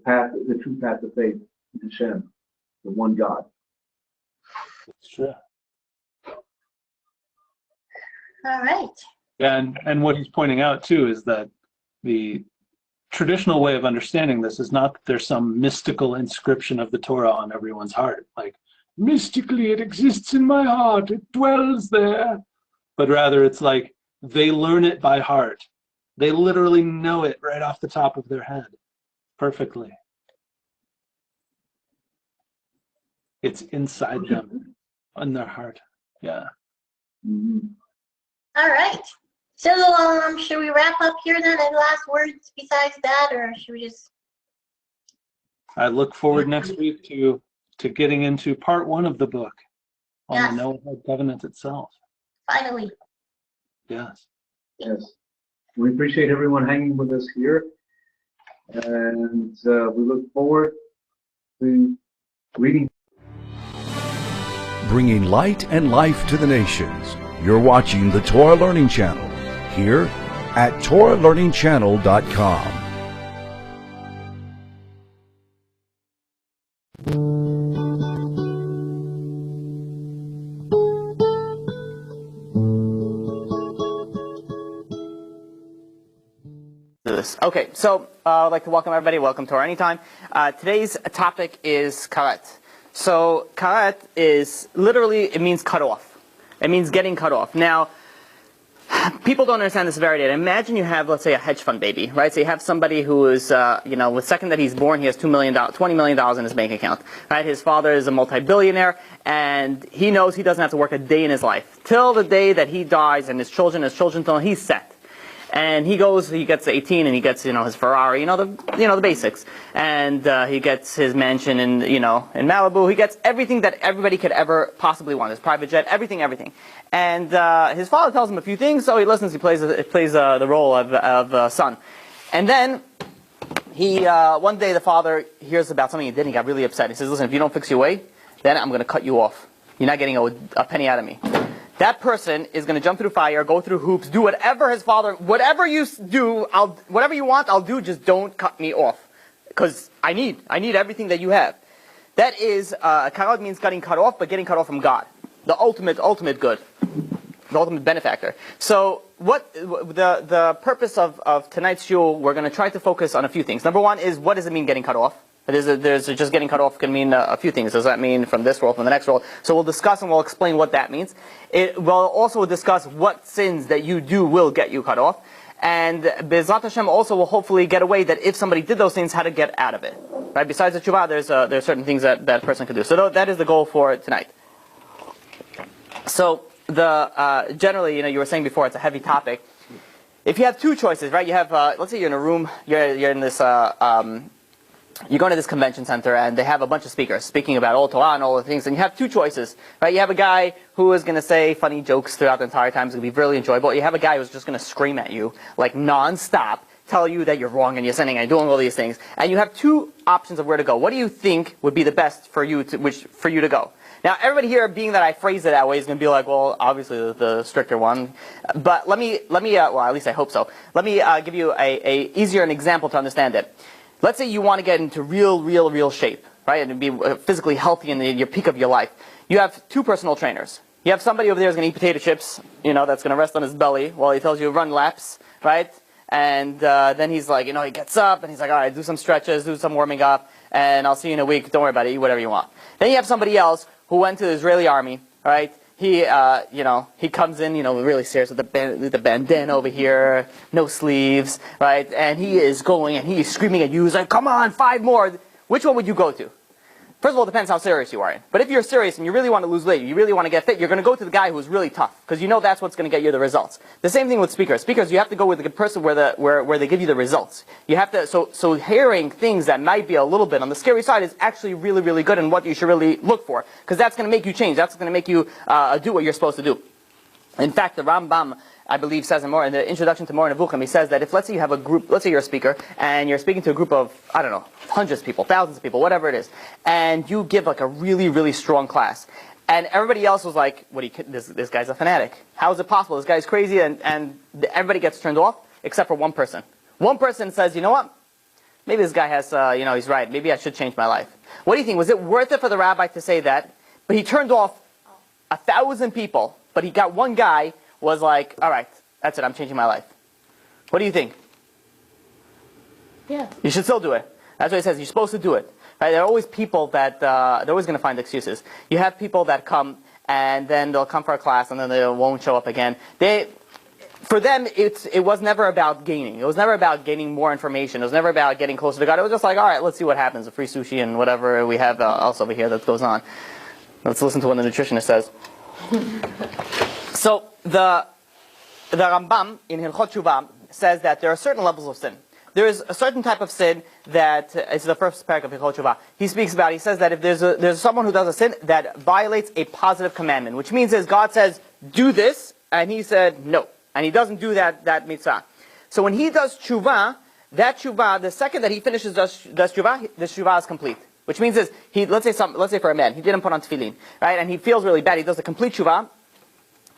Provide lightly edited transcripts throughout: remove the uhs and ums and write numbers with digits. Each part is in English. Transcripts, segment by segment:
path, the true path of faith is Hashem, the one God. It's true. All right. And what he's pointing out too is that the traditional way of understanding this is not that there's some mystical inscription of the Torah on everyone's heart, like mystically it exists in my heart, it dwells there, but rather it's like they learn it by heart. They literally know it right off the top of their head perfectly. It's inside them, in their heart. Yeah. Mm-hmm. All right. So, should we wrap up here then? Any last words besides that, or should we just? I look forward next week to getting into part 1 of the book on the Noahide covenant itself. Finally. Yes. Yes. We appreciate everyone hanging with us here, and we look forward to reading. Bringing light and life to the nations. You're watching the Torah Learning Channel here at TorahLearningChannel.com. Okay, so I'd like to welcome everybody. Welcome to Torah Anytime. Today's topic is karet. So karet is literally, it means cut off. It means getting cut off. Now, people don't understand the severity of it. Imagine you have, let's say, a hedge fund baby, right? So you have somebody who is, the second that he's born, he has $20 million in his bank account, right? His father is a multi-billionaire, and he knows he doesn't have to work a day in his life. Till the day that he dies, and his children, till he's set. And he gets 18, and he gets, his Ferrari, the basics. And he gets his mansion in Malibu. He gets everything that everybody could ever possibly want. His private jet, everything. And his father tells him a few things, so he listens. He plays the role of son. And then one day the father hears about something he did, and he got really upset. He says, "Listen, if you don't fix your way, then I'm going to cut you off. You're not getting a penny out of me." That person is going to jump through fire, go through hoops, do whatever whatever you do, whatever you want, I'll do. Just don't cut me off, because I need everything that you have. That is, karet means getting cut off, but getting cut off from God, the ultimate good, the ultimate benefactor. So, what the purpose of tonight's shul, we're going to try to focus on a few things. Number one is, what does it mean getting cut off? There's just getting cut off can mean a few things. Does that mean from this world, from the next world? So we'll discuss and we'll explain what that means. We'll also discuss what sins that you do will get you cut off. And Be'ezrat Hashem also will hopefully get away that if somebody did those things, how to get out of it. Right? Besides the tshuva, there's certain things that person could do. So that is the goal for tonight. So generally, you were saying before, it's a heavy topic. If you have two choices, right? You have, let's say you're in a room, you're in this. You go to this convention center and they have a bunch of speakers speaking about all Torah and all the things, and you have two choices, right? You have a guy who is going to say funny jokes throughout the entire time. It's going to be really enjoyable. You have a guy who's just going to scream at you, like non-stop, tell you that you're wrong and you're sinning and doing all these things. And you have two options of where to go. What do you think would be the best for you to go? Now, everybody here, being that I phrase it that way, is going to be like, well, obviously the stricter one. But let me, well, at least I hope so. Let me give you a easier an example to understand it. Let's say you want to get into real shape, right, and be physically healthy in your peak of your life. You have two personal trainers. You have somebody over there who's going to eat potato chips, that's going to rest on his belly while he tells you to run laps, right? And then he's like, he gets up and he's like, all right, do some stretches, do some warming up, and I'll see you in a week. Don't worry about it. Eat whatever you want. Then you have somebody else who went to the Israeli army, right? He, he comes in, really serious with the bandana over here, no sleeves, right? And he is going and he is screaming at you. He's like, come on, 5 more. Which one would you go to? First of all, it depends how serious you are. But if you're serious and you really want to lose weight, you really want to get fit, you're going to go to the guy who's really tough, because that's what's going to get you the results. The same thing with speakers. Speakers, you have to go with the person where they give you the results. You have to, so hearing things that might be a little bit on the scary side is actually really good, and what you should really look for, because that's going to make you change. That's going to make you do what you're supposed to do. In fact, the Rambam, I believe, says in the introduction to Moreh Nevuchim, he says that if, let's say you have a group, let's say you're a speaker, and you're speaking to a group of, I don't know, hundreds of people, thousands of people, whatever it is, and you give like a really strong class, and everybody else was like, this guy's a fanatic. How is it possible? This guy's crazy, and everybody gets turned off, except for one person. One person says, you know what? maybe this guy has, he's right. Maybe I should change my life. What do you think? Was it worth it for the rabbi to say that? But he turned off 1,000 people, but he got one guy was like, all right, that's it, I'm changing my life. What do you think? Yeah. You should still do it. That's what he says. You're supposed to do it. Right? There are always people that, they're always going to find excuses. You have people that come, and then they'll come for a class, and then they won't show up again. For them, it was never about gaining. It was never about gaining more information. It was never about getting closer to God. It was just like, all right, let's see what happens. The free sushi and whatever we have else over here that goes on. Let's listen to what the nutritionist says. So the Rambam in Hilchot Shuvah says that there are certain levels of sin. There is a certain type of sin that is the first parak of Hilchot Shuvah. He speaks about. He says that if there's someone who does a sin that violates a positive commandment, which means is God says do this, and he said no, and he doesn't do that mitzvah. So when he does tshuva, that tshuva, the second that he finishes does tshuva, the tshuva is complete. Which means is let's say for a man, he didn't put on tefillin, right, and he feels really bad. He does the complete tshuva.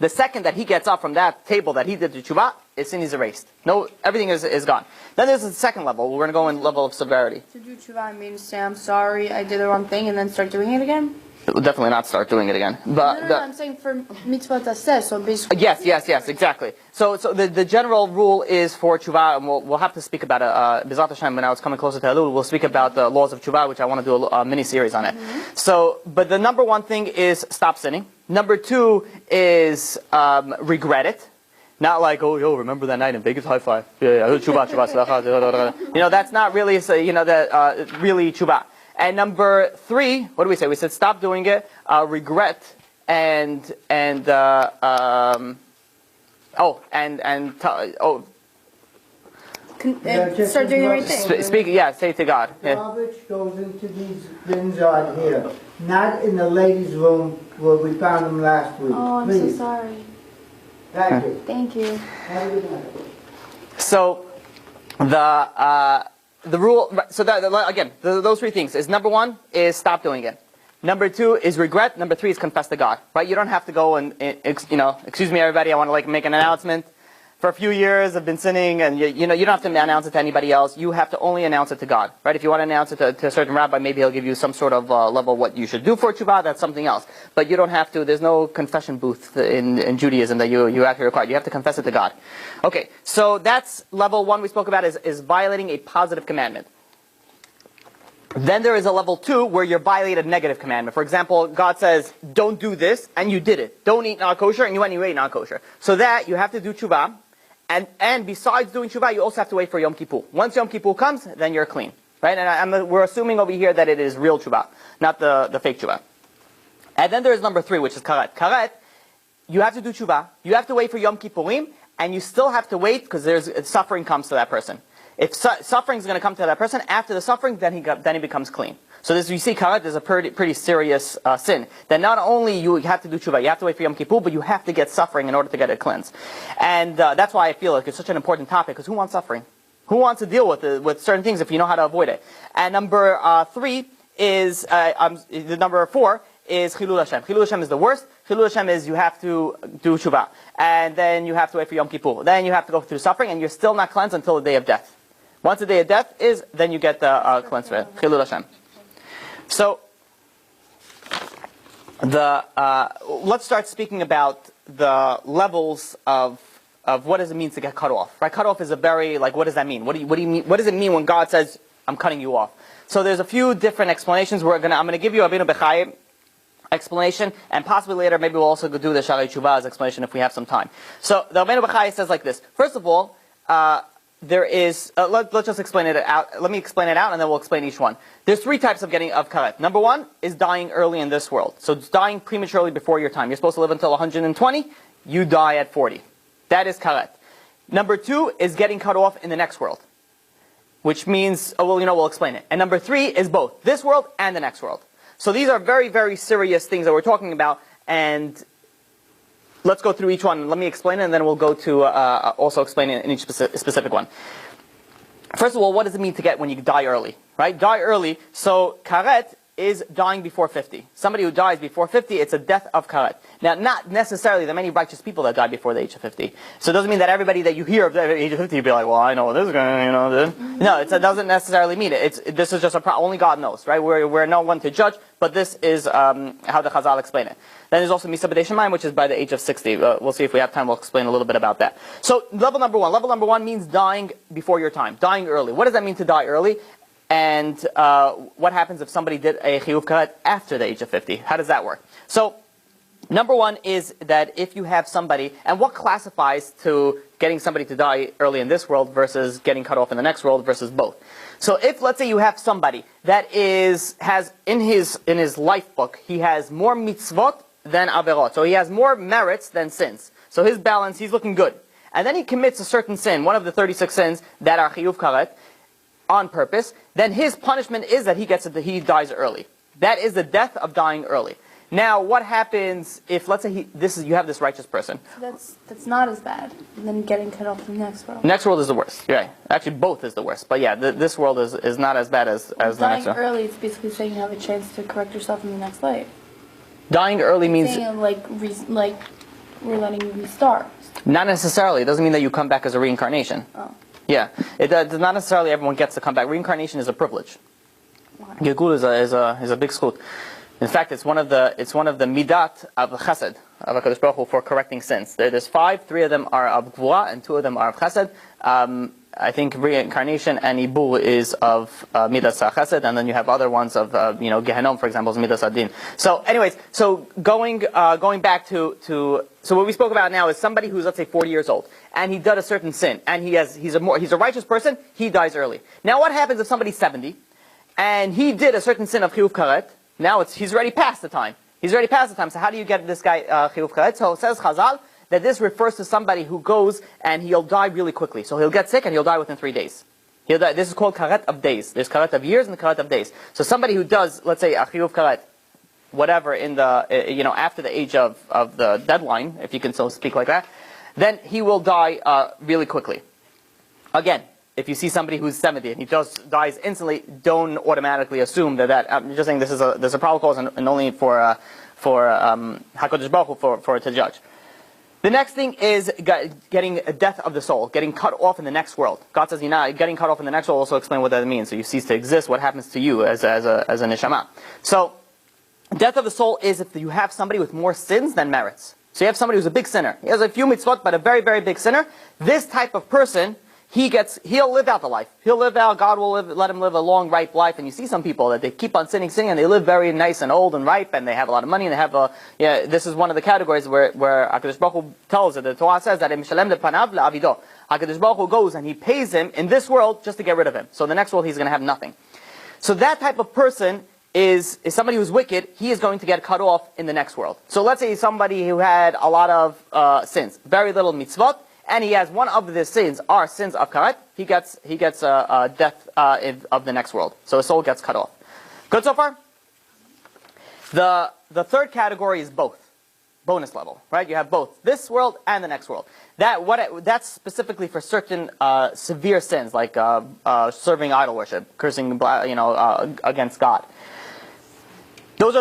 The second that he gets up from that table that he did the tshuva, his sin is erased. No, everything is gone. Then there's the second level. We're going to go in level of severity. To do tshuva, I mean, say I'm sorry, I did the wrong thing, and then start doing it again? We'll definitely not start doing it again. But No, I'm saying for mitzvah taseh, so basically... Yes, exactly. So the general rule is for tshuva, and we'll have to speak about it. B'ezrat Hashem, when I was coming closer to Elul, we'll speak about the laws of tshuva, which I want to do a mini-series on it. So, but the number one thing is stop sinning. Number two is regret it. Not like, oh, yo, remember that night in Vegas? High five. Yeah, tshuva, tshuva. That's not really, really tshuva. And number three, what do we say? We said stop doing it, regret, and start doing the right thing. Speak, say to God. Yeah. Garbage goes into these bins out here, not in the ladies' room where we found them last week. Oh, I'm Please. so sorry. Thank you. Thank you. Have a good night. So the rule. So again, those three things is number one is stop doing it. Number two is regret. Number three is confess to God. Right? You don't have to go and excuse me, everybody. I want to make an announcement. For a few years, I've been sinning, and you don't have to announce it to anybody else. You have to only announce it to God, right? If you want to announce it to a certain rabbi, maybe he'll give you some sort of level of what you should do for tshuva. That's something else. But you don't have to. There's no confession booth in Judaism that you actually require. You have to confess it to God. Okay, so that's level one we spoke about is violating a positive commandment. Then there is a level two where you're violating a negative commandment. For example, God says, don't do this, and you did it. Don't eat non-kosher, and you went and you ate non-kosher. So that, you have to do tshuva. And besides doing tshuva, you also have to wait for Yom Kippur. Once Yom Kippur comes, then you're clean. Right? And we're assuming over here that it is real tshuva, not the fake tshuva. And then there's number three, which is karet. Karet, you have to do tshuva, you have to wait for Yom Kippurim, and you still have to wait because suffering comes to that person. If suffering is going to come to that person, after the suffering, then he becomes clean. So you see, karet is a pretty serious sin. That not only you have to do tshuva, you have to wait for Yom Kippur, but you have to get suffering in order to get it cleansed. And that's why I feel like it's such an important topic, because who wants suffering? Who wants to deal with certain things if you know how to avoid it? And number three is, the number four is Chilul Hashem. Chilul Hashem is the worst. Chilul Hashem is you have to do tshuva. And then you have to wait for Yom Kippur. Then you have to go through suffering, and you're still not cleansed until the day of death. Once the day of death is, then you get the cleansed. Chilul Hashem. So, let's start speaking about the levels of what does it mean to get cut off. Right? Cut off is a very, what does that mean? What do you mean? What does it mean when God says, I'm cutting you off? So there's a few different explanations. I'm gonna give you Abinu Bechai explanation, and possibly later maybe we'll also go do the Shari Tshuva's explanation if we have some time. So the Abinu Bechai says like this. First of all, there is, let's just explain it out. Let me explain it out, and then we'll explain each one. There's three types of getting of karet. Number one is dying early in this world. So it's dying prematurely before your time. You're supposed to live until 120. You die at 40. That is karet. Number two is getting cut off in the next world, which means, we'll explain it. And number three is both this world and the next world. So these are very, very serious things that we're talking about, and let's go through each one. Let me explain it, and then we'll go to also explain it in each specific one. First of all, what does it mean to get when you die early? Right? Die early. So karet is dying before 50. Somebody who dies before 50, it's a death of karet. Now, not necessarily the many righteous people that die before the age of 50. So it doesn't mean that everybody that you hear of the age of 50, you'll be like, well, I know this is going to, No, it doesn't necessarily mean it. This is just only God knows, right? We're no one to judge, but this is how the Chazal explain it. Then there's also Misa B'dei Shemayim, which is by the age of 60. We'll see if we have time, we'll explain a little bit about that. So, level number one. Level number one means dying before your time, dying early. What does that mean to die early? And what happens if somebody did a chiyuv karet after the age of 50? How does that work? So, number one is that if you have somebody, and what classifies to getting somebody to die early in this world versus getting cut off in the next world versus both. So if, let's say, you have somebody that has in his life book, he has more mitzvot than averot. So he has more merits than sins. So his balance, he's looking good. And then he commits a certain sin, one of the 36 sins that are chiyuv karet, on purpose, then his punishment is that he dies early. That is the death of dying early. Now, what happens if, let's say, you have this righteous person? That's not as bad than getting cut off in the next world. Next world is the worst. Right. Actually, both is the worst. But yeah, this world is not as bad as the next one. Dying early, it's basically saying you have a chance to correct yourself in the next life. Dying early means saying, like we're letting you restart. Not necessarily. It doesn't mean that you come back as a reincarnation. Oh. Yeah, it does not necessarily everyone gets to come back. Reincarnation is a privilege. Gegul is a big schut. In fact, it's one of the midat of chesed of HaKadosh Baruch Hu for correcting sins. There's 5, 3 of them are of gvura and 2 of them are of chesed. I think reincarnation and ibur is of midas chesed, and then you have other ones of Gehenom, for example, is midas adin. So, anyways, so going back to so what we spoke about now is somebody who's, let's say, 40 years old, and he did a certain sin, and he's a righteous person. He dies early. Now, what happens if somebody's 70, and he did a certain sin of chiyuv karet? Now he's already past the time. He's already past the time. So how do you get this guy chiyuv karet? So it says Chazal that this refers to somebody who goes and he'll die really quickly. So he'll get sick and he'll die within 3 days. He'll die. This is called karet of days. There's karet of years and karet of days. So somebody who does, let's say, a chiyuv karet, whatever, in the after the age of the deadline, if you can so speak like that, then he will die really quickly. Again, if you see somebody who's 70 and he just dies instantly, don't automatically assume that. I'm just saying there's a probable cause and only for HaKadosh Baruch Hu for it to judge. The next thing is getting a death of the soul, getting cut off in the next world. God says, getting cut off in the next world. Also explain what that means. So you cease to exist. What happens to you as a neshama? So, death of the soul is if you have somebody with more sins than merits. So you have somebody who's a big sinner. He has a few mitzvot, but a very, very big sinner. This type of person, he'll live out the life. He'll live out, God will let him live a long, ripe life. And you see some people that they keep on sinning, and they live very nice and old and ripe, and they have a lot of money, and they have this is one of the categories where HaKadosh Baruch Hu tells it. The Torah says that HaKadosh Baruch Hu goes and he pays him in this world just to get rid of him. So in the next world he's going to have nothing. So that type of person is somebody who's wicked. He is going to get cut off in the next world. So let's say somebody who had a lot of sins, very little mitzvot, and he has one of the sins are sins of karet. He gets death of the next world. So his soul gets cut off. Good so far? The third category is both. Bonus level, right? You have both this world and the next world. That's specifically for certain severe sins like serving idol worship, cursing against God. Those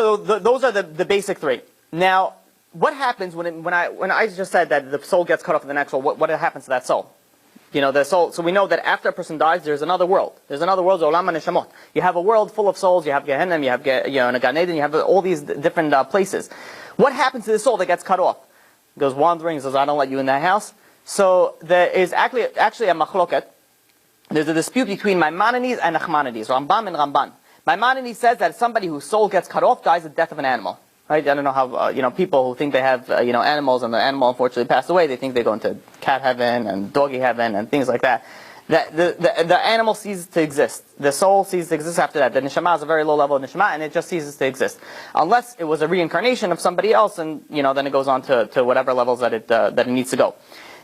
are the basic 3. Now, what happens when I just said that the soul gets cut off in the next world? What happens to that soul? The soul. So we know that after a person dies, there's another world. There's another world, Olam HaNeshamot. You have a world full of souls. You have Gehenna, you have Gan Eden, you have all these different places. What happens to the soul that gets cut off? It goes wandering. It says, "I don't let you in that house." So there is actually a machloket. There's a dispute between Maimonides and Nachmanides, Rambam and Ramban. Maimonides says that somebody whose soul gets cut off dies the death of an animal. Right? I don't know how people who think they have animals and the animal unfortunately passed away, they think they go into cat heaven and doggy heaven and things like that. That the animal ceases to exist. The soul ceases to exist after that. The neshama is a very low level of neshama, and it just ceases to exist, unless it was a reincarnation of somebody else, and then it goes on to whatever levels that it needs to go.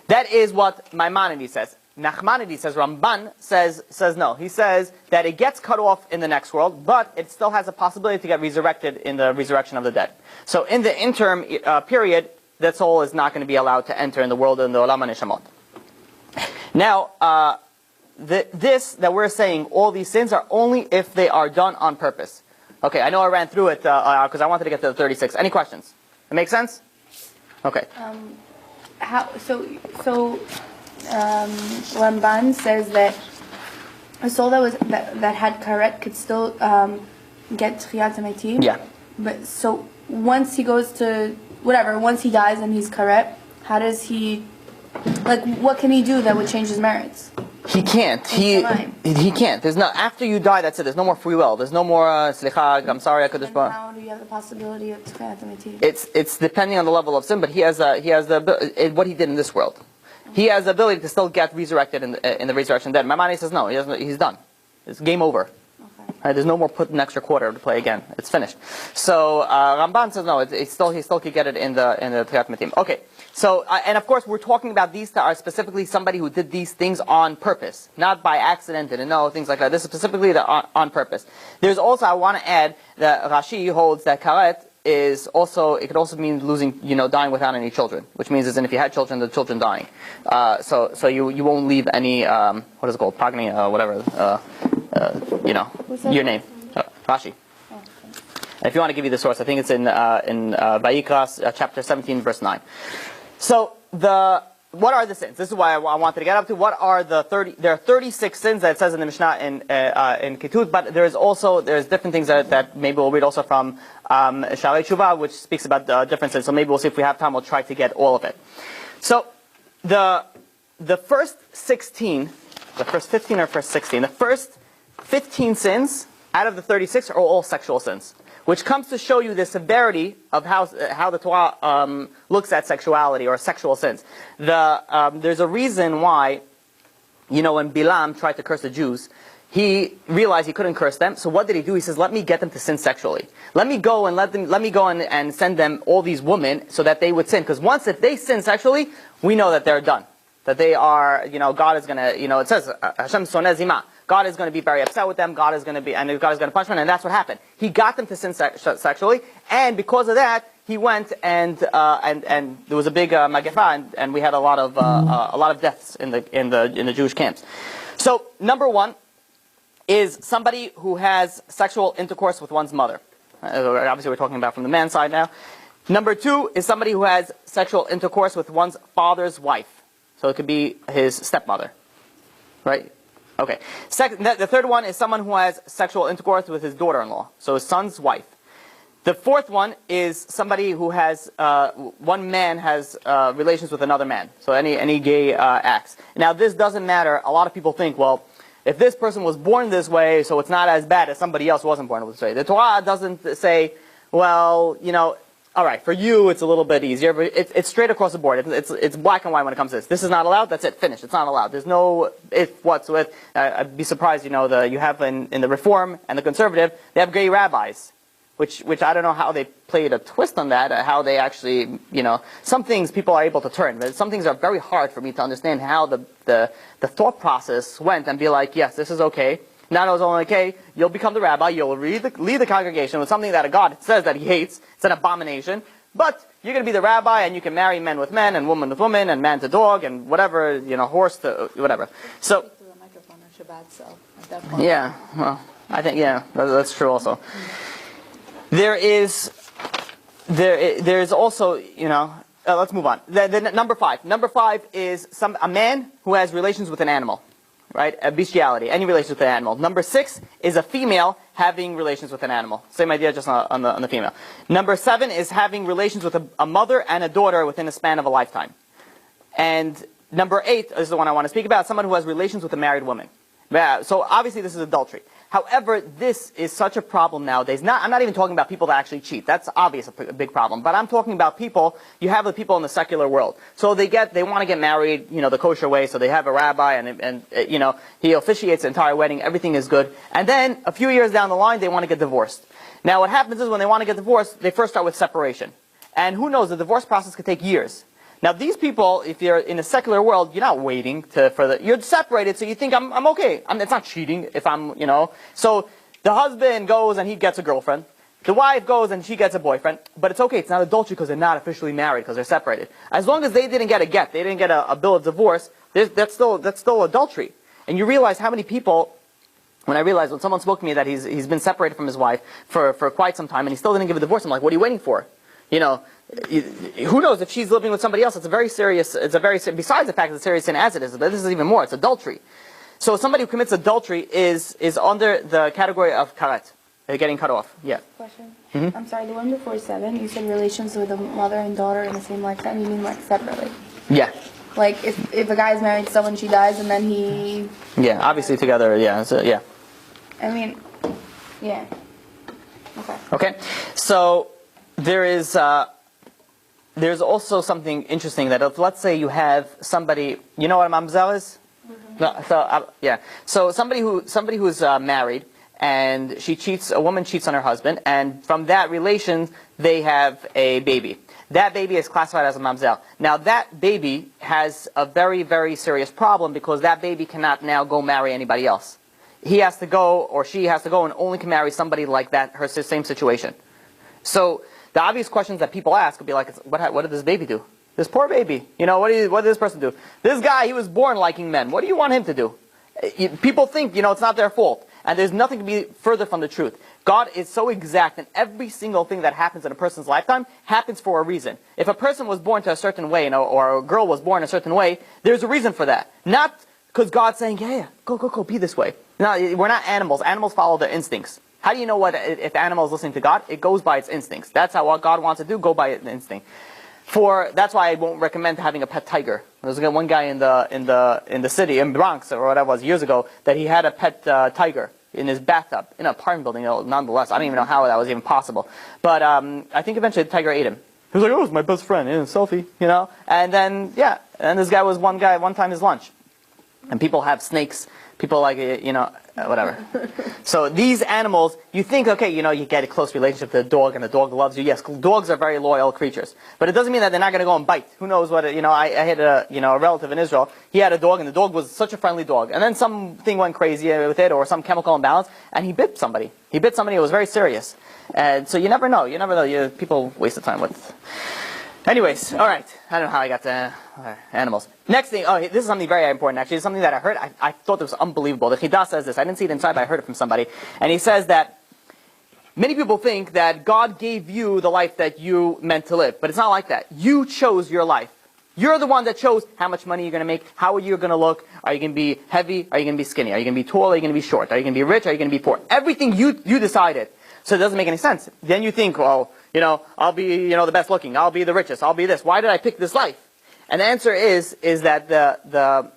That is what Maimonides says. Nachmanides says, Ramban says no. He says that it gets cut off in the next world, but it still has a possibility to get resurrected in the resurrection of the dead. So in the interim period, that soul is not going to be allowed to enter in the world in the Olam HaNeshamot. Now, this that we're saying, all these sins are only if they are done on purpose. Okay, I know I ran through it because I wanted to get to the 36. Any questions? It makes sense? Okay. Ramban says that a soul that had karet could still get Tchiyat HaMetim. Yeah. But so once he goes to once he dies and he's karet, how does he, like, what can he do that would change his merits? He can't. He can't. There's no, after you die, that's it. There's no more free will. There's no more slicha. I'm sorry, I could just. How do you have the possibility of Tchiyat HaMetim? It's depending on the level of sin, but he has the what he did in this world. He has the ability to still get resurrected in the resurrection dead. Maimonides says no. He's done. It's game over. Okay. Right, there's no more put an extra quarter to play again. It's finished. So Ramban says no. He still could get it in the Tchiyat HaMetim. Okay. So and of course we're talking about these are specifically somebody who did these things on purpose, not by accident, didn't know, things like that. This is specifically on purpose. There's also, I want to add that Rashi holds that karet is also, it could also mean losing, dying without any children, which means as in if you had children, the children dying. So you won't leave any what is it called, progeny, whatever, your name, Rashi. And if you want to give you the source, I think it's in Vayikra chapter 17 verse 9. So what are the sins? This is why I wanted to get up to. What are the 30? There are 36 sins that it says in the Mishnah in Ketut, but there's different things that maybe we'll read also from Shalei Tshuva, which speaks about different sins. So maybe we'll see if we have time. We'll try to get all of it. So the first 16, the first 15 or first 16, the first 15 sins out of the 36 are all sexual sins, which comes to show you the severity of how the Torah looks at sexuality or sexual sins. There's a reason why, when Bilam tried to curse the Jews, he realized he couldn't curse them. So what did he do? He says, "Let me get them to sin sexually. Let me go and send them all these women so that they would sin. Because once if they sin sexually, we know that they're done. That they are, God is going to, it says Hashem soneh zimah. God is going to be very upset with them. God is going to punish them, and that's what happened. He got them to sin sexually, and because of that, he went and there was a big magefa, and we had a lot of deaths in the Jewish camps. So number one is somebody who has sexual intercourse with one's mother. Obviously, we're talking about from the man's side now. Number two is somebody who has sexual intercourse with one's father's wife. So it could be his stepmother, right? Okay. The third one is someone who has sexual intercourse with his daughter-in-law, so his son's wife. The fourth one is somebody who has, one man has relations with another man, so any gay acts. Now this doesn't matter. A lot of people think, well, if this person was born this way, so it's not as bad as somebody else who wasn't born this way. The Torah doesn't say, well, all right, for you it's a little bit easier, but it's straight across the board. It's black and white when it comes to this. This is not allowed. That's it. Finished. It's not allowed. There's no if, what's, with. I'd be surprised. You have in the Reform and the Conservative, they have gay rabbis, which I don't know how they played a twist on that. How they actually, some things people are able to turn, but some things are very hard for me to understand how the thought process went and be like, yes, this is okay. Not only okay, you'll become the rabbi, you'll lead the congregation with something that a God says that he hates, it's an abomination, but you're going to be the rabbi and you can marry men with men and woman with woman and man to dog and whatever, horse to whatever. So, yeah, well, I think, yeah, that's true also. There's also, let's move on. The number five. Number five is a man who has relations with an animal. Right? A bestiality, any relations with an animal. Number 6 is a female having relations with an animal. Same idea, just on the female. Number 7 is having relations with a mother and a daughter within a span of a lifetime. And number 8 is the one I want to speak about, someone who has relations with a married woman. So obviously this is adultery. However, this is such a problem nowadays. I'm not even talking about people that actually cheat. That's obvious a big problem. But I'm talking about people, you have the people in the secular world. So they want to get married, the kosher way, so they have a rabbi and he officiates the entire wedding, everything is good. And then a few years down the line, they want to get divorced. Now what happens is when they want to get divorced, they first start with separation. And who knows, the divorce process could take years. Now these people, if you're in a secular world, you're not waiting you're separated, so you think I'm okay. It's not cheating if So the husband goes and he gets a girlfriend. The wife goes and she gets a boyfriend. But it's okay, it's not adultery because they're not officially married because they're separated. As long as they didn't get a get, they didn't get a bill of divorce, that's still adultery. And you realize how many people When I realized, when someone spoke to me that he's been separated from his wife for quite some time and he still didn't give a divorce, I'm like, what are you waiting for? You know, who knows if she's living with somebody else? It's a very serious, besides the fact that it's serious sin as it is, but this is even more, it's adultery. So somebody who commits adultery is under the category of karet, getting cut off. Yeah. Question. Mm-hmm. I'm sorry, the one before 7, you said relations with a mother and daughter in the same lifetime. You mean like separately? Yeah. Like if a guy's married to someone, she dies, and then he. Yeah, obviously together. Yeah. So yeah. I mean, yeah. Okay. Okay. So there's also something interesting that if, let's say, you have somebody, you know what a mamzer is? Mm-hmm. No, so yeah. So somebody who's married, and a woman cheats on her husband, and from that relation they have a baby. That baby is classified as a mamzer. Now that baby has a very, very serious problem because that baby cannot now go marry anybody else. He has to go, or she has to go, and only can marry somebody like that, her same situation. So the obvious questions that people ask would be like, what did this baby do? This poor baby. You know, what did this person do? This guy, he was born liking men. What do you want him to do? People think, it's not their fault. And there's nothing to be further from the truth. God is so exact, and every single thing that happens in a person's lifetime happens for a reason. If a person was born to a certain way, or a girl was born a certain way, there's a reason for that. Not because God's saying, yeah, go, be this way. No, we're not animals. Animals follow their instincts. How do you know if the animal is listening to God? It goes by its instincts. That's how what God wants to do, go by its instinct. That's why I won't recommend having a pet tiger. There's one guy in the city, in Bronx, or whatever it was, years ago, that he had a pet tiger in his bathtub, in an apartment building, nonetheless. I don't even know how that was even possible. But I think eventually the tiger ate him. He was like, oh, it's my best friend, selfie, And then, and this guy was one time his lunch. And people have snakes, people like, whatever. So these animals, you think, okay, you get a close relationship to the dog and the dog loves you. Yes, dogs are very loyal creatures. But it doesn't mean that they're not going to go and bite. Who knows what, I had a relative in Israel. He had a dog, and the dog was such a friendly dog. And then something went crazy with it, or some chemical imbalance, and he bit somebody. It was very serious. And so you never know. People waste the time with... Anyways, all right. I don't know how I got to animals. Next thing, this is something very important, actually. It's something that I heard. I thought this was unbelievable. The Chidah says this. I didn't see it inside, but I heard it from somebody. And he says that many people think that God gave you the life that you meant to live. But it's not like that. You chose your life. You're the one that chose how much money you're going to make, how are you going to look, are you going to be heavy, are you going to be skinny, are you going to be tall, are you going to be short, are you going to be rich, are you going to be poor. Everything you decided. So it doesn't make any sense. Then you think, well, I'll be, the best looking, I'll be the richest, I'll be this. Why did I pick this life? And the answer is that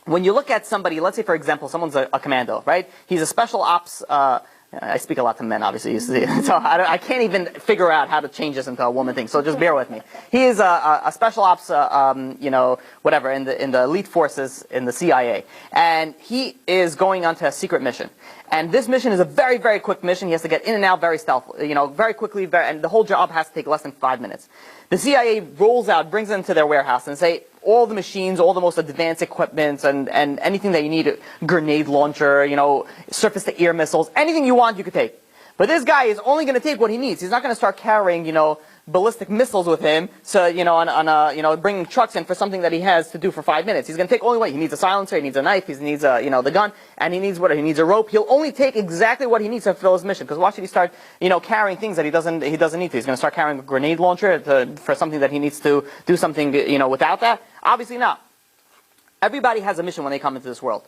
when you look at somebody, let's say for example, someone's a commando, right? He's a special ops, I speak a lot to men, obviously, you see. So I can't even figure out how to change this into a woman thing, so just bear with me. He is a special ops, whatever, in the elite forces in the CIA. And he is going onto a secret mission. And this mission is a very, very quick mission. He has to get in and out very stealthily, very quickly, and the whole job has to take less than 5 minutes. The CIA rolls out, brings it into their warehouse, and say all the machines, all the most advanced equipment, and anything that you need, grenade launcher, surface-to-air missiles, anything you want, you could take. But this guy is only going to take what he needs. He's not going to start carrying, ballistic missiles with him, so, bringing trucks in for something that he has to do for 5 minutes. He's going to take only what he needs: a silencer, he needs a knife, he needs the gun, and he needs he needs a rope. He'll only take exactly what he needs to fulfill his mission. Because why should he start, carrying things that he doesn't need to? He's going to start carrying a grenade launcher for something that he needs to do something, without that? Obviously not. Everybody has a mission when they come into this world.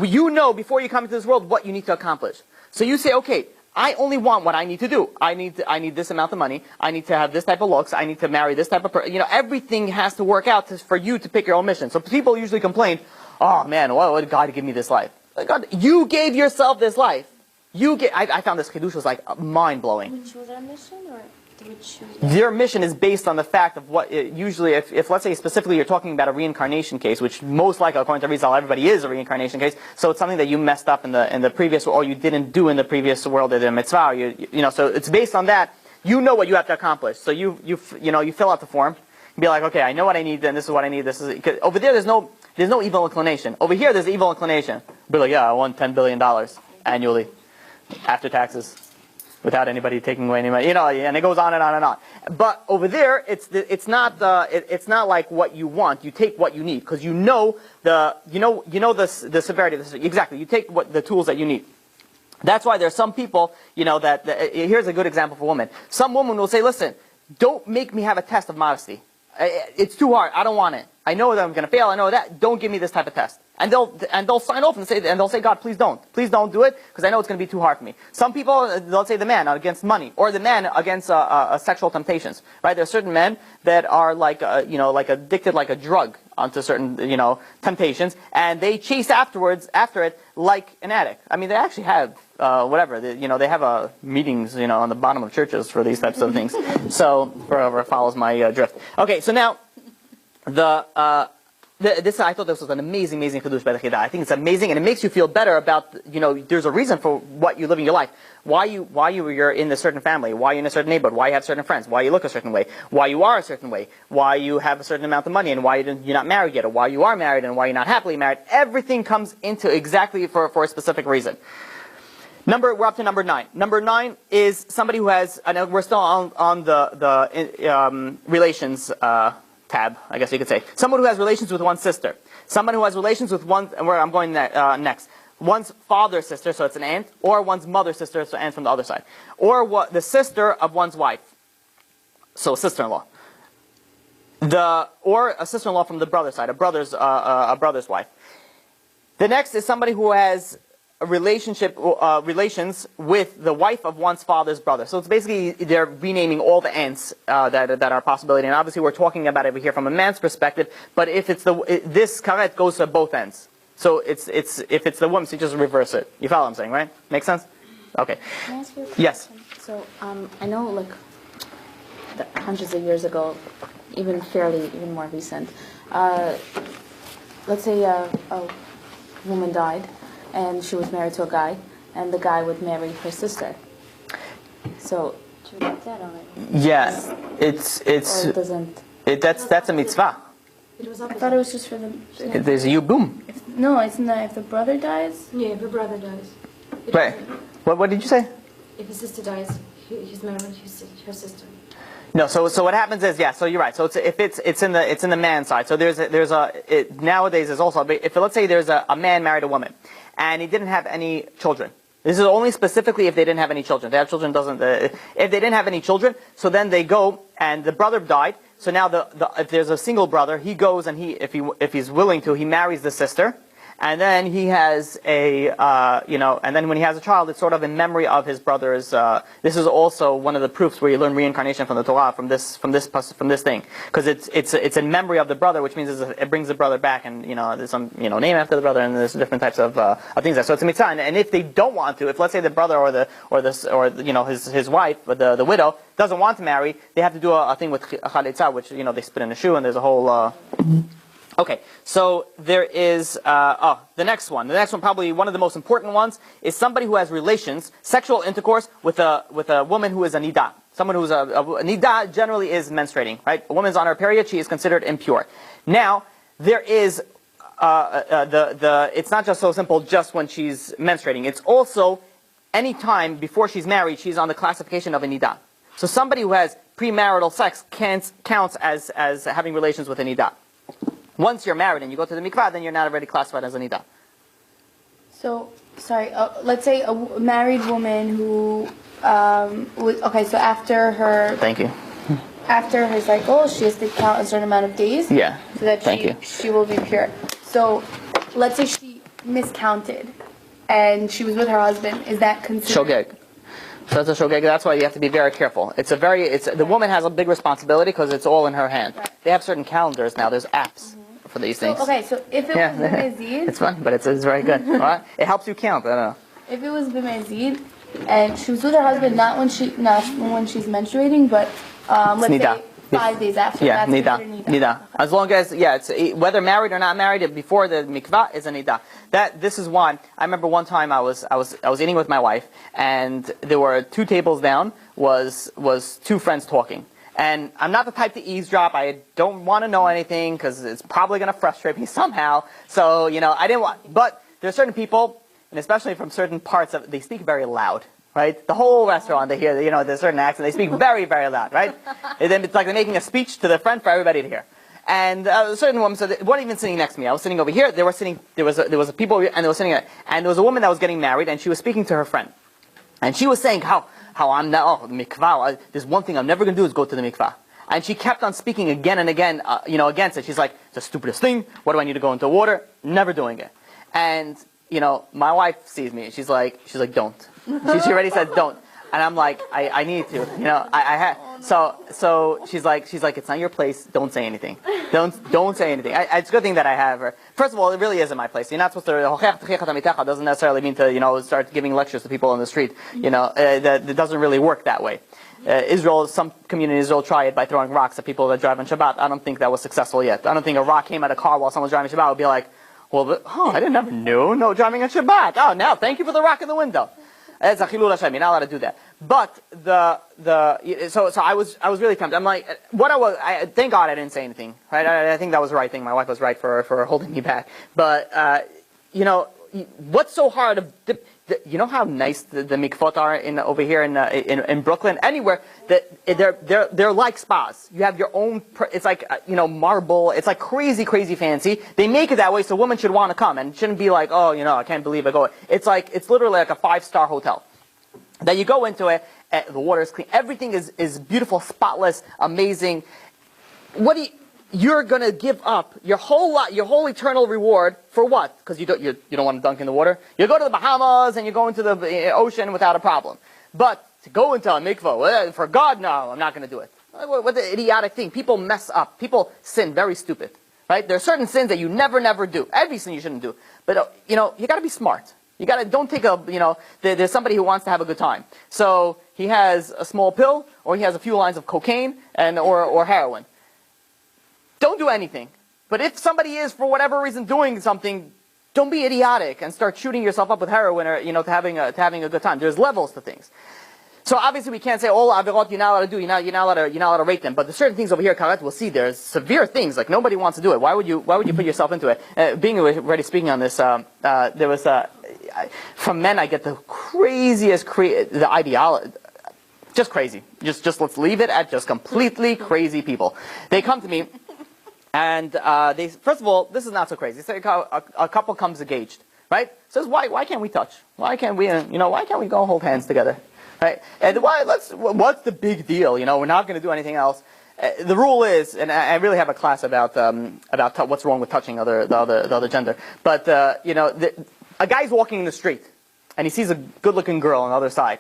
You know before you come into this world what you need to accomplish. So you say, okay, I only want what I need to do. I need this amount of money. I need to have this type of looks. I need to marry this type of person. Everything has to work out for you to pick your own mission. So people usually complain, oh man, why did God give me this life? God, you gave yourself this life. I found this Kiddush was like mind-blowing. We choose our mission, or do we choose? Their mission is based on the fact of what, usually if let's say specifically you're talking about a reincarnation case, which most likely according to Rizal everybody is a reincarnation case, so it's something that you messed up in the previous, or you didn't do in the previous world of the mitzvah, or so it's based on that. You know what you have to accomplish. So you fill out the form, and be like, okay, I know what I need, and this is what I need, this is, cause over there there's no evil inclination. Over here there's evil inclination. Be like, yeah, I want $10 billion annually after taxes, without anybody taking away any money, and it goes on and on and on. But over there, it's not like what you want. You take what you need, because the severity of this. Exactly, you take the tools that you need. That's why there's some people, here's a good example for women. Some woman will say, listen, don't make me have a test of modesty. It's too hard. I don't want it. I know that I'm going to fail. I know that. Don't give me this type of test. And they'll sign off and they'll say, God, please don't do it, because I know it's going to be too hard for me. Some people, they'll say the man against money, or the man against sexual temptations. Right? There are certain men that are like addicted like a drug onto certain temptations, and they chase after it like an addict. I mean, they actually have they have meetings on the bottom of churches for these types of things. So whoever follows my drift. Okay, so now I thought this was an amazing Chidush by the Chida. I think it's amazing, and it makes you feel better about, there's a reason for what you live in your life. Why you're in a certain family, why you're in a certain neighborhood, why you have certain friends, why you look a certain way, why you are a certain way, why you have a certain amount of money, and why you're not married yet, or why you are married, and why you're not happily married. Everything comes into exactly for a specific reason. We're up to number 9. Number 9 is somebody who has, I know we're still on the relations tab, I guess you could say. Someone who has relations with one's sister. Someone who has relations with and where I'm going next. One's father's sister, so it's an aunt, or one's mother's sister, so aunt from the other side. Or the sister of one's wife, so sister-in-law. Or a sister-in-law from the brother's side, a brother's wife. The next is somebody who has relations with the wife of one's father's brother. So it's basically, they're renaming all the aunts that are a possibility. And obviously we're talking about it over here from a man's perspective, but if it's this karet goes to both ends. So if it's the woman, so you just reverse it. You follow what I'm saying, right? Make sense? Okay. Can I ask you a question? Yes. So I know hundreds of years ago, even more recent, let's say a woman died, and she was married to a guy, and the guy would marry her sister. So, do you like that already? Yeah, Or it doesn't. That's a mitzvah. I thought it was just for the. There's a yibum. No, it's not. If the brother dies. Yeah, if a brother dies. Right. What did you say? If a sister dies, he's married to her sister. No, so what happens is, yeah, so you're right. So it's in the man's side. So nowadays there's also, if let's say there's a man married a woman, and he didn't have any children. This is only specifically if they didn't have any children. If they have children, if they didn't have any children, so then they go, and the brother died. So now if there's a single brother, he goes and if he's willing to, he marries the sister. And then he has and then when he has a child, it's sort of in memory of his brother's. This is also one of the proofs where you learn reincarnation from the Torah, from this thing, because it's in memory of the brother, which means it brings the brother back, and there's some name after the brother, and there's different types of things there. So it's a mitzvah, and if they don't want to, if let's say the brother or his wife, the widow doesn't want to marry, they have to do a thing with chalitza, which they spit in a shoe, and there's a whole. Okay, so there is, the next one. The next one, probably one of the most important ones, is somebody who has relations, sexual intercourse with a woman who is a nidah. Someone who's a nidah generally is menstruating, right? A woman's on her period, she is considered impure. Now, there is, it's not just so simple just when she's menstruating. It's also any time before she's married, she's on the classification of a nidah. So somebody who has premarital sex counts as having relations with a nidah. Once you're married and you go to the mikvah, then you're not already classified as a nidah. So, sorry, let's say a married woman who, so after her... Thank you. After her cycle, she has to count a certain amount of days. Yeah, so that she will be pure. So, let's say she miscounted and she was with her husband. Is that considered... Shogeg. So that's a shogeg. That's why you have to be very careful. The woman has a big responsibility because it's all in her hand. Right. They have certain calendars now. There's apps for these things. Okay, so if it was Bimezid... It's fun, but it's very good. Right? It helps you count. I don't know. If it was Bimezid, and she was with her husband not when she's menstruating, but let's say 5 days after. Yeah, that's nidah. As long as, it's whether married or not married, before the mikvah is a nidah. This is why, I remember one time I was eating with my wife, and there were 2 tables down, was 2 friends talking. And I'm not the type to eavesdrop. I don't want to know anything, because it's probably going to frustrate me somehow. So, I didn't want, but there are certain people, and especially from certain parts they speak very loud. Right? The whole restaurant, they hear, there's a certain accent, they speak very, very loud, right? And then it's like they're making a speech to their friend for everybody to hear. And a certain woman said, they weren't even sitting next to me. I was sitting over here. There was a people, and they were sitting, and there was a woman that was getting married, and she was speaking to her friend. And she was saying how I'm now, the mikvah, there's one thing I'm never going to do is go to the mikvah. And she kept on speaking again and again, against it. She's like, it's the stupidest thing. What do I need to go into water? Never doing it. And, my wife sees me. She's like, don't. She already said don't. And I'm like, I need to, So she's like, it's not your place. Don't say anything. Don't say anything. It's a good thing that I have her. First of all, it really isn't my place. You're not supposed to. Doesn't necessarily mean to, start giving lectures to people on the street. That doesn't really work that way. Some communities in Israel try it by throwing rocks at people that drive on Shabbat. I don't think that was successful yet. I don't think a rock came at a car while someone's driving Shabbat would be like, well, I didn't ever know. No driving on Shabbat. Oh, now thank you for the rock in the window. It's a chilul Hashem. You're not allowed to do that. But so I was really tempted. I'm like, thank God I didn't say anything. Right? I think that was the right thing. My wife was right for holding me back. But what's so hard? You know how nice the mikvot are over here in Brooklyn, anywhere that they're like spas. You have your own. It's like marble. It's like crazy fancy. They make it that way so women should want to come and shouldn't be like, oh, I can't believe I go. It's literally like a 5-star hotel. That you go into it, the water is clean. Everything is beautiful, spotless, amazing. You're gonna give up your whole eternal reward for what? Because you don't want to dunk in the water. You go to the Bahamas and you go into the ocean without a problem. But to go into a mikvah, for God, no, I'm not gonna do it. What the idiotic thing? People mess up. People sin. Very stupid, right? There are certain sins that you never do. Every sin you shouldn't do. But you gotta be smart. Don't take there's somebody who wants to have a good time. So he has a small pill, or he has a few lines of cocaine or heroin. Don't do anything. But if somebody is, for whatever reason, doing something, don't be idiotic and start shooting yourself up with heroin or, to having a good time. There's levels to things. So obviously we can't say all avirot you're not allowed to do, you're not allowed to rate them. But there's certain things over here, Karet, we'll see there's severe things, like nobody wants to do it. Why would you put yourself into it? Being already speaking on this, there was, from men I get the craziest, the ideology, just crazy. Just let's leave it at just completely crazy people. They come to me, and they, first of all, this is not so crazy. Say a couple comes engaged, right? Says, why can't we touch? Why can't we, why can't we go hold hands together? Right? And what's the big deal? We're not going to do anything else. The rule is, and I really have a class about what's wrong with touching the other gender. But a guy's walking in the street, and he sees a good-looking girl on the other side.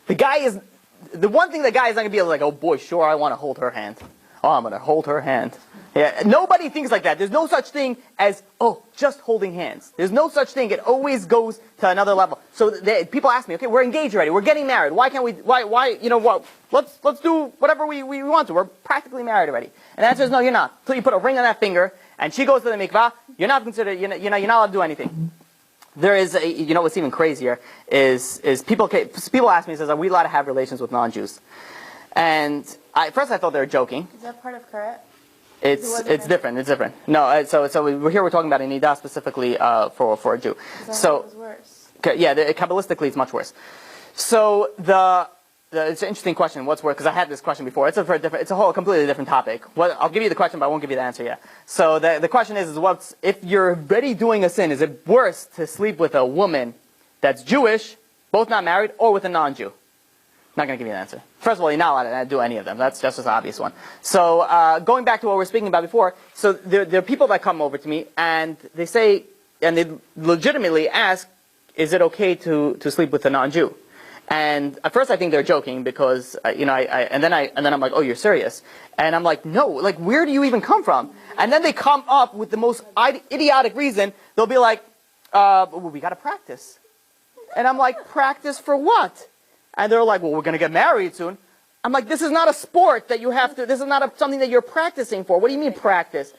The one thing the guy is not going to be like, oh boy, sure, I want to hold her hand. Oh, I'm going to hold her hand. Yeah, nobody thinks like that. There's no such thing as, just holding hands. There's no such thing. It always goes to another level. So people ask me, okay, we're engaged already. We're getting married. Why can't we, let's do whatever we want to. We're practically married already. And the answer is no, you're not. Until you put a ring on that finger and she goes to the mikvah, you're not considered, you're not allowed to do anything. There is, what's even crazier is people ask me, says, are we allowed to have relations with non-Jews? And first I thought they were joking. Is that part of Karet? It's different. It's different. No, so we're talking about a nidah specifically for a Jew. So was worse. Yeah, kabbalistically it's much worse. So it's an interesting question. What's worse? Because I had this question before. It's a whole completely different topic. I'll give you the question, but I won't give you the answer yet. So the question is if you're already doing a sin, is it worse to sleep with a woman that's Jewish, both not married, or with a non-Jew? Not going to give you an answer. First of all, you're not allowed to do any of them. That's just an obvious one. So going back to what we were speaking about before, so there are people that come over to me and they say, and they legitimately ask, is it okay to sleep with a non-Jew? And at first I think they're joking because and then I'm like, oh, you're serious? And I'm like, no, like where do you even come from? And then they come up with the most idiotic reason. They'll be like, well, we got to practice. And I'm like, practice for what? And they're like, well, we're going to get married soon. I'm like, this is not a sport that you have to, this is not something that you're practicing for. What do you mean practice?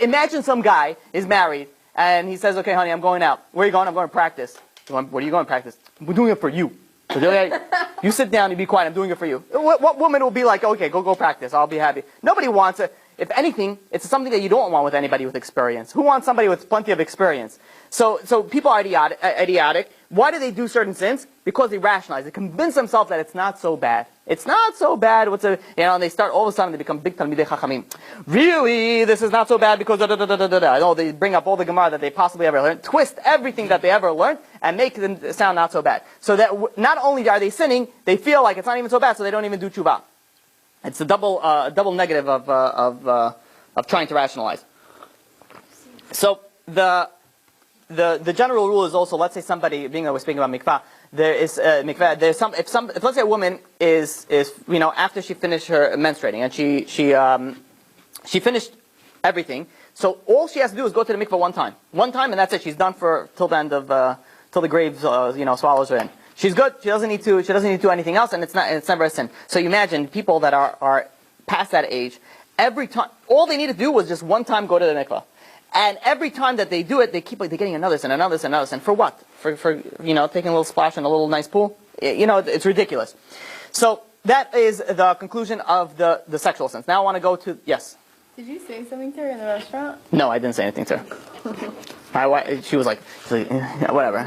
Imagine some guy is married and he says, okay, honey, I'm going out. Where are you going? I'm going to practice. What are you going to practice? We're doing it for you. So you sit down and be quiet. I'm doing it for you. What woman will be like, okay, go practice. I'll be happy. Nobody wants it. if anything, it's something that you don't want with anybody with experience. Who wants somebody with plenty of experience? So people are idiotic. Why do they do certain sins? Because they rationalize. They convince themselves that it's not so bad. It's not so bad. And they start all of a sudden they become big Talmidei Chachamim. Really, this is not so bad because No, they bring up all the Gemara that they possibly ever learned, twist everything that they ever learned, and make them sound not so bad. So that not only are they sinning, they feel like it's not even so bad, so they don't even do tshuva. It's a double negative of trying to rationalize. So the general rule is also, let's say somebody, being that we're speaking about mikvah, there is mikvah. If let's say a woman is after she finished her menstruating and she finished everything, so all she has to do is go to the mikvah one time, and that's it. She's done till the end of till the grave swallows her in. She's good. She doesn't need to do anything else, and it's never a sin. So you imagine people that are past that age. Every time, all they need to do was just one time go to the mikvah. And every time that they do it, they're getting another sin, another sin, another sin. For what? For taking a little splash in a little nice pool? It's ridiculous. So that is the conclusion of the sexual sins. Now I want to go to, yes? Did you say something to her in the restaurant? No, I didn't say anything to her. My wife, she was like yeah, whatever.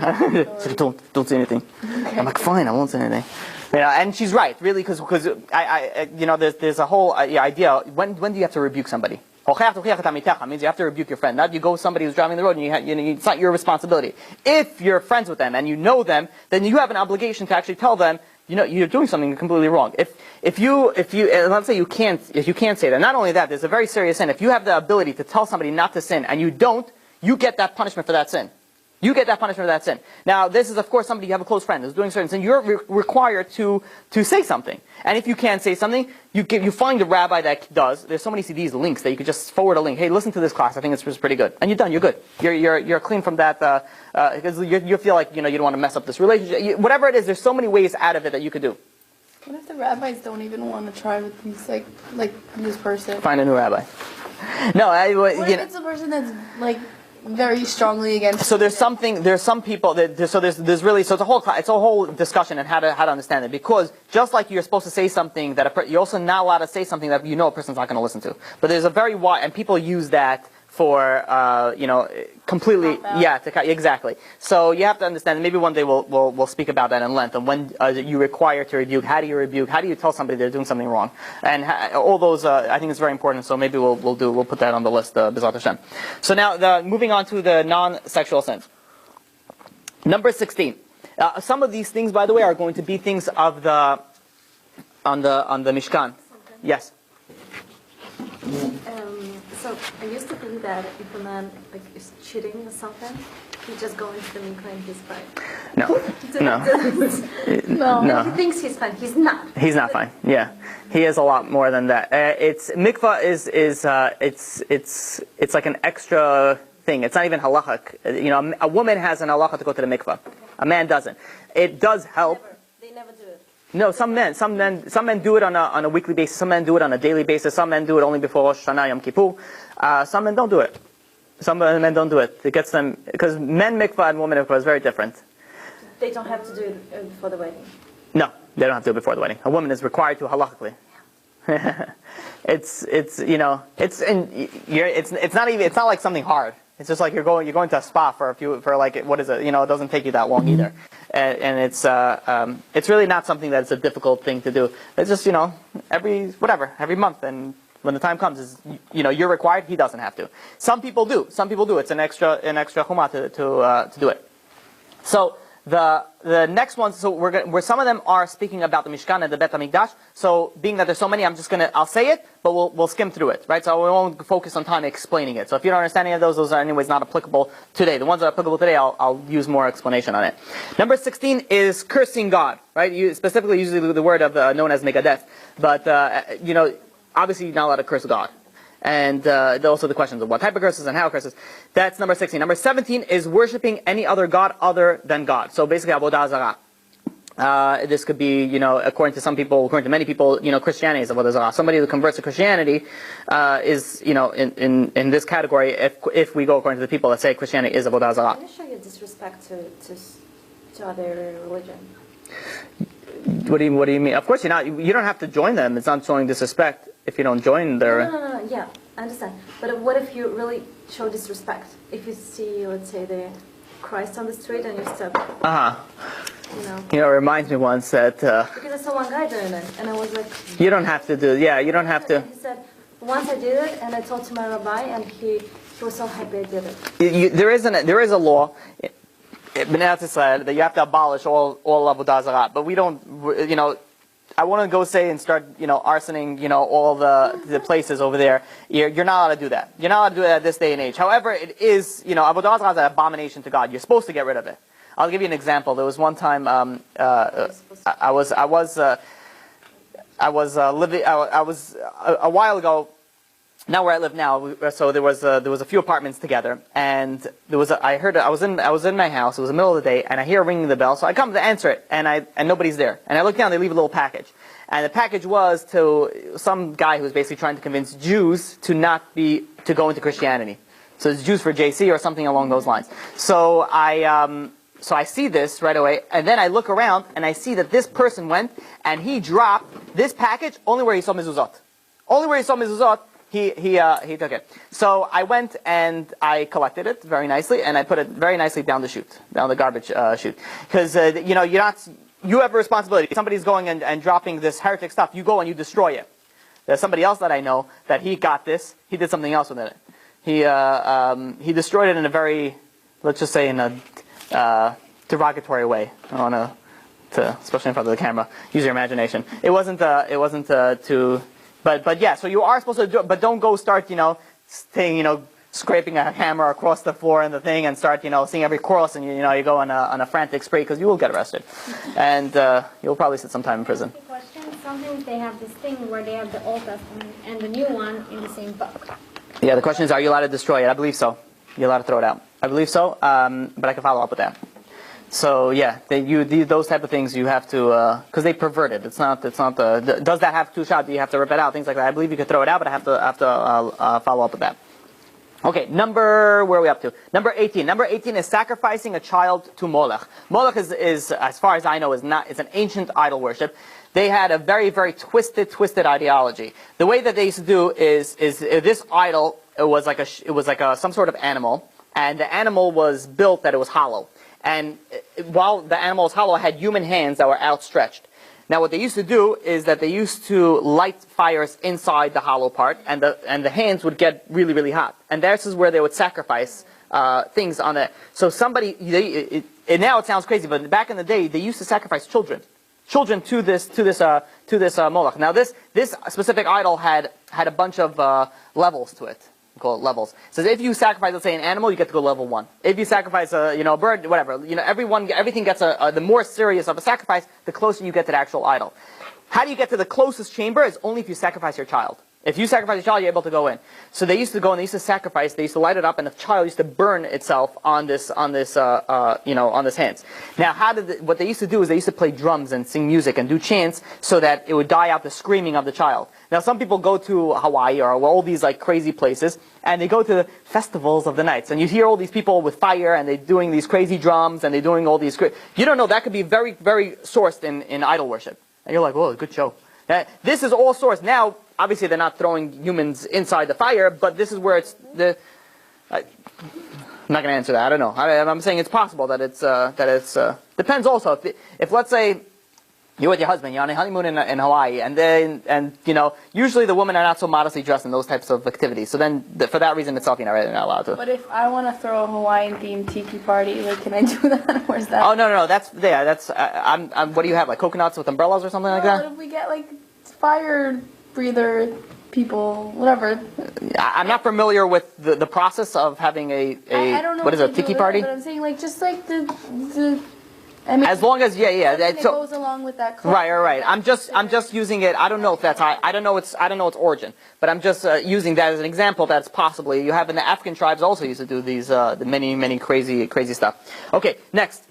don't say anything. Okay. I'm like, fine, I won't say anything. And she's right, really, because there's a whole idea. When do you have to rebuke somebody? Means you have to rebuke your friend. Not you go with somebody who's driving the road and it's not your responsibility. If you're friends with them and you know them, then you have an obligation to actually tell them, you're doing something completely wrong. If you let's say you can't say that. Not only that, there's a very serious sin. If you have the ability to tell somebody not to sin and you don't, you get that punishment for that sin. You get that punishment for that sin. Now, this is, of course, somebody you have a close friend who's doing certain sin. You're required to say something. And if you can't say something, you find a rabbi that does. There's so many CDs, links, that you could just forward a link. Hey, listen to this class. I think it's pretty good. And you're done. You're good. You're clean from that because you feel like you don't want to mess up this relationship. Whatever it is, there's so many ways out of it that you could do. What if the rabbis don't even want to try with these like this person? Find a new rabbi. No, what if it's a person that's very strongly against. So there's some people so it's a whole discussion on how to understand it, because just like you're supposed to say something that you're also not allowed to say something that a person's not going to listen to. But there's a very wide, and people use that for completely exactly. So you have to understand. Maybe one day we'll speak about that in length. And when you require to rebuke, how do you rebuke? How do you tell somebody they're doing something wrong? And all those I think it's very important. So maybe we'll put that on the list. B'ezrat Hashem. So now moving on to the non-sexual sins. Number 16. Some of these things, by the way, are going to be things of on the Mishkan. Yes. So I used to think that if a man is cheating or something, he just go into the mikvah and he's fine. No. He thinks he's fine. He's not. He's not fine. Yeah, he is a lot more than that. Mikvah is it's like an extra thing. It's not even halachic. A woman has an halacha to go to the mikvah. A man doesn't. It does help. They never do it. No, some men do it on a weekly basis. Some men do it on a daily basis. Some men do it only before Rosh Hashanah, Yom Kippur. Some men don't do it. Some men don't do it. It gets them, because men mikvah and women mikvah is very different. They don't have to do it before the wedding. No, they don't have to do it before the wedding. A woman is required to halakhically. It's not like something hard. It's just like you're going to a spa for what is it? It doesn't take you that long either. And it's really not something that's a difficult thing to do. It's just, every month, and when the time comes, you're required, he doesn't have to. Some people do. It's an extra chumah to do it. So the next one, so where some of them are speaking about the Mishkan and the Bet HaMikdash. So being that there's so many, I'll say it, but we'll skim through it, right? So we won't focus on time explaining it. So if you don't understand any of those are anyways not applicable today. The ones that are applicable today, I'll use more explanation on it. Number 16 is cursing God, right? Specifically, usually the word known as megadeth, but obviously you're not allowed to curse God. And also the questions of what type of curses and how curses. That's number 16. Number 17 is worshiping any other god other than God. So basically, avodah zarah. This could be, according to many people, Christianity is avodah zarah. Somebody who converts to Christianity is, in this category. If we go according to the people that say Christianity is avodah zarah. Can you show your disrespect to other religion? What do you mean? Of course, you don't have to join them. It's not showing disrespect if you don't join their. No. Yeah. I understand. But what if you really show disrespect? If you see, let's say, the Christ on the street and you step, You know, it reminds me once that because I saw one guy doing it, and I was like, you don't have to do. Yeah, you don't have to. He said, once I did it, and I told to my rabbi, and he was so happy I did it. There is a law in Eretz Israel that you have to abolish all avodah zarah, but we don't. You know, I want to go say and start, you know, arsoning, you know, all the places over there. You're not allowed to do that. You're not allowed to do that at this day and age. However, it is, you know, avodah zarah is an abomination to God. You're supposed to get rid of it. I'll give you an example. There was one time I was a while ago. Now where I live now, so there was a few apartments together, and I was in my house. It was the middle of the day, and I hear ringing the bell. So I come to answer it, and nobody's there. And I look down. They leave a little package, and the package was to some guy who was basically trying to convince Jews to go into Christianity. So it's Jews for JC or something along those lines. So I see this right away, and then I look around and I see that this person went and he dropped this package only where he saw mezuzot. Only where he saw mezuzot. He took it. So I went and I collected it very nicely, and I put it very nicely down the garbage chute. Because you know, you have a responsibility. If somebody's going and dropping this heretic stuff, you go and you destroy it. There's somebody else that I know that he got this. He did something else with it. He destroyed it in a very, let's just say, in a derogatory way. I don't want to, especially in front of the camera, use your imagination. It wasn't too. But yeah, so you are supposed to do it, but don't go start, you know, scraping a hammer across the floor and the thing and start, you know, seeing every cross, and you go on a frantic spree, because you will get arrested, and you'll probably sit some time in prison. Question. Sometimes they have this thing where they have the Old Testament and the new one in the same book. Yeah, the question is, are you allowed to destroy it? I believe so. You're allowed to throw it out. I believe so, but I can follow up with that. So yeah, those type of things you have to, because they pervert it. It's not does that have two shots? Do you have to rip it out? Things like that. I believe you could throw it out, but I have to follow up with that. Okay, where are we up to? Number 18. Number 18 is sacrificing a child to Molech. Molech is as far as I know, is an ancient idol worship. They had a very, very twisted ideology. The way that they used to do is this idol, it was like some sort of animal, and the animal was built that it was hollow. And while the animal was hollow, it had human hands that were outstretched. Now what they used to do is that they used to light fires inside the hollow part, and the hands would get really, really hot. And this is where they would sacrifice things on it. So and now it sounds crazy, but back in the day, they used to sacrifice children to this Moloch. Now this specific idol had a bunch of levels to it. We call it levels. It says if you sacrifice, let's say, an animal, you get to go level 1. If you sacrifice a bird, whatever, everything gets the more serious of a sacrifice, the closer you get to the actual idol. How do you get to the closest chamber? Is only if you sacrifice your child. If you sacrifice your child, you're able to go in. So they used to go and they used to sacrifice. They used to light it up, and the child used to burn itself on this hands. Now, what they used to do is they used to play drums and sing music and do chants so that it would die out the screaming of the child. Now, some people go to Hawaii or all these like crazy places, and they go to the festivals of the nights, and you hear all these people with fire, and they're doing these crazy drums, and they're doing all these. You don't know, that could be very, very sourced in idol worship, and you're like, whoa, good show. This is all sourced now. Obviously, they're not throwing humans inside the fire, but this is where it's I'm not going to answer that. I don't know. I'm saying it's possible that it's depends also. If let's say you're with your husband, you're on a honeymoon in Hawaii, and usually the women are not so modestly dressed in those types of activities. So then, for that reason itself, you're not allowed to. But if I want to throw a Hawaiian themed tiki party, can I do that? Where's that? Oh no, that's what do you have, like coconuts with umbrellas or something like that? If we get fire breather people, whatever. I'm not familiar with the process of having I don't know what is it, a tiki party? But I'm saying just the as long as that goes along with that culture. Right. I'm just using it. I don't know if that's I don't know its origin, but I'm just using that as an example. That's possibly you have in the African tribes also used to do these the many crazy stuff. Okay, next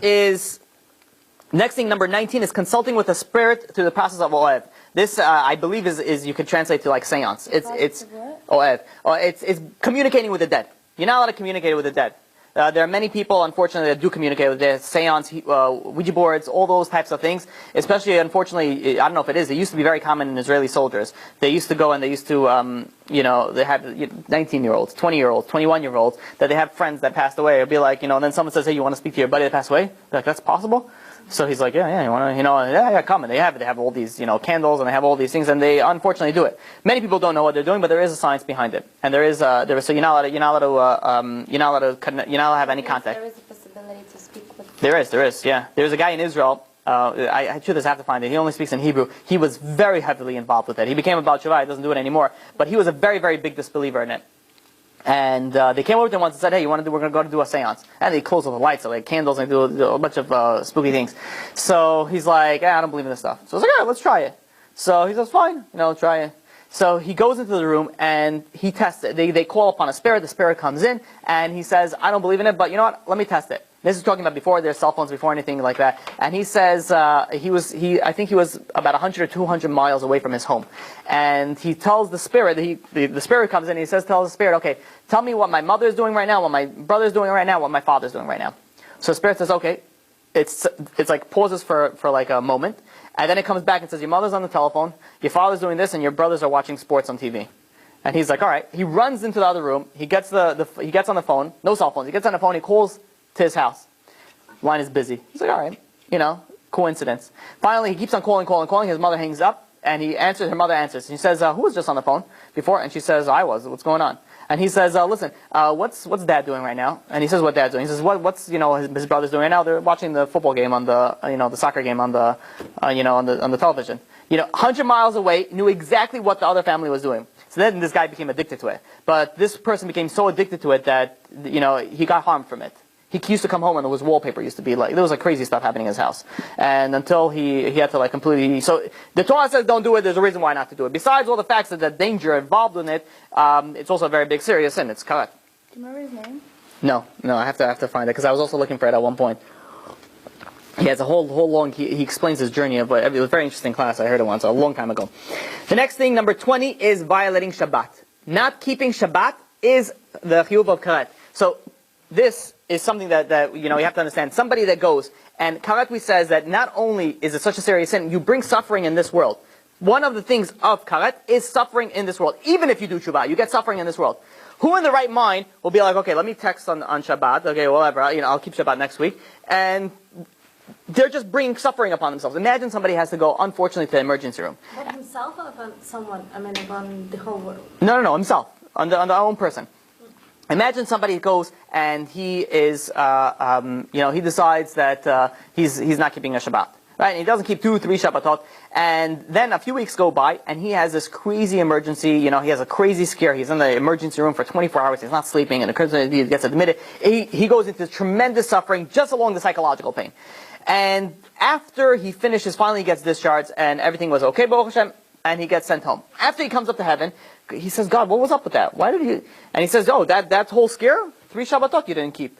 thing, number 19 is consulting with the spirit through the process of Oev. This I believe is you could translate to like seance. It's Oev. It's communicating with the dead. You're not allowed to communicate with the dead. There are many people, unfortunately, that do communicate with their seance, Ouija boards, all those types of things. Especially, unfortunately, I don't know if it is. It used to be very common in Israeli soldiers. They used to go and they used to, they had 19-year-olds, 20-year-olds, 21-year-olds that they have friends that passed away. It'll be like, and then someone says, hey, you want to speak to your buddy that passed away? They're like, that's possible? So he's like, yeah, you want to, yeah, come. And they have all these, candles, and they have all these things, and they unfortunately do it. Many people don't know what they're doing, but there is a science behind it, and so you're not allowed to have any contact. There is a possibility to speak with. There is, yeah. There's a guy in Israel. I should have to find it. He only speaks in Hebrew. He was very heavily involved with it. He became a Baal Tshuva. He doesn't do it anymore, but he was a very, very big disbeliever in it. And they came over to him once and said, hey, we're going to go to do a seance. And they close all the lights, so like candles, and do a bunch of spooky things. So he's like, I don't believe in this stuff. So I was like, all right, let's try it. So he says, fine, try it. So he goes into the room and he tests it. They call upon a spirit. The spirit comes in and he says, I don't believe in it, but you know what? Let me test it. This is talking about before there's cell phones, before anything like that. And he says I think he was about 100 or 200 miles away from his home. And he tells the spirit, the spirit comes in and he tells the spirit, okay, tell me what my mother is doing right now, what my brother is doing right now, what my father is doing right now. So the spirit says, okay. It's like pauses for like a moment. And then it comes back and says, your mother's on the telephone, your father's doing this, and your brothers are watching sports on TV. And he's like, all right. He runs into the other room. He gets he gets on the phone. No cell phones. He gets on the phone. He calls to his house. Line is busy. He's like, all right, coincidence. Finally, he keeps on calling. His mother hangs up, and he answers. Her mother answers. He says, who was just on the phone before? And she says, I was. What's going on? And he says, listen, what's Dad doing right now? And he says, what Dad's doing? He says, what's his brother's doing right now? They're watching the football game on the soccer game on the on the television. 100 miles away, knew exactly what the other family was doing. So then this guy became addicted to it. But this person became so addicted to it that he got harmed from it. He used to come home and there was wallpaper used to be like, there was like crazy stuff happening in his house. And until he had to like completely, so the Torah says don't do it, there's a reason why not to do it. Besides all the facts that the danger involved in it, it's also a very big serious sin, it's correct. Do you remember his name? No, I have to find it, because I was also looking for it at one point. He has a whole long, he explains his journey of it was a very interesting class, I heard it once, a long time ago. The next thing, number 20, is violating Shabbat. Not keeping Shabbat is the chiyuv of karet. So, this is something that you have to understand. Somebody that goes, and correctly says that not only is it such a serious sin, you bring suffering in this world. One of the things of karet is suffering in this world. Even if you do Shabbat, you get suffering in this world. Who in the right mind will be like, okay, let me text on Shabbat, okay, whatever, I'll keep Shabbat next week, and they're just bringing suffering upon themselves. Imagine somebody has to go, unfortunately, to the emergency room. But himself or upon someone, upon the whole world? No, himself, on the own person. Imagine somebody goes and he is, he decides that he's not keeping a Shabbat, right? And he doesn't keep 2 or 3 Shabbatot, and then a few weeks go by and he has this crazy emergency. He has a crazy scare. He's in the emergency room for 24 hours. He's not sleeping, and he gets admitted. He goes into tremendous suffering just along the psychological pain. And after he finishes, finally gets discharged, and everything was okay, Baruch Hashem, and he gets sent home. After he comes up to heaven, he says, God, what was up with that? Why did he? And he says, that whole scare, 3 Shabbatot you didn't keep.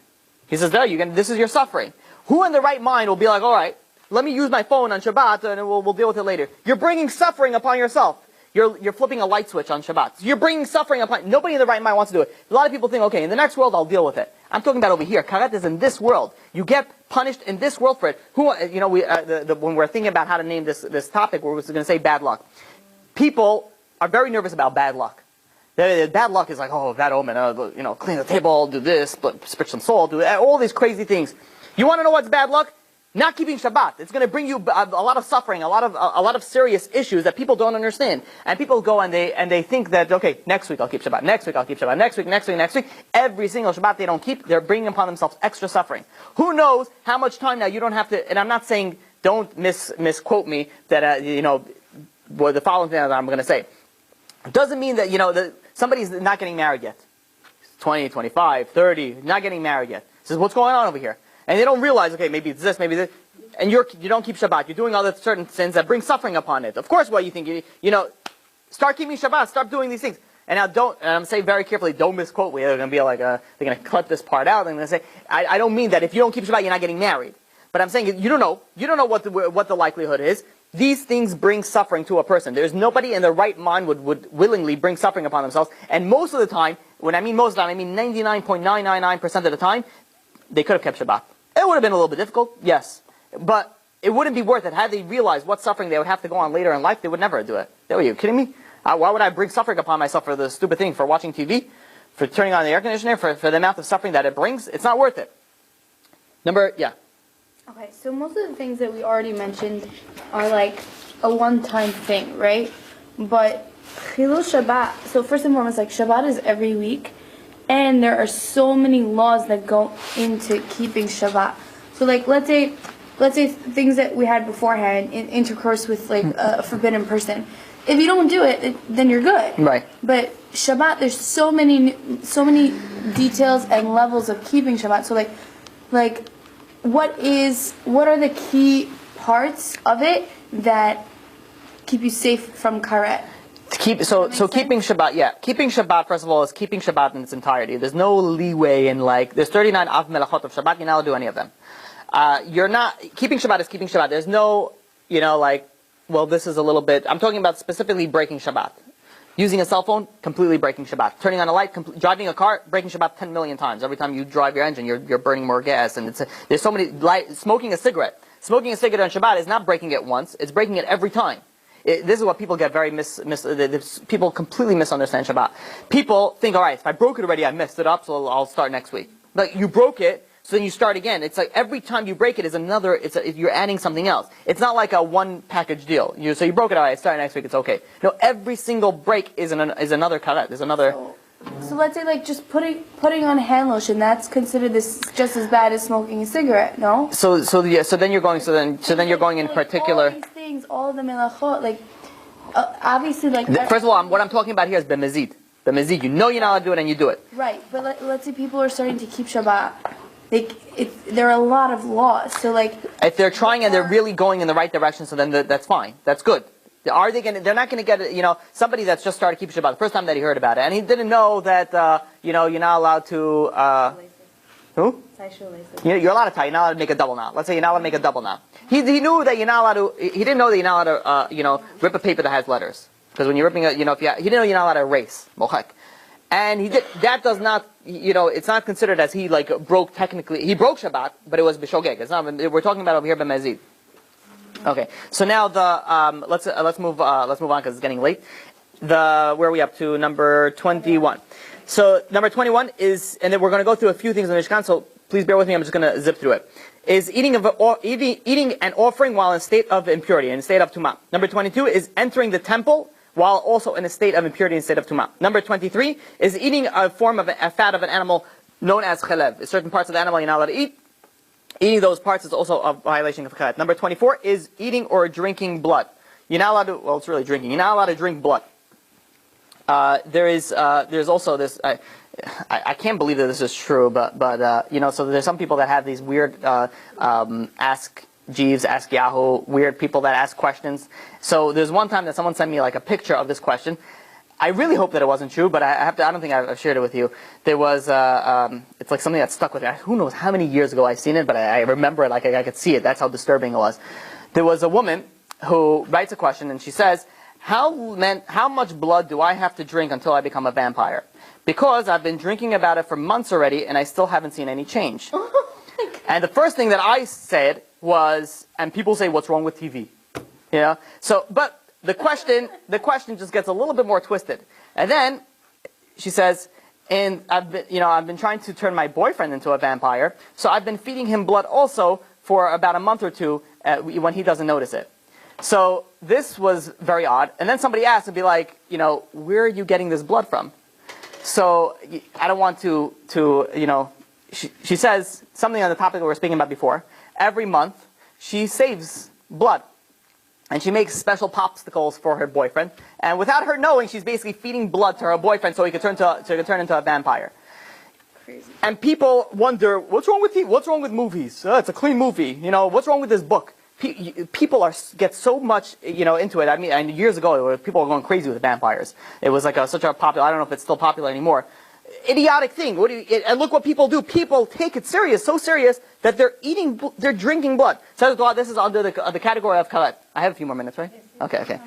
He says, this is your suffering. Who in the right mind will be like, all right, let me use my phone on Shabbat and we'll deal with it later. You're bringing suffering upon yourself. You're flipping a light switch on Shabbat. You're bringing suffering upon, nobody in the right mind wants to do it. A lot of people think, okay, in the next world I'll deal with it. I'm talking about over here. Karet is in this world. You get punished in this world for it. When we're thinking about how to name this topic, we're going to say bad luck. People are very nervous about bad luck. Bad luck is like, bad omen, clean the table, do this, spritz some salt, do all these crazy things. You want to know what's bad luck? Not keeping Shabbat. It's going to bring you a lot of suffering, a lot of serious issues that people don't understand. And people go and they think that, okay, next week I'll keep Shabbat, next week I'll keep Shabbat, next week. Every single Shabbat they don't keep, they're bringing upon themselves extra suffering. Who knows how much time now you don't have to, and I'm not saying, don't misquote me, that, the following thing that I'm going to say. It doesn't mean that, somebody's not getting married yet. 20, 25, 30, not getting married yet. Says, what's going on over here? And they don't realize, okay, maybe it's this, maybe this. And you don't keep Shabbat. You're doing other certain sins that bring suffering upon it. Of course, what you think, start keeping Shabbat, start doing these things. And now and I'm saying very carefully, don't misquote me. They're going to be like, they're going to cut this part out. They're going to say, I don't mean that if you don't keep Shabbat, you're not getting married. But I'm saying, you don't know what the likelihood is. These things bring suffering to a person. There's nobody in their right mind would willingly bring suffering upon themselves. And most of the time, when I mean most of the time, I mean 99.999% of the time, they could have kept Shabbat. It would have been a little bit difficult, yes. But it wouldn't be worth it. Had they realized what suffering they would have to go on later in life, they would never do it. Are you kidding me? Why would I bring suffering upon myself for the stupid thing, for watching TV, for turning on the air conditioner, for the amount of suffering that it brings? It's not worth it. Okay, so most of the things that we already mentioned are like a one-time thing, right? But Chilul Shabbat, so first and foremost, like Shabbat is every week, and there are so many laws that go into keeping Shabbat. So like, let's say things that we had beforehand, in intercourse with like a forbidden person. If you don't do it, then you're good. Right. But Shabbat, there's so many details and levels of keeping Shabbat. So like, what are the key parts of it that keep you safe from karet? Keeping Shabbat, keeping Shabbat, first of all, is keeping Shabbat in its entirety. There's no leeway in there's 39 av melachot of Shabbat, you're not allowed to do any of them. Keeping Shabbat is keeping Shabbat. There's no, this is a little bit, I'm talking about specifically breaking Shabbat. Using a cell phone, completely breaking Shabbat. Turning on a light, driving a car, breaking Shabbat 10 million times. Every time you drive your engine, you're burning more gas. And there's so many, smoking a cigarette. Smoking a cigarette on Shabbat is not breaking it once, it's breaking it every time. This is what people get very people completely misunderstand Shabbat. People think, all right, if I broke it already, I messed it up, so I'll start next week. Like, you broke it, so then you start again. It's like every time you break it is you're adding something else. It's not like a one package deal. So you broke it, all right, start next week, it's okay. No, every single break is another karet. There's another. So let's say like just putting on hand lotion, that's considered just as bad as smoking a cigarette, no? So then you're going in particular. All these things, all the melachot, like obviously like. First of all, what I'm talking about here is b'mezid. B'mezid, you're not allowed to do it, and you do it. Right, but let's say people are starting to keep Shabbat. There are a lot of laws, so like. If they're trying and they're really going in the right direction, so then that's fine. That's good. Are they they're not going to get somebody that's just started keeping Shabbat the first time that he heard about it, and he didn't know that you're not allowed to. Who? You're allowed to tie. You're not allowed to make a double knot. Let's say you're not allowed to make a double knot. He knew that you're not allowed to. He didn't know that you're not allowed to rip a paper that has letters, because when you're ripping he didn't know you're not allowed to erase mochek. And he did. That does not, it's not considered as he broke technically. He broke Shabbat, but it was b'shogeg. It's not. We're talking about over here b'mezid. Okay. So now let's move on because it's getting late. Where are we up to? Number 21. So number 21 is, and then we're going to go through a few things in the Mishkan. So please bear with me. I'm just going to zip through it. Is eating an offering while in a state of impurity, in a state of tumah. Number 22 is entering the temple while also in a state of impurity, in a state of tumah. Number 23 is eating a form of a fat of an animal known as chalev. Certain parts of the animal you're not allowed to eat. Eating those parts is also a violation of karet. Number 24 is eating or drinking blood. You're not allowed to, well, it's really drinking. You're not allowed to drink blood. There's also this, I can't believe that this is true, but so there's some people that have these weird, ask Jeeves, ask Yahoo, weird people that ask questions. So there's one time that someone sent me a picture of this question. I really hope that it wasn't true, but I don't think I've shared it with you. There was, it's like something that stuck with me. Who knows how many years ago I've seen it, but I remember it I could see it. That's how disturbing it was. There was a woman who writes a question and she says, how much blood do I have to drink until I become a vampire? Because I've been drinking about it for months already and I still haven't seen any change. And the first thing that I said was, and people say, what's wrong with TV? So, but the question just gets a little bit more twisted. And then she says, and I've been trying to turn my boyfriend into a vampire, so I've been feeding him blood also for about a month or two when he doesn't notice it. So this was very odd. And then somebody asked and be like, where are you getting this blood from? So I don't want to she says something on the topic that we were speaking about before. Every month she saves blood. And she makes special popsicles for her boyfriend. And without her knowing, she's basically feeding blood to her boyfriend so he could turn into a vampire. Crazy. And people wonder, what's wrong with What's wrong with movies? It's a clean movie. What's wrong with this book? People get so much into it. I mean, years ago, people were going crazy with vampires. It was such a popular. I don't know if it's still popular anymore. Idiotic thing. And look what people do. People take it so serious that they're drinking blood. So this is under the category of karet. I have a few more minutes, right? Okay.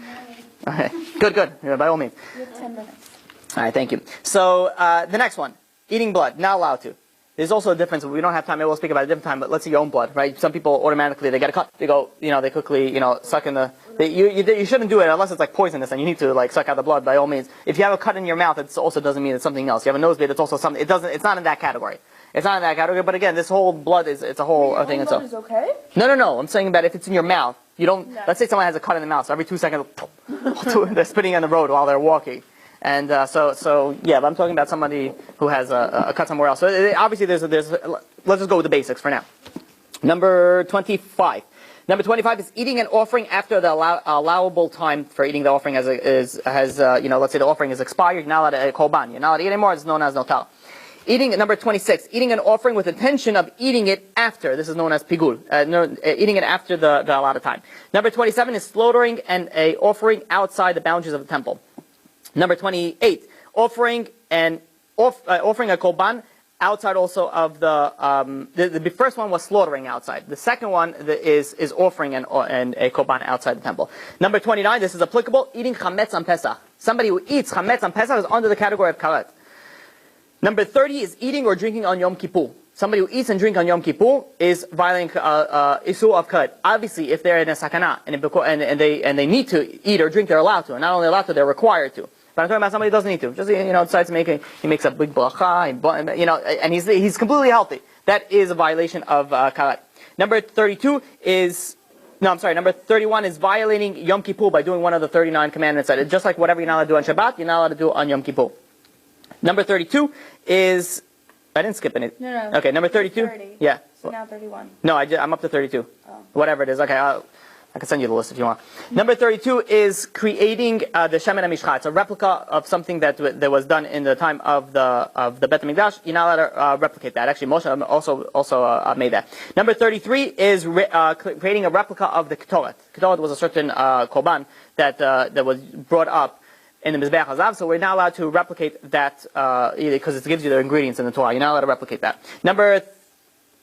Good. Yeah, by all means. You have 10 minutes. All right, thank you. So the next one, eating blood, not allowed to. there's also a difference. We don't have time. Maybe we'll speak about it a different time. But let's say your own blood, right? Some people automatically they get a cut. They go, they quickly, suck in the. You shouldn't do it unless it's like poisonous and you need to like suck out the blood by all means. If you have a cut in your mouth, it also doesn't mean it's something else. You have a nose bleed, it's also something. It's not in that category. It's not in that category. But again, this whole blood it's a whole thing. Your blood is okay? No. I'm saying that if it's in your mouth, you don't. No. Let's say someone has a cut in the mouth, so every 2 seconds they're spitting on the road while they're walking. And so yeah, but I'm talking about somebody who has a cut somewhere else. So obviously there's let's just go with the basics for now. Number 25. Number 25 is eating an offering after the allowable time for eating the offering has let's say the offering is expired. You're not allowed to korban. You're not allowed to eat anymore. It's known as notal. Number 26, eating an offering with intention of eating it after. This is known as pigul. Eating it after the allotted time. Number 27 is slaughtering an offering outside the boundaries of the temple. Number 28, offering a korban outside also of the first one was slaughtering outside. The second one is offering a korban outside the temple. Number 29, this is applicable, eating chametz on Pesach. Somebody who eats chametz on Pesach is under the category of karet. Number 30 is eating or drinking on Yom Kippur. Somebody who eats and drinks on Yom Kippur is violating isur of karet. Obviously, if they're in a sakana and they need to eat or drink, they're allowed to. And not only allowed to, they're required to. But I'm talking about somebody who doesn't need to. Just decides he makes a big bracha, and he's completely healthy. That is a violation of karet. Number 31 is violating Yom Kippur by doing one of the 39 commandments. Just like whatever you're not allowed to do on Shabbat, you're not allowed to do on Yom Kippur. Number 32 is I didn't skip any. No. Okay, number 32. 30. Yeah. So now 31. No, I'm up to 32. Oh. Whatever it is. Okay, I can send you the list if you want. Number 32 is creating the Shemen HaMishcha. It's a replica of something that was done in the time of the Bet HaMikdash. You're not allowed to replicate that. Actually, Moshe also made that. Number 33 is creating a replica of the Ketoret. Ketoret was a certain korban that was brought up in the Mizbeach Hazav, so we're not allowed to replicate that because it gives you the ingredients in the Torah. You're not allowed to replicate that. Number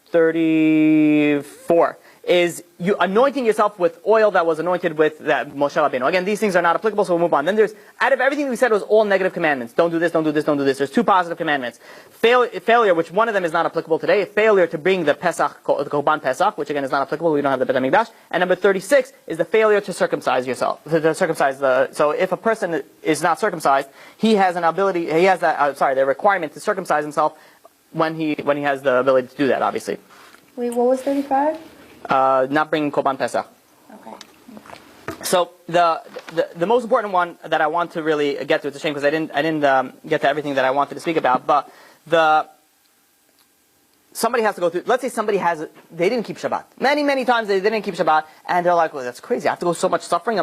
34 is you anointing yourself with oil that was anointed with that Moshe Rabbeinu. Again, these things are not applicable, so we'll move on. Then there's, out of everything we said was all negative commandments. Don't do this, don't do this, don't do this. There's 2 positive commandments. Failure, which one of them is not applicable today. Failure to bring the Pesach, the Korban Pesach, which again is not applicable. We don't have the Bet HaMikdash. And number 36 is the failure to circumcise yourself. So if a person is not circumcised, he has an ability, the requirement to circumcise himself when he has the ability to do that, obviously. Wait, what was 35? Not bringing Korban Pesach. Okay. So the most important one that I want to really get to, it's a shame because I didn't get to everything that I wanted to speak about, but somebody has to go through, let's say they didn't keep Shabbat. Many times they didn't keep Shabbat, and they're like, well, that's crazy, I have to go so much suffering,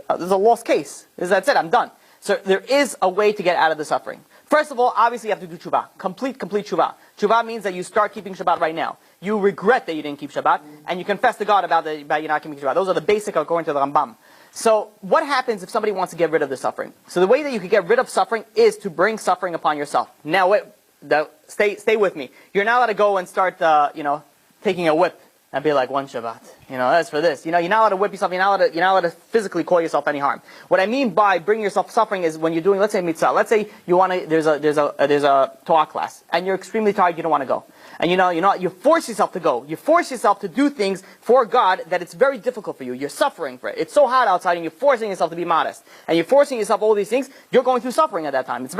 there's a lost case. That's it, I'm done. So there is a way to get out of the suffering. First of all, obviously you have to do tshuva. Complete tshuva. Tshuva means that you start keeping Shabbat right now. You regret that you didn't keep Shabbat, and you confess to God about you not keeping Shabbat. Those are the basic according to the Rambam. So what happens if somebody wants to get rid of the suffering? So the way that you can get rid of suffering is to bring suffering upon yourself. Now, stay with me. You're not allowed to go and start, taking a whip and be like, one Shabbat. That's for this. You're not allowed to whip yourself. You're not allowed to physically cause yourself any harm. What I mean by bringing yourself suffering is when you're doing, let's say mitzvah. Let's say you want to. There's a Torah class, and you're extremely tired. You don't want to go, and you force yourself to go. You force yourself to do things for God that it's very difficult for you. You're suffering for it. It's so hot outside, and you're forcing yourself to be modest, and you're forcing yourself all these things. You're going through suffering at that time. It's a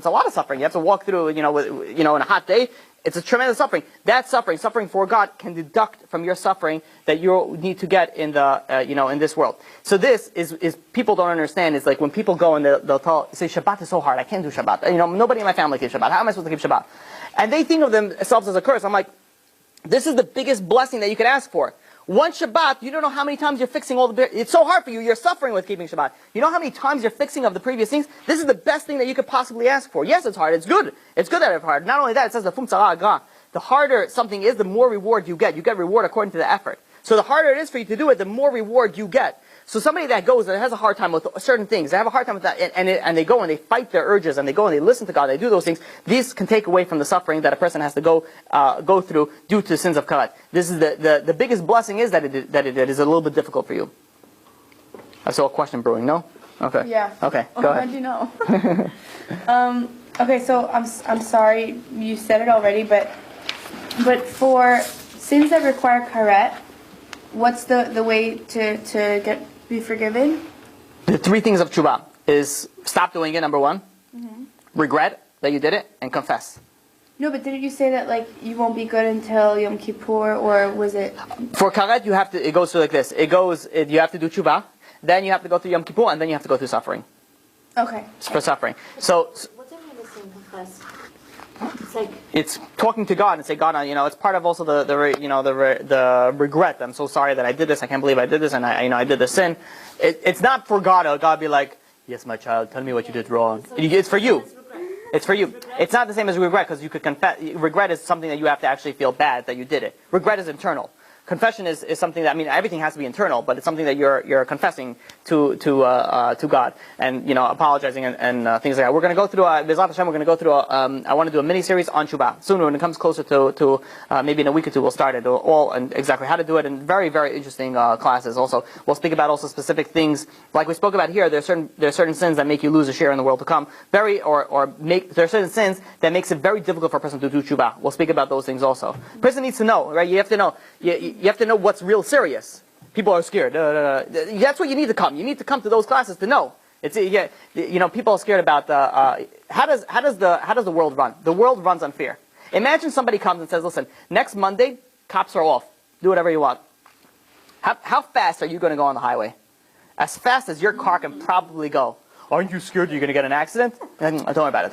lot of suffering. You have to walk through, in a hot day. It's a tremendous suffering. That suffering for God, can deduct from your suffering that you need to get in in this world. So this is people don't understand. It's like when people go and they'll say Shabbat is so hard. I can't do Shabbat. Nobody in my family keeps Shabbat. How am I supposed to keep Shabbat? And they think of themselves as a curse. I'm like, this is the biggest blessing that you could ask for. One Shabbat, you don't know how many times you're fixing it's so hard for you, you're suffering with keeping Shabbat. You know how many times you're fixing of the previous things? This is the best thing that you could possibly ask for. Yes, it's hard, it's good. It's good that it's hard. Not only that, it says the harder something is, the more reward you get. You get reward according to the effort. So the harder it is for you to do it, the more reward you get. So somebody that goes and has a hard time with certain things, they have a hard time with that, and they go and they fight their urges, and they go and they listen to God, they do those things, these can take away from the suffering that a person has to go through due to sins of karet. This is the biggest blessing is that it is a little bit difficult for you. I saw a question brewing, no? Okay. Yeah. Okay, go ahead. How'd you know? Okay, so I'm sorry, you said it already, but But for sins that require karet, what's the way to be forgiven? The three things of tshuva is stop doing it, number one. Regret that you did it, and confess. No, but didn't you say that like you won't be good until Yom Kippur, or was it? For karet, it goes through like this. You have to do tshuva, then you have to go through Yom Kippur, and then you have to go through suffering. Okay. It's for suffering. So What's the meaning of saying confess? It's like it's talking to God and say, God, it's part of also the regret. I'm so sorry that I did this. I can't believe I did this, and I did the sin. It's not for God. God be like, yes, my child, tell me what you did wrong. It's for you. It's for you. It's not the same as regret, because you could confess. Regret is something that you have to actually feel bad that you did it. Regret is internal. Confession is something that, everything has to be internal, but it's something that you're confessing to God, and apologizing and things like that. We're going to go through B'ezrat Hashem. We're going to go through I want to do a mini series on tshuva soon. When it comes closer to maybe in a week or two, we'll start it all and exactly how to do it, and very, very interesting classes. Also, we'll speak about also specific things like we spoke about here. There are certain sins that make you lose a share in the world to come. There are certain sins that makes it very difficult for a person to do tshuva. We'll speak about those things also. A person needs to know, right? You have to know. You have to know what's real serious. People are scared. That's what you need to come. You need to come to those classes to know. People are scared about how does the world run? The world runs on fear. Imagine somebody comes and says, "Listen, next Monday, cops are off. Do whatever you want." How fast are you going to go on the highway? As fast as your car can probably go. Aren't you scared you're going to get an accident? Don't worry about it.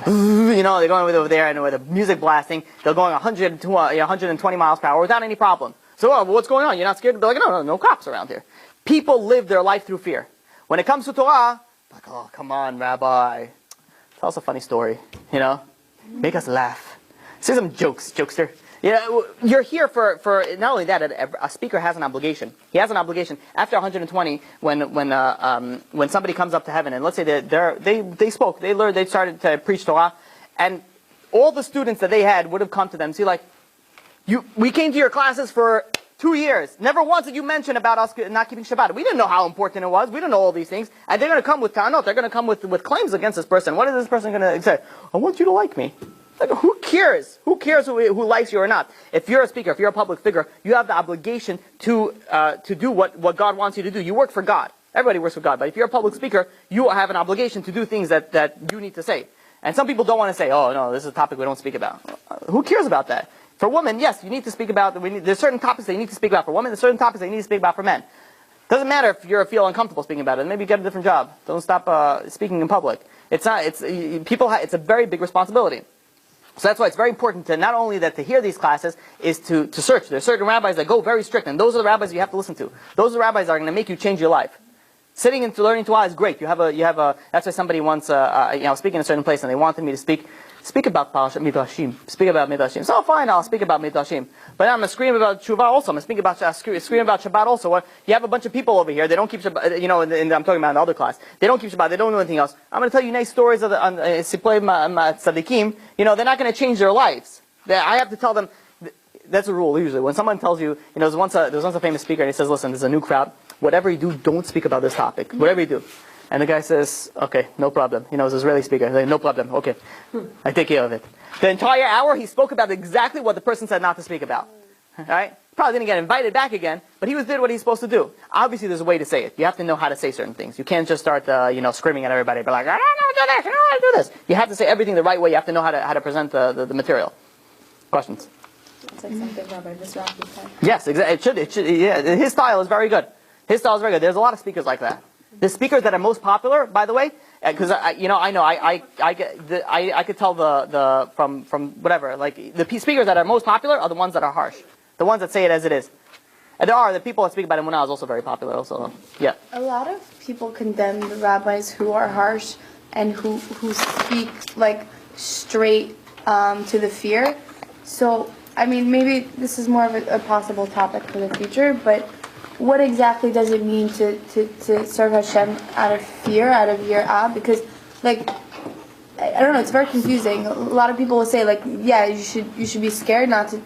They're going over there and with the music blasting. They're going 120 miles per hour without any problem. So, what's going on? You're not scared? They're like, no cops around here. People live their life through fear. When it comes to Torah, like, oh, come on, Rabbi. Tell us a funny story, Make us laugh. Say some jokes, jokester. You're here for not only that, a speaker has an obligation. He has an obligation after 120 when somebody comes up to heaven, and let's say they spoke, they learned, they started to preach Torah, and all the students that they had would have come to them and say, like, we came to your classes for 2 years. Never once did you mention about us not keeping Shabbat. We didn't know how important it was. We didn't know all these things. And they're going to come with ta'anot. They're going to come with claims against this person. What is this person going to say? I want you to like me. Like, who cares? Who cares who likes you or not? If you're a speaker, if you're a public figure, you have the obligation to do what God wants you to do. You work for God. Everybody works for God. But if you're a public speaker, you have an obligation to do things that you need to say. And some people don't want to say, oh, no, this is a topic we don't speak about. Who cares about that? For women, yes, you need to speak about, there's certain topics that you need to speak about for women, there's certain topics that you need to speak about for men. Doesn't matter if you feel uncomfortable speaking about it. Maybe get a different job. Don't stop speaking in public. It's a very big responsibility. So that's why it's very important to not only that to hear these classes is to search. There's certain rabbis that go very strict, and those are the rabbis you have to listen to. Those are the rabbis that are going to make you change your life. Sitting and learning Torah is great. You have a. That's why somebody once, speaking in a certain place, and they wanted me to speak about Parashat Midrashim. Speak about Midrashim. So fine, I'll speak about Midrashim. But I'm going to scream about Tshuva also. I'm going to scream about Shabbat also. You have a bunch of people over here. They don't keep Shabbat. And I'm talking about in the other class. They don't keep Shabbat. They don't know anything else. I'm going to tell you nice stories of the Siplei Tzadikim. They're not going to change their lives. I have to tell them. That's a rule usually. When someone tells you, there was once a famous speaker, and he says, "Listen, there's a new crowd. Whatever you do, don't speak about this topic. Whatever you do." And the guy says, "Okay, no problem." He knows Israeli speaker. He's like, "No problem. Okay, I take care of it." The entire hour, he spoke about exactly what the person said not to speak about. All right? Probably didn't get invited back again, but he did what he's supposed to do. Obviously, there's a way to say it. You have to know how to say certain things. You can't just start, screaming at everybody, but like, "I don't know how to do this. I don't know how to do this." You have to say everything the right way. You have to know how to present the material. Questions? It's like something Rabbi Visraki said. Yes, exactly. It should. Yeah, his style is very good. His style is very good. There's a lot of speakers like that. The speakers that are most popular, by the way, because I could tell from whatever, like the speakers that are most popular are the ones that are harsh, the ones that say it as it is. And there are the people that speak about Emunah is also very popular. Also, yeah. A lot of people condemn the rabbis who are harsh and who speak like straight to the fear. So maybe this is more of a possible topic for the future, but. What exactly does it mean to serve Hashem out of fear, out of yirah? Because, I don't know, it's very confusing. A lot of people will say, yeah, you should be scared not to.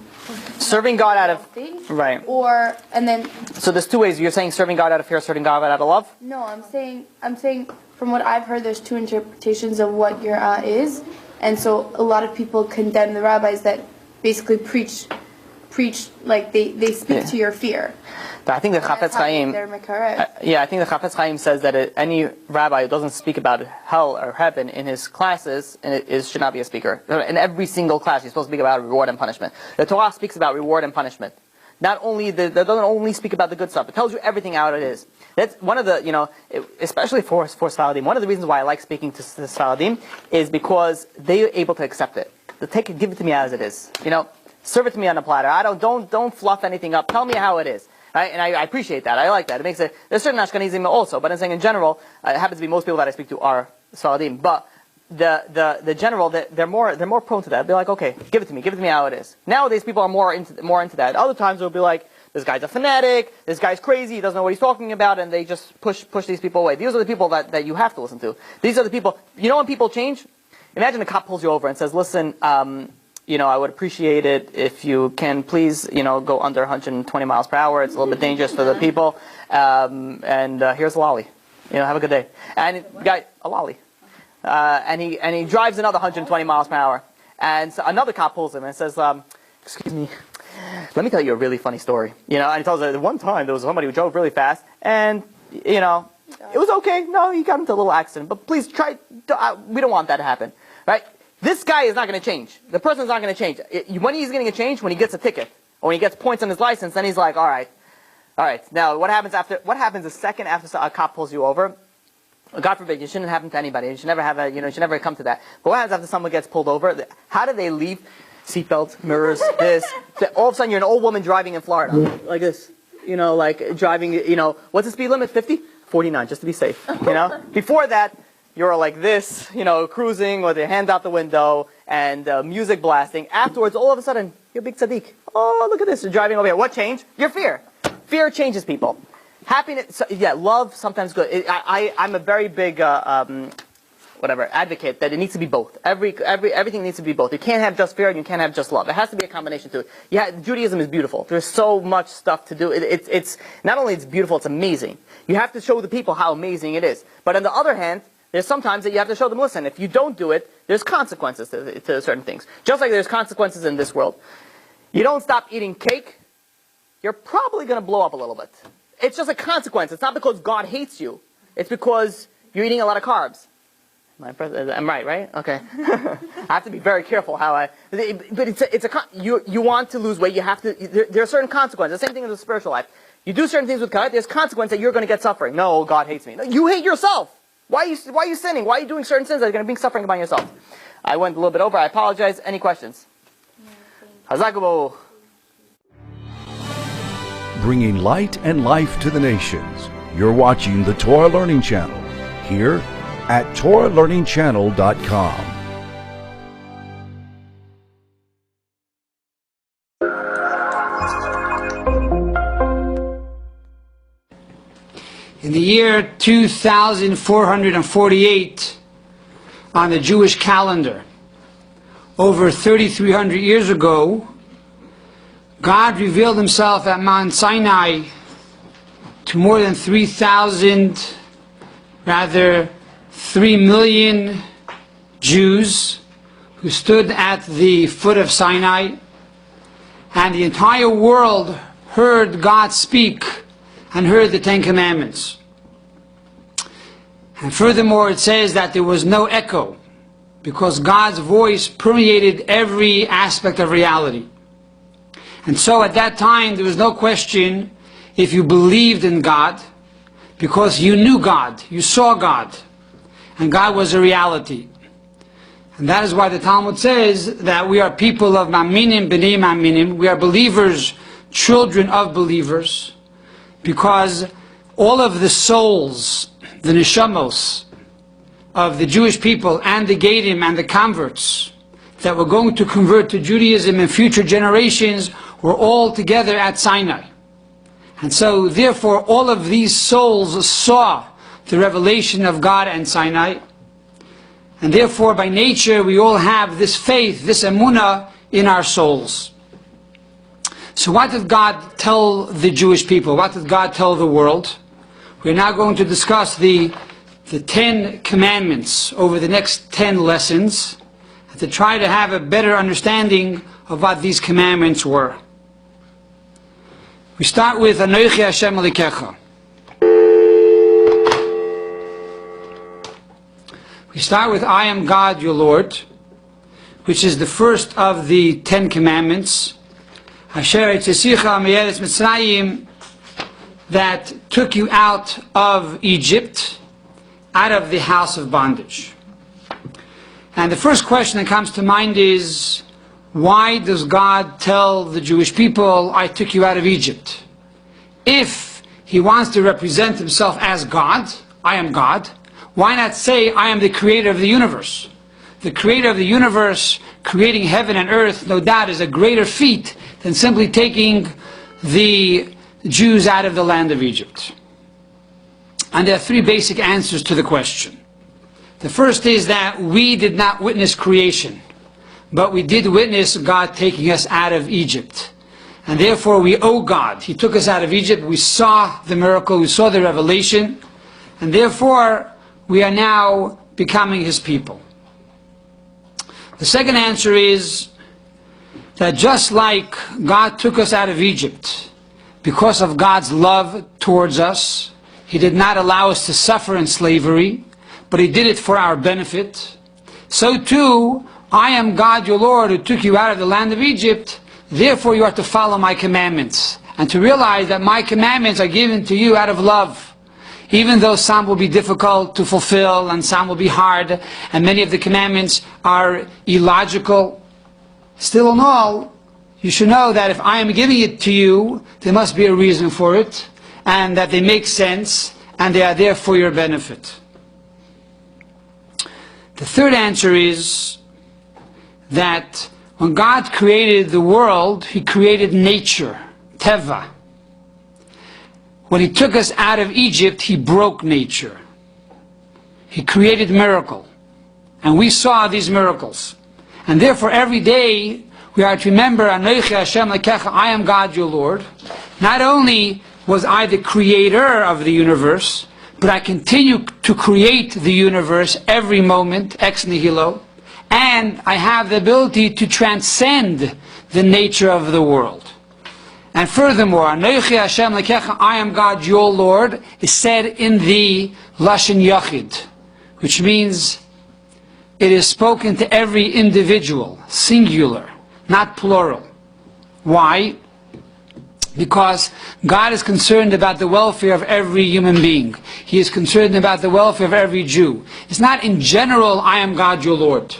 Serving God out of right. So there's two ways. You're saying serving God out of fear, serving God out of love? No, I'm saying from what I've heard, there's two interpretations of what yirah is, and so a lot of people condemn the rabbis that basically preach, like they speak to your fear. I think the Chafetz Chaim, I think the Chafetz Chaim says that any rabbi who doesn't speak about hell or heaven in his classes should not be a speaker. In every single class, he's supposed to speak about reward and punishment. The Torah speaks about reward and punishment. Not only that doesn't only speak about the good stuff. It tells you everything how it is. That's one of the, especially for Sfaradim, one of the reasons why I like speaking to the Sfaradim is because they're able to accept it. They take it, give it to me as it is. Serve it to me on a platter. Don't fluff anything up. Tell me how it is. Right? And I appreciate that. I like that. It makes it. There's certain Ashkenazim also, but I'm saying in general, it happens to be most people that I speak to are Sfaradim. But the general, they're more prone to that. They're like, okay, give it to me how it is. Nowadays, people are more into that. Other times, it'll be like, this guy's a fanatic, this guy's crazy, he doesn't know what he's talking about, and they just push these people away. These are the people that you have to listen to. These are the people. When people change? Imagine a cop pulls you over and says, listen, I would appreciate it if you can please, go under 120 miles per hour. It's a little bit dangerous for the people. And here's a lolly. Have a good day. And a lolly. And he drives another 120 miles per hour. And so another cop pulls him and says, excuse me, let me tell you a really funny story. And he tells her, one time there was somebody who drove really fast, and, it was okay. No, he got into a little accident. But please try, we don't want that to happen. Right? This guy is not going to change. The person's not going to change. When he's going to change, when he gets a ticket, or when he gets points on his license, then he's like, all right. Now, what happens the second after a cop pulls you over? God forbid, it shouldn't happen to anybody. You should never have you should never come to that. But what happens after someone gets pulled over? How do they leave? Seatbelt, mirrors, this. All of a sudden, you're an old woman driving in Florida. Like this. Like driving, what's the speed limit? 50? 49, just to be safe. Before that, you're like this, cruising with your hands out the window and music blasting. Afterwards, all of a sudden, you're a big tzaddik. Oh, look at this, you're driving over here. What changed? Your fear. Fear changes people. Happiness, love, sometimes good. I'm a very big, advocate that it needs to be both. Everything needs to be both. You can't have just fear and you can't have just love. It has to be a combination too. Judaism is beautiful. There's so much stuff to do. It's not only it's beautiful, it's amazing. You have to show the people how amazing it is. But on the other hand, there's sometimes that you have to show them, listen, if you don't do it, there's consequences to certain things. Just like there's consequences in this world. You don't stop eating cake, you're probably going to blow up a little bit. It's just a consequence. It's not because God hates you. It's because you're eating a lot of carbs. I'm right? Okay. I have to be very careful how but you want to lose weight, you have to, there are certain consequences. The same thing in the spiritual life. You do certain things with God, there's consequence that you're going to get suffering. No, God hates me. No, you hate yourself. Why are you sinning? Why are you doing certain sins that are going to bring suffering upon yourself? I went a little bit over. I apologize. Any questions? Hazakubo. Bringing light and life to the nations. You're watching the Torah Learning Channel here at TorahLearningChannel.com. In the year 2448 on the Jewish calendar, over 3,300 years ago, God revealed himself at Mount Sinai to more than 3 million Jews who stood at the foot of Sinai, and the entire world heard God speak and heard the Ten Commandments. And furthermore, it says that there was no echo, because God's voice permeated every aspect of reality. And so at that time, there was no question if you believed in God, because you knew God, you saw God, and God was a reality. And that is why the Talmud says that we are people of Maminim, B'nei Maminim. We are believers, children of believers, because all of the souls, the neshamos of the Jewish people and the Gedim and the converts that were going to convert to Judaism in future generations were all together at Sinai. And so therefore all of these souls saw the revelation of God and Sinai, and therefore by nature we all have this faith, this emunah in our souls. So what did God tell the Jewish people? What did God tell the world? We're now going to discuss the 10 commandments over the next 10 lessons, to try to have a better understanding of what these commandments were. We start with Anochi Hashem Elokecha. We start with I am God your Lord, which is the first of the 10 commandments. Asher Etzesicha Me'eretz Mitzrayim, that took you out of Egypt, out of the house of bondage. And the first question that comes to mind is, why does God tell the Jewish people, I took you out of Egypt? If he wants to represent himself as God, I am God, why not say, I am the creator of the universe? The creator of the universe, creating heaven and earth, no doubt is a greater feat than simply taking the Jews out of the land of Egypt. And there are 3 basic answers to the question. The first is that we did not witness creation, but we did witness God taking us out of Egypt. And therefore we owe God. He took us out of Egypt, we saw the miracle, we saw the revelation, and therefore we are now becoming his people. The second answer is that just like God took us out of Egypt, because of God's love towards us, he did not allow us to suffer in slavery, but he did it for our benefit. So too, I am God your Lord who took you out of the land of Egypt, therefore you are to follow my commandments, and to realize that my commandments are given to you out of love. Even though some will be difficult to fulfill, and some will be hard, and many of the commandments are illogical, still in all, you should know that if I am giving it to you, there must be a reason for it, and that they make sense, and they are there for your benefit. The third answer is that when God created the world, he created nature, teva. When he took us out of Egypt, he broke nature. He created miracle. And we saw these miracles. And therefore every day we are to remember, Anochi Hashem Elokecha, I am God your Lord. Not only was I the creator of the universe, but I continue to create the universe every moment, ex nihilo, and I have the ability to transcend the nature of the world. And furthermore, Anochi Hashem Elokecha, I am God your Lord, is said in the Lashon Yachid, which means it is spoken to every individual, singular, not plural. Why? Because God is concerned about the welfare of every human being. He is concerned about the welfare of every Jew. It's not in general, I am God your Lord,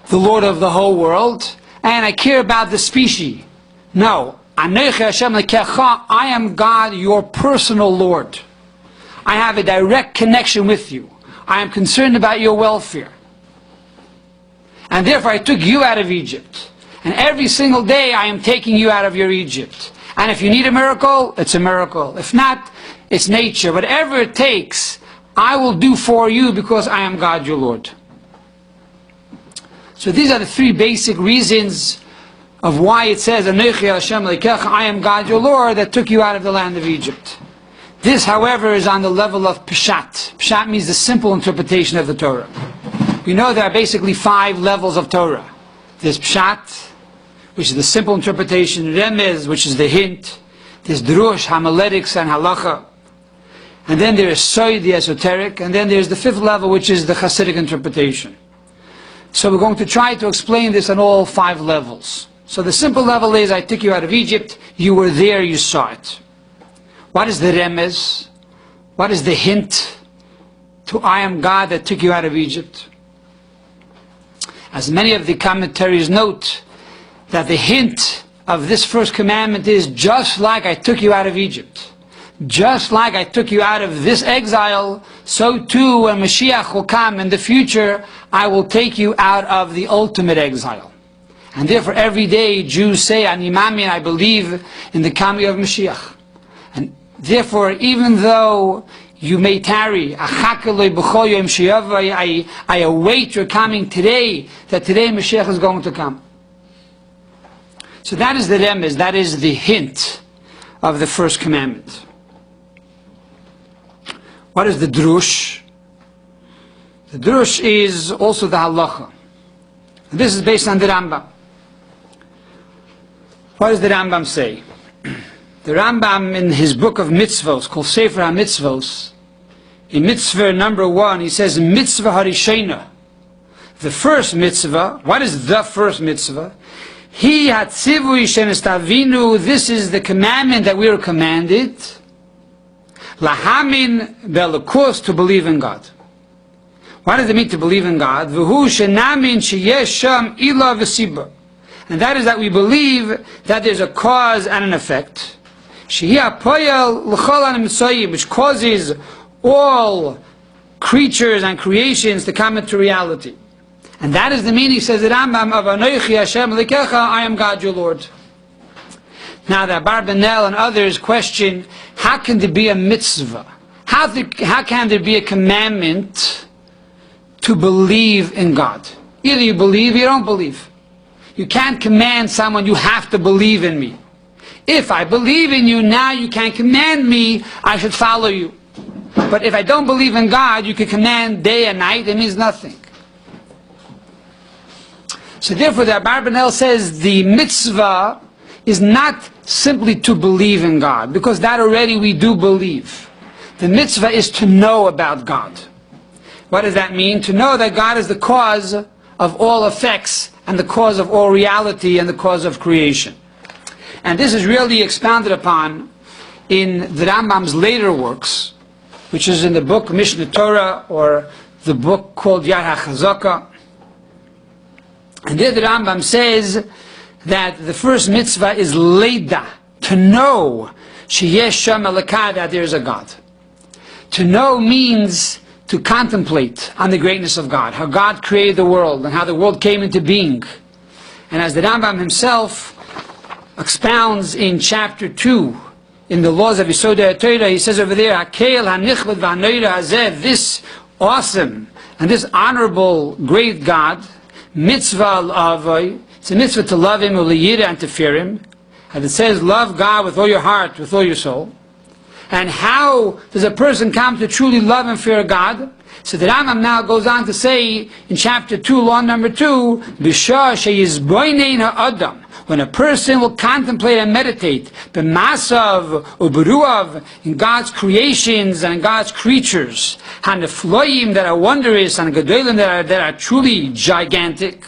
the Lord of the whole world, and I care about the species. No. Anochi Hashem Elokecha, I am God your personal Lord. I have a direct connection with you. I am concerned about your welfare. And therefore I took you out of Egypt. And every single day I am taking you out of your Egypt. And if you need a miracle, it's a miracle. If not, it's nature. Whatever it takes, I will do for you because I am God your Lord. So these are the 3 basic reasons of why it says, Anochi Hashem Elokecha, I am God your Lord, that took you out of the land of Egypt. This, however, is on the level of Peshat. Peshat means the simple interpretation of the Torah. We know there are basically 5 levels of Torah. There's Peshat, which is the simple interpretation, Remez, which is the hint, there's Drush, Homiletics, and Halacha, and then there is Soy, the esoteric, and then there's the 5th level, which is the Hasidic interpretation. So we're going to try to explain this on all 5 levels. So the simple level is, I took you out of Egypt, you were there, you saw it. What is the Remez? What is the hint to I am God that took you out of Egypt? As many of the commentaries note, that the hint of this first commandment is, just like I took you out of Egypt, just like I took you out of this exile, so too when Mashiach will come in the future, I will take you out of the ultimate exile. And therefore every day Jews say, Ani Mamin, I believe in the coming of Mashiach. And therefore, even though you may tarry, I await your coming today, that today Mashiach is going to come. So that is the remez, that is the hint of the first commandment. What is the drush? The drush is also the halacha. This is based on the Rambam. What does the Rambam say? The Rambam in his book of mitzvos, called Sefer HaMitzvos, in mitzvah number 1, he says, mitzvah harishena. The first mitzvah, what is the first mitzvah? Hi hatzivui shenestavinu, this is the commandment that we are commanded. Lahamin belakos, to believe in God. What does it mean to believe in God? V'hu shenamin sheyesh sham ila v'siba. And that is that we believe that there's a cause and an effect. Shehi apoyel l'chol ha'nisoyim, which causes all creatures and creations to come into reality. And that is the meaning, says the Rambam, of Anochi Hashem Likecha, I am God your Lord. Now the Abarbanel and others question, how can there be a mitzvah? How can there be a commandment to believe in God? Either you believe or you don't believe. You can't command someone, you have to believe in me. If I believe in you, now you can't command me, I should follow you. But if I don't believe in God, you can command day and night, it means nothing. So therefore the Abarbanel says the mitzvah is not simply to believe in God, because that already we do believe. The mitzvah is to know about God. What does that mean? To know that God is the cause of all effects and the cause of all reality and the cause of creation. And this is really expounded upon in the Rambam's later works, which is in the book Mishnah Torah, or the book called Yad HaChazaka. And there the Rambam says that the first mitzvah is Leida, to know sheyesh sham elokah, that there is a God. To know means to contemplate on the greatness of God, how God created the world and how the world came into being. And as the Rambam himself expounds in chapter 2 in the laws of Yesod HaTorah, he says over there, Hakel hanichvad v'hanoira hazeh, this awesome and this honorable great God, mitzvah al-avoy, it's a mitzvah to love him, u'liyira, and to fear him. And it says, love God with all your heart, with all your soul. And how does a person come to truly love and fear God? So the Rambam now goes on to say in chapter 2, law number 2, B'shah sheyizboinein ha'adam, when a person will contemplate and meditate, b'masav u'beruav, in God's creations and in God's creatures, hanefloyim, that are wondrous, and gedolim, that are truly gigantic,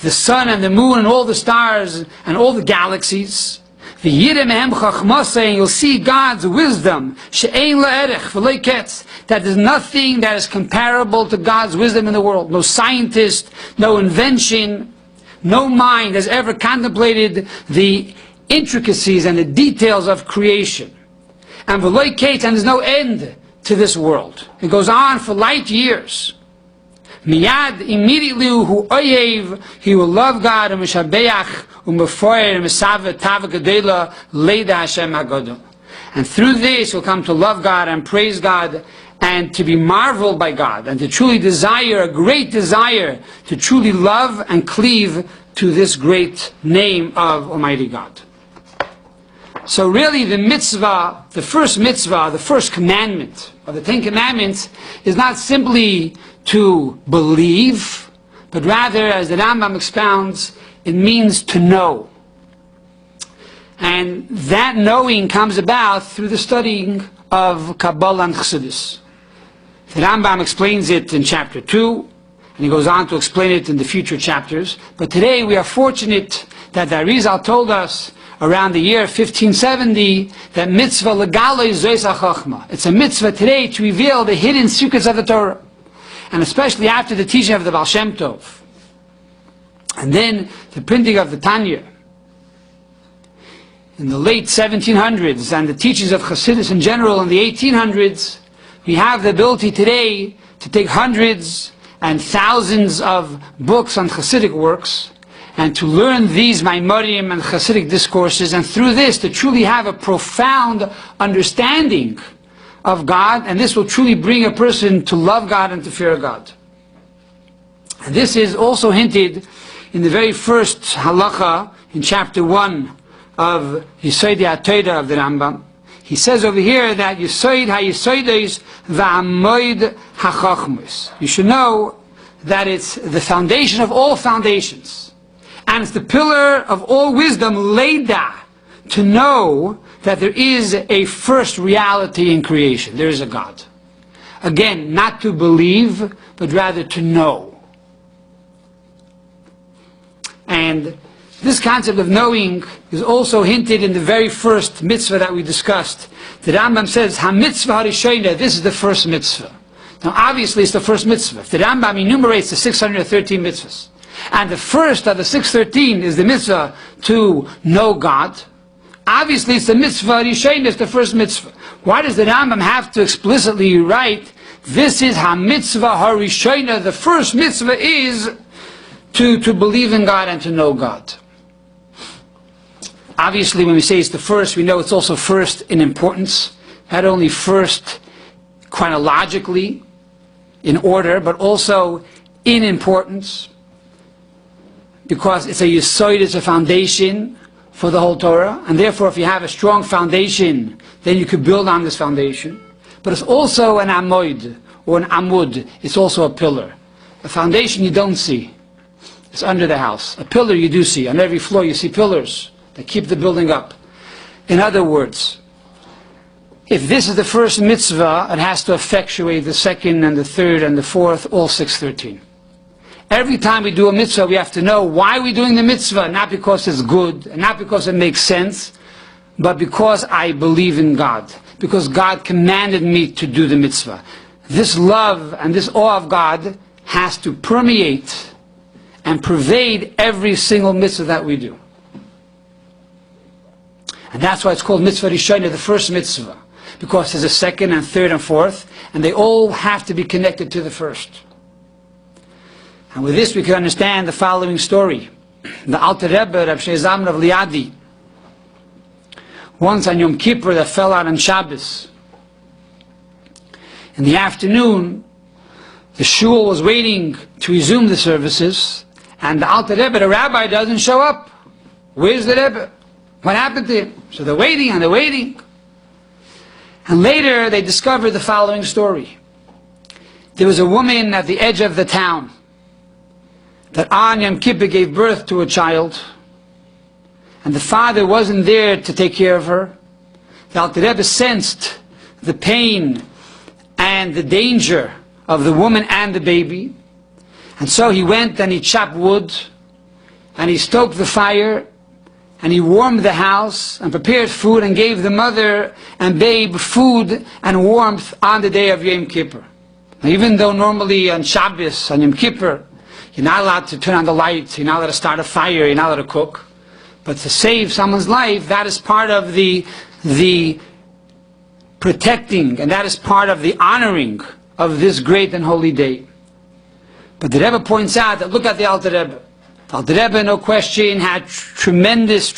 the sun and the moon and all the stars and all the galaxies, and you'll see God's wisdom, that there's nothing that is comparable to God's wisdom in the world. No scientist, no invention, no mind has ever contemplated the intricacies and the details of creation. And there's no end to this world. It goes on for light years. Miyad, immediately, he will love God, and through this he'll come to love God and praise God and to be marveled by God and to truly desire, a great desire, to truly love and cleave to this great name of Almighty God. So really the mitzvah, the first commandment of the 10 Commandments is not simply to believe, but rather, as the Rambam expounds, it means to know. And that knowing comes about through the studying of Kabbalah and Chassidus. The Rambam explains it in chapter 2, and he goes on to explain it in the future chapters. But today we are fortunate that the Arizal told us around the year 1570 that mitzvah legala is zois hachachma. It's a mitzvah today to reveal the hidden secrets of the Torah. And especially after the teaching of the Baal Shem Tov, and then the printing of the Tanya in the late 1700s, and the teachings of Chassidus in general in the 1800s, we have the ability today to take hundreds and thousands of books on Chassidic works, and to learn these Maimorim and Chassidic discourses, and through this to truly have a profound understanding of God, and this will truly bring a person to love God and to fear God. And this is also hinted in the very first halacha in chapter 1 of Yesod HaTorah of the Rambam. He says over here that Yesod HaYesodos v'Amoid HaChachmus. You should know that it's the foundation of all foundations. And it's the pillar of all wisdom, Leda, to know that there is a first reality in creation. There is a God. Again, not to believe, but rather to know. And this concept of knowing is also hinted in the very first mitzvah that we discussed. The Rambam says, Ha-mitzvah harishayna, this is the first mitzvah. Now obviously it's the first mitzvah. The Rambam enumerates the 613 mitzvahs. And the first of the 613 is the mitzvah to know God. Obviously it's the mitzvah harishayna, it's the first mitzvah. Why does the Rambam have to explicitly write, this is ha-mitzvah harishayna, the first mitzvah is to believe in God and to know God? Obviously, when we say it's the first, we know it's also first in importance. Not only first chronologically, in order, but also in importance. Because it's a yesod, it's a foundation for the whole Torah. And therefore, if you have a strong foundation, then you could build on this foundation. But it's also an amoid, or an amud. It's also a pillar. A foundation you don't see. It's under the house. A pillar you do see. On every floor you see pillars that keep the building up. In other words, if this is the first mitzvah, it has to effectuate the second and the third and the fourth, all 613. Every time we do a mitzvah, we have to know why we're doing the mitzvah, not because it's good, and not because it makes sense, but because I believe in God. Because God commanded me to do the mitzvah. This love and this awe of God has to permeate and pervade every single mitzvah that we do. And that's why it's called mitzvah rishayna, the first mitzvah. Because there's a second and third and fourth, and they all have to be connected to the first. And with this we can understand the following story. The Alter Rebbe, Reb Shei Zalman of Liadi, once on Yom Kippur that fell out on Shabbos. In the afternoon, the shul was waiting to resume the services, and the Alter Rebbe, the rabbi, doesn't show up. Where's the Rebbe? What happened to him? So they're waiting and they're waiting. And later they discovered the following story. There was a woman at the edge of the town that on Yom Kippur gave birth to a child, and the father wasn't there to take care of her. The Alter Rebbe sensed the pain and the danger of the woman and the baby, and so he went and he chopped wood and he stoked the fire and he warmed the house and prepared food and gave the mother and babe food and warmth on the day of Yom Kippur. Now, even though normally on Shabbos, on Yom Kippur, you're not allowed to turn on the lights, you're not allowed to start a fire, you're not allowed to cook, but to save someone's life, that is part of the protecting, and that is part of the honoring of this great and holy day. But the Rebbe points out that look at the Alter Rebbe. The Alter Rebbe, no question, had tremendous,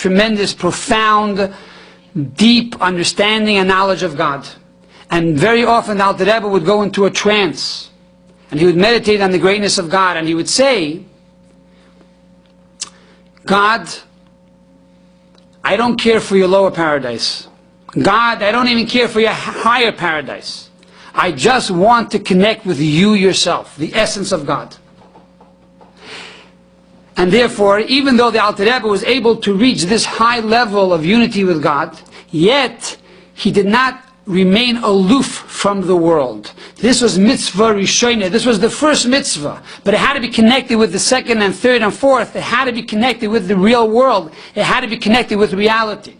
profound, deep understanding and knowledge of God. And very often the Alter Rebbe would go into a trance, and he would meditate on the greatness of God, and he would say, God, I don't care for your lower paradise. God, I don't even care for your higher paradise. I just want to connect with you yourself, the essence of God. And therefore, even though the Alter Rebbe was able to reach this high level of unity with God, yet he did not remain aloof from the world. This was mitzvah rishonah. This was the first mitzvah. But it had to be connected with the second and third and fourth. It had to be connected with the real world. It had to be connected with reality.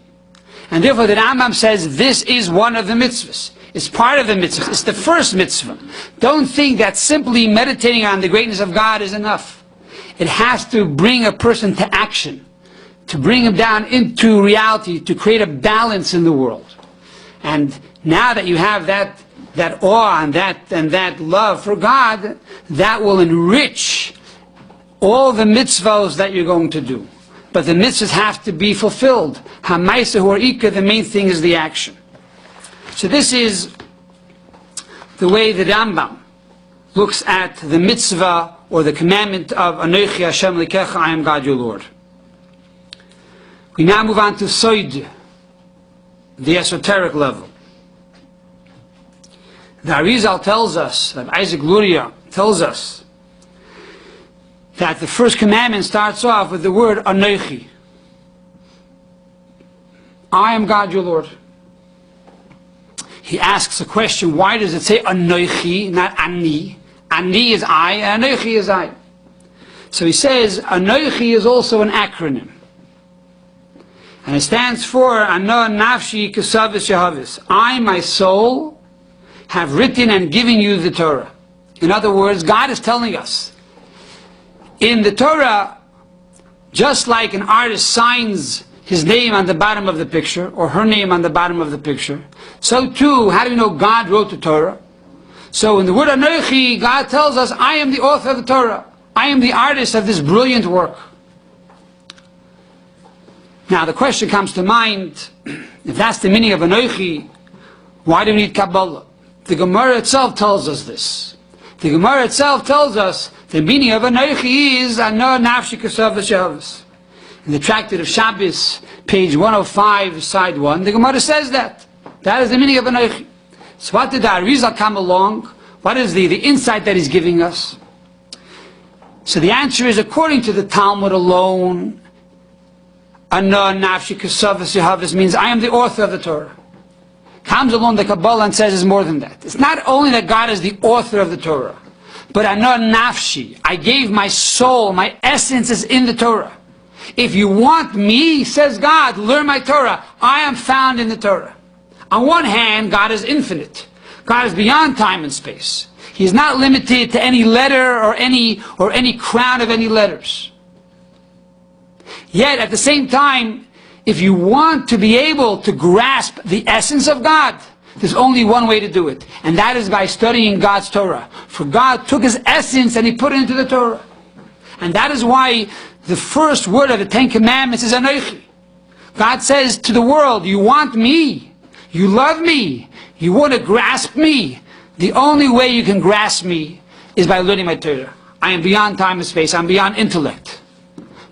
And therefore the Rambam says this is one of the mitzvahs. It's part of the mitzvahs. It's the first mitzvah. Don't think that simply meditating on the greatness of God is enough. It has to bring a person to action, to bring him down into reality, to create a balance in the world. And now that you have that awe and that love for God, that will enrich all the mitzvahs that you're going to do. But the mitzvahs have to be fulfilled. Hamaisa horika, the main thing is the action. So this is the way the Rambam looks at the mitzvah or the commandment of Anochi Hashem Likecha, I am God your Lord. We now move on to Soid, the esoteric level. The Arizal tells us, that Isaac Luria tells us, that the first commandment starts off with the word Anochi. I am God your Lord. He asks a question, why does it say Anochi, not Ani? Ani is I, and Anochi is I. So he says, Anochi is also an acronym. And it stands for Ano Nafshi Kesavis Yehavis. I, my soul, have written and given you the Torah. In other words, God is telling us, in the Torah, just like an artist signs his name on the bottom of the picture, or her name on the bottom of the picture, so too, how do we know God wrote the Torah? So in the word Anochi, God tells us, I am the author of the Torah. I am the artist of this brilliant work. Now the question comes to mind, if that's the meaning of Anochi, why do we need Kabbalah? The Gemara itself tells us this. The Gemara itself tells us the meaning of Anochi is Ano Nafshi Kesavas Yehavas. In the Tractate of Shabbos, page 105, side 1, the Gemara says that. That is the meaning of Anochi. So what did the Arizal come along? What is the insight that he's giving us? So the answer is, according to the Talmud alone, Ano Nafshi Kesavas Yehavas means I am the author of the Torah. Comes along the Kabbalah and says it's more than that. It's not only that God is the author of the Torah, but Ano Nafshi, I gave my soul, my essence is in the Torah. If you want me, says God, learn my Torah. I am found in the Torah. On one hand, God is infinite. God is beyond time and space. He is not limited to any letter or any crown of any letters. Yet, at the same time, if you want to be able to grasp the essence of God, there's only one way to do it, and that is by studying God's Torah. For God took His essence and He put it into the Torah. And that is why the first word of the Ten Commandments is Anochi. God says to the world, you want me, you love me, you want to grasp me. The only way you can grasp me is by learning my Torah. I am beyond time and space, I'm beyond intellect.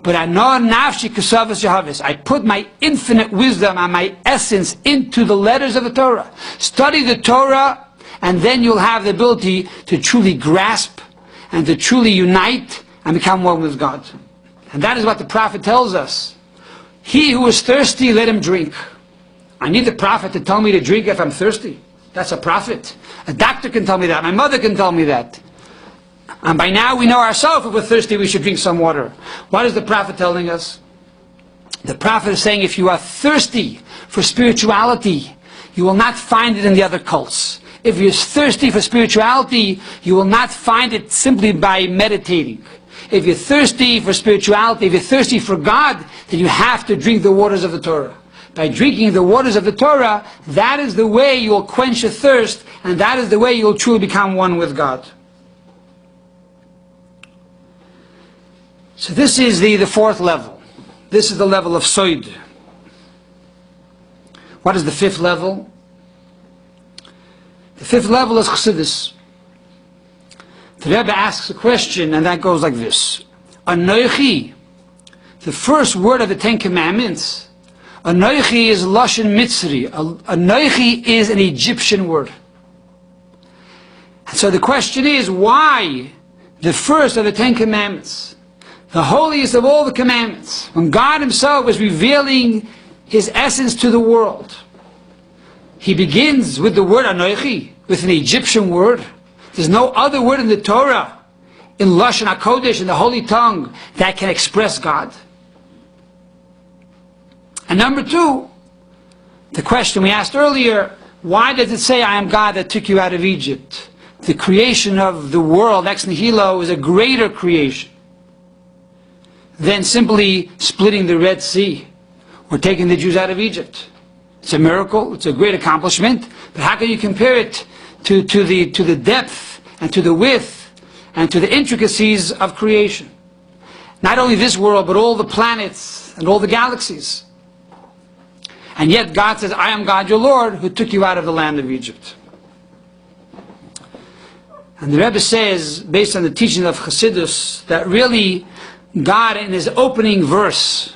But I know nafshi kesavas Yehavis. I put my infinite wisdom and my essence into the letters of the Torah. Study the Torah, and then you'll have the ability to truly grasp and to truly unite and become one with God. And that is what the prophet tells us. He who is thirsty, let him drink. I need the prophet to tell me to drink if I'm thirsty. That's a prophet. A doctor can tell me that. My mother can tell me that. And by now we know ourselves, if we're thirsty, we should drink some water. What is the prophet telling us? The prophet is saying, if you are thirsty for spirituality, you will not find it in the other cults. If you're thirsty for spirituality, you will not find it simply by meditating. If you're thirsty for spirituality, if you're thirsty for God, then you have to drink the waters of the Torah. By drinking the waters of the Torah, that is the way you will quench your thirst, and that is the way you will truly become one with God. So this is the fourth level. This is the level of Soid. What is the fifth level? The fifth level is Chassidus. The Rebbe asks a question, and that goes like this. Anochi, the first word of the Ten Commandments, Anochi is Lashon Mitzri. Anochi is an Egyptian word. And so the question is, why the first of the Ten Commandments? The holiest of all the commandments, when God Himself was revealing His essence to the world, He begins with the word Anochi, with an Egyptian word. There's no other word in the Torah, in Lashon HaKodesh, in the Holy Tongue, that can express God. And number two, the question we asked earlier, why does it say, I am God that took you out of Egypt? The creation of the world, ex nihilo, is a greater creation than simply splitting the Red Sea or taking the Jews out of Egypt. It's a miracle, it's a great accomplishment, but how can you compare it to the depth and to the width and to the intricacies of creation? Not only this world, but all the planets and all the galaxies. And yet God says, I am God your Lord, who took you out of the land of Egypt. And the Rebbe says, based on the teaching of Chassidus, that really God, in His opening verse,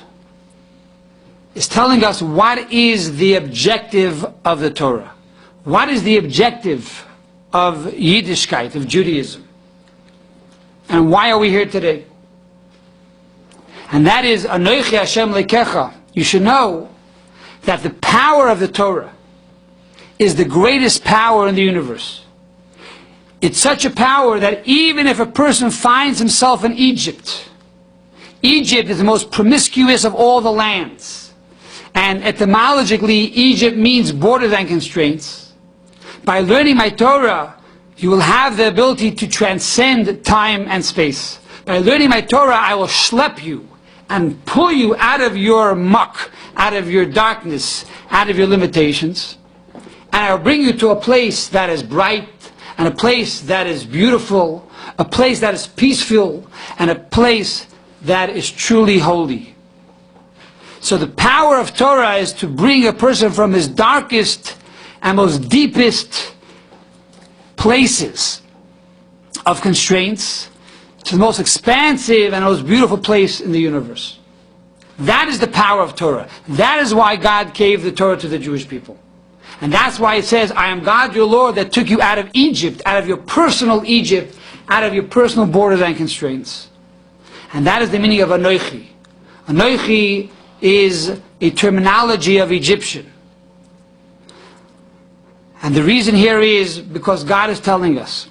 is telling us what is the objective of the Torah. What is the objective of Yiddishkeit, of Judaism? And why are we here today? And that is Anochi Hashem Lekecha. You should know that the power of the Torah is the greatest power in the universe. It's such a power that even if a person finds himself in Egypt, Egypt is the most promiscuous of all the lands. And etymologically, Egypt means borders and constraints. By learning my Torah, you will have the ability to transcend time and space. By learning my Torah, I will schlep you and pull you out of your muck, out of your darkness, out of your limitations. And I will bring you to a place that is bright, and a place that is beautiful, a place that is peaceful, and a place that is truly holy. So the power of Torah is to bring a person from his darkest and most deepest places of constraints to the most expansive and most beautiful place in the universe. That is the power of Torah. That is why God gave the Torah to the Jewish people. And that's why it says, I am God your Lord that took you out of Egypt, out of your personal Egypt, out of your personal borders and constraints. And that is the meaning of Anochi. Anochi is a terminology of Egyptian. And the reason here is because God is telling us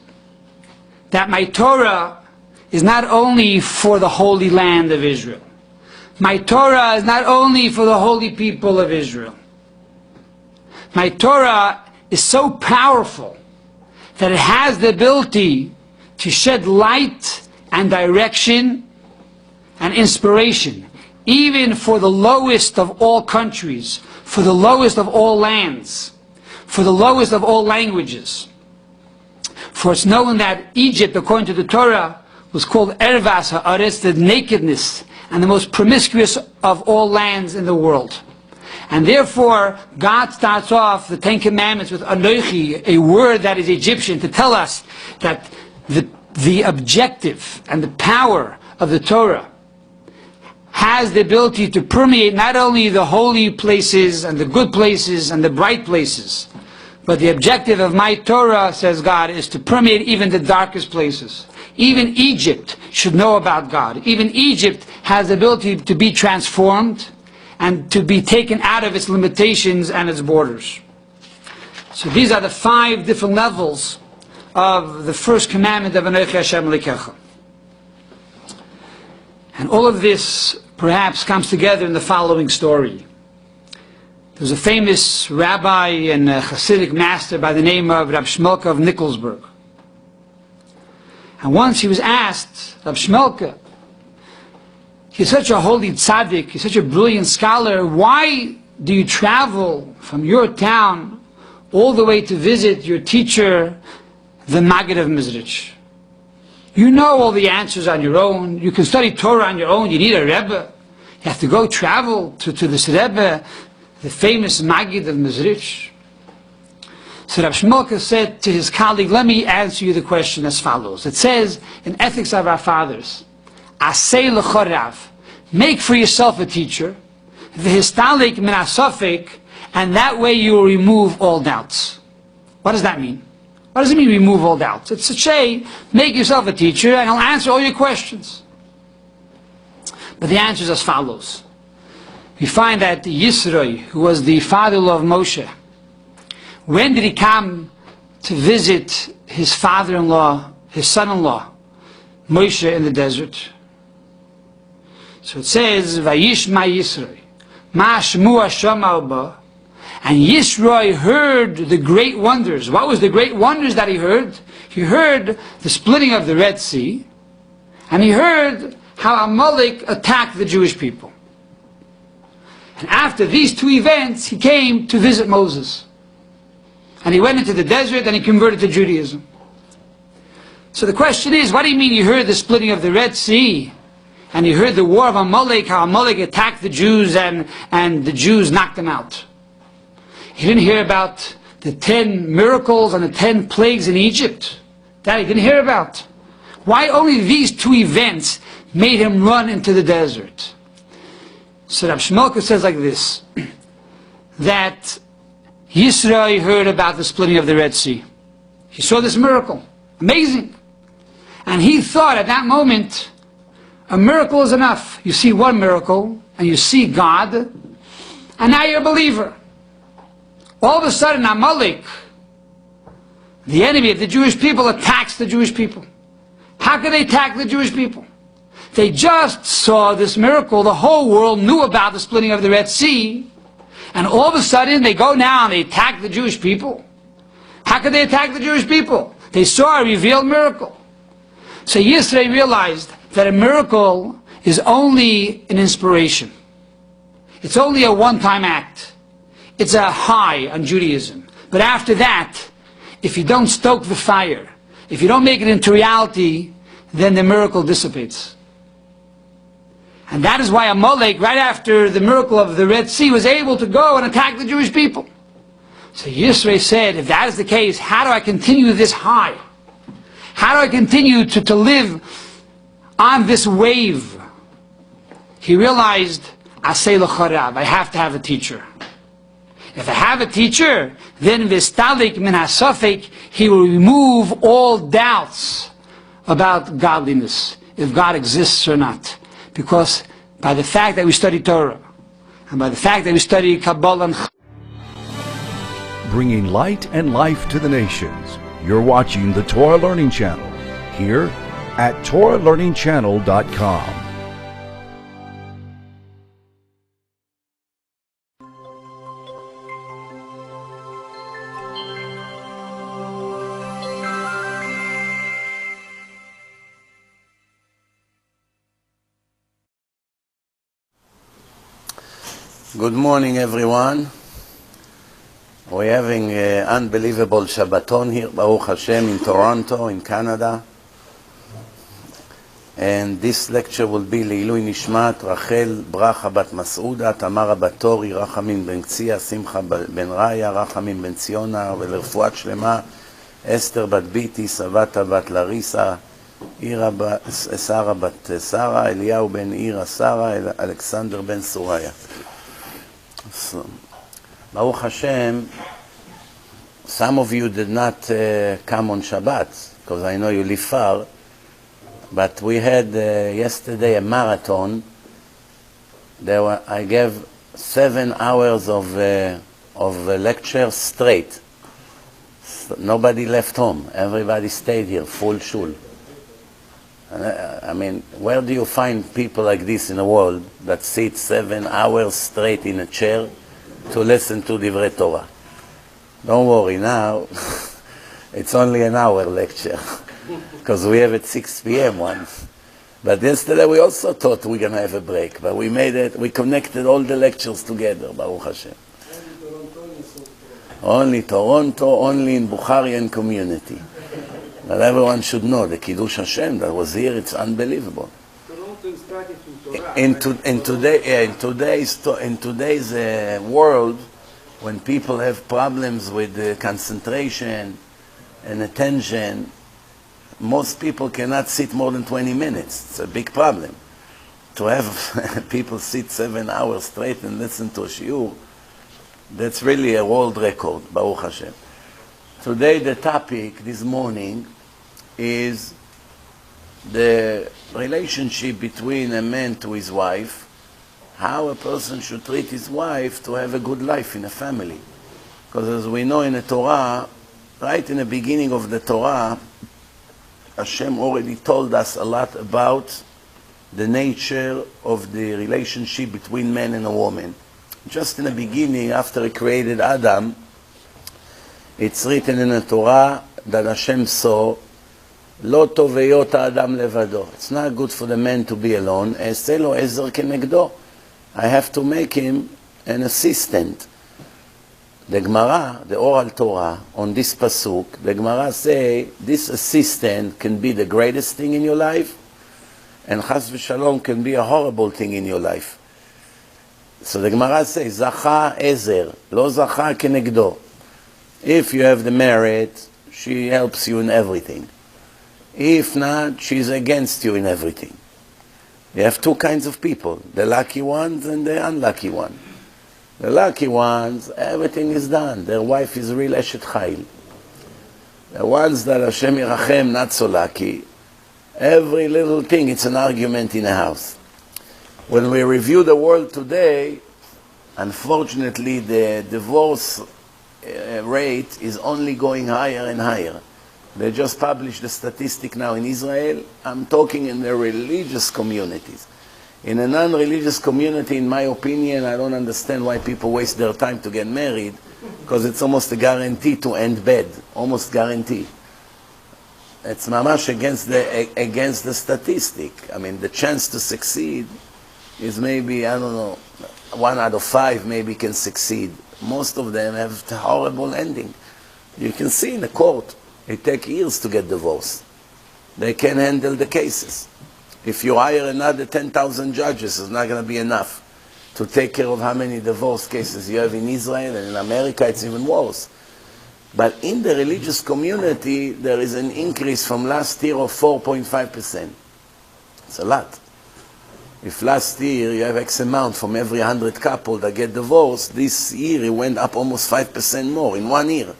that my Torah is not only for the Holy Land of Israel. My Torah is not only for the holy people of Israel. My Torah is so powerful that it has the ability to shed light and direction and inspiration, even for the lowest of all countries, for the lowest of all lands, for the lowest of all languages. For it's known that Egypt, according to the Torah, was called Ervas Ha'aretz, the nakedness and the most promiscuous of all lands in the world. And therefore, God starts off the Ten Commandments with Anochi, a word that is Egyptian, to tell us that the objective and the power of the Torah has the ability to permeate not only the holy places and the good places and the bright places, but the objective of my Torah, says God, is to permeate even the darkest places. Even Egypt should know about God. Even Egypt has the ability to be transformed and to be taken out of its limitations and its borders. So these are the 5 different levels of the first commandment of Anochi Hashem Elokecha. And all of this perhaps comes together in the following story. There's a famous rabbi and Hasidic master by the name of Rab Shmelka of Nikolsburg. And once he was asked, Rab Shmelka, he's such a holy tzaddik, he's such a brilliant scholar, why do you travel from your town all the way to visit your teacher, the Maggid of Mizrich? You know all the answers on your own, you can study Torah on your own, you need a Rebbe. You have to go travel to this Rebbe, the famous Maggid of Mizrich. So Rab Shmelka said to his colleague, let me answer you the question as follows. It says in Ethics of Our Fathers, Asei l'chorav, make for yourself a teacher, v'histalik min asofek, and that way you will remove all doubts. What does that mean? What does it mean, remove all doubts? It's to say, make yourself a teacher and he'll answer all your questions. But the answer is as follows. We find that Yisroi, who was the father-in-law of Moshe, when did he come to visit his father-in-law, his son-in-law, Moshe, in the desert? So it says, Vayishma Yisroi, Ma Shmua Shama Ba, and Yisroi heard the great wonders. What was the great wonders that he heard? He heard the splitting of the Red Sea, and he heard how Amalek attacked the Jewish people. And after these 2 events, he came to visit Moses. And he went into the desert and he converted to Judaism. So the question is, what do you mean you heard the splitting of the Red Sea? And you heard the war of Amalek, how Amalek attacked the Jews and the Jews knocked them out. He didn't hear about the 10 miracles and the 10 plagues in Egypt. That he didn't hear about. Why only these 2 events made him run into the desert? So Rab Shmelka says like this, that Yisroi heard about the splitting of the Red Sea. He saw this miracle. Amazing. And he thought at that moment, A miracle is enough. You see one miracle, and you see God, and now you're a believer. All of a sudden, Amalek, the enemy of the Jewish people, attacks the Jewish people. How can they attack the Jewish people? They just saw this miracle. The whole world knew about the splitting of the Red Sea, and all of a sudden they go now and they attack the Jewish people. How could they attack the Jewish people? They saw a revealed miracle. So Yisrael realized that a miracle is only an inspiration. It's only a one-time act. It's a high on Judaism. But after that, if you don't stoke the fire, if you don't make it into reality, then the miracle dissipates. And that is why Amalek, right after the miracle of the Red Sea, was able to go and attack the Jewish people. So Yisrael said, if that is the case, how do I continue this high? How do I continue to live on this wave? He realized, Aseh l'chorav, I have to have a teacher. If I have a teacher, then v'stalik min hasafek, he will remove all doubts about godliness, if God exists or not. Because by the fact that we study Torah, and by the fact that we study Kabbalah and bringing light and life to the nations. You're watching the Torah Learning Channel here at TorahLearningChannel.com. Good morning, everyone. We're having an unbelievable Shabbaton here, Baruch Hashem, in Toronto, in Canada. And this lecture will be Leilui Nishmat, Rachel Bracha Bat Mas'uda, Tamara Bat Tori, Rachamin Ben Tzia, Simcha Ben Raya, Rachamin Ben Tziona, ולרפואת שלמה, אסתר בת ביתי, סבתה בת לריסה, שרה בת שרה, אליהו בן עירה שרה, אלכסנדר בן סוריה. So, Baruch Hashem, some of you did not come on Shabbat, because I know you live far, but we had yesterday a marathon. I gave 7 hours of lecture straight. So nobody left home. Everybody stayed here, full shul. I mean, where do you find people like this in the world that sit 7 hours straight in a chair to listen to Divrei Torah? Don't worry, now it's only an hour lecture because we have at 6 p.m. one. But yesterday we also thought we're going to have a break, but we made it, we connected all the lectures together, Baruch Hashem. Only Toronto, only in Bukharian community. But everyone should know the Kiddush Hashem that was here. It's unbelievable. In today's world, when people have problems with concentration and attention, most people cannot sit more than 20 minutes. It's a big problem. To have people sit 7 hours straight and listen to a shiur, that's really a world record, Baruch Hashem. Today the topic this morning is the relationship between a man to his wife, how a person should treat his wife to have a good life in a family. Because as we know in the Torah, right in the beginning of the Torah, Hashem already told us a lot about the nature of the relationship between man and a woman. Just in the beginning, after He created Adam, it's written in the Torah that Hashem saw, Lo tov heyot ha'adam levado. It's not good for the man to be alone. E'aseh lo ezer kenegdo. I have to make him an assistant. The Gemara, the oral Torah, on this pasuk, the Gemara say, this assistant can be the greatest thing in your life, and chas v'shalom can be a horrible thing in your life. So the Gemara says, Zacha ezer, lo zacha kenegdo. If you have the merit, she helps you in everything. If not, she's against you in everything. You have two kinds of people, the lucky ones and the unlucky ones. The lucky ones, everything is done. Their wife is real Eshet Chayil. The ones that Hashem Yirachem, not so lucky, Every little thing, it's an argument in a house. When we review the world today, unfortunately, the divorce rate is only going higher and higher. They just published the statistic now in Israel. I'm talking in the religious communities. In a non-religious community, in my opinion, I don't understand why people waste their time to get married, because it's almost a guarantee to end bad, almost guarantee. It's mamash against the statistic. I mean, the chance to succeed is maybe, I don't know, 1 out of 5 maybe can succeed. Most of them have a horrible ending. You can see in the court, it takes years to get divorced. They can't handle the cases. If you hire another 10,000 judges, it's not going to be enough to take care of how many divorce cases you have in Israel, and in America it's even worse. But in the religious community, there is an increase from last year of 4.5%. It's a lot. If last year you have X amount from every 100 couple that get divorced, this year it went up almost 5% more in 1 year.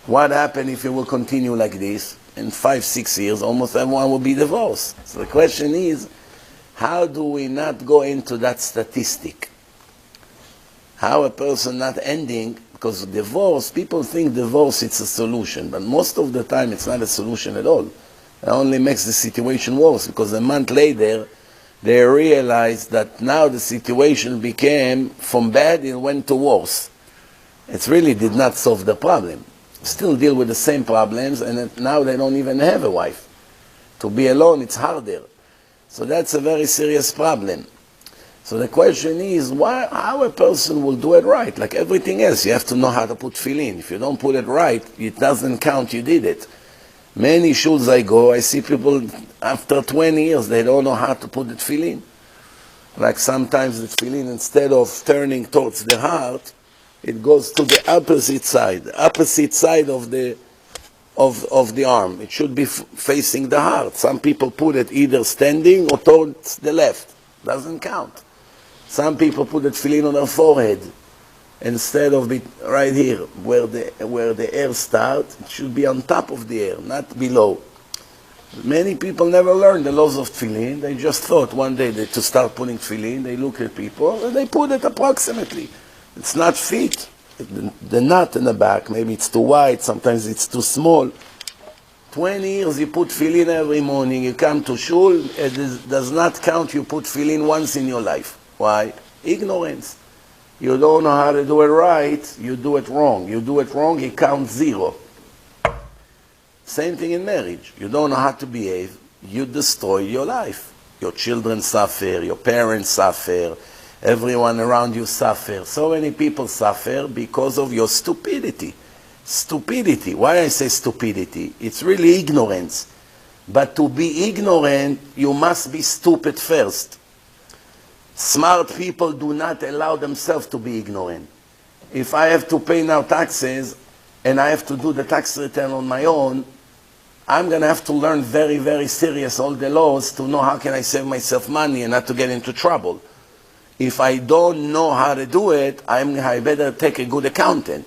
What happens if it will continue like this? In 5-6 years, almost everyone will be divorced. So the question is, how do we not go into that statistic? How a person not ending, because divorce, people think divorce it's a solution, but most of the time it's not a solution at all. It only makes the situation worse, because a month later, they realize that now the situation became from bad, it went to worse. It really did not solve the problem. Still deal with the same problems, and now they don't even have a wife. To be alone, it's harder. So that's a very serious problem. So the question is, how a person will do it right? Like everything else, you have to know how to put tefillin. If you don't put it right, it doesn't count you did it. Many shuls I go, I see people, after 20 years, they don't know how to put the tefillin. Like sometimes the tefillin, instead of turning towards the heart, it goes to the opposite side of the arm. It should be facing the heart. Some people put it either standing or towards the left. Doesn't count. Some people put the tefillin on their forehead instead of it right here, where the air starts. It should be on top of the air, not below. Many people never learned the laws of tefillin. They just thought one day to start putting tefillin. They look at people and they put it approximately. It's not fit. The knot in the back, maybe it's too wide, sometimes it's too small. 20 years you put tefillin every morning, you come to shul, it does not count you put tefillin once in your life. Why? Ignorance. You don't know how to do it right, you do it wrong. You do it wrong, it counts 0. Same thing in marriage. You don't know how to behave, you destroy your life. Your children suffer, your parents suffer, everyone around you suffers. So many people suffer because of your stupidity. Stupidity. Why I say stupidity? It's really ignorance. But to be ignorant, you must be stupid first. Smart people do not allow themselves to be ignorant. If I have to pay now taxes, and I have to do the tax return on my own, I'm going to have to learn very, very serious all the laws to know how can I save myself money and not to get into trouble. If I don't know how to do it, I better take a good accountant.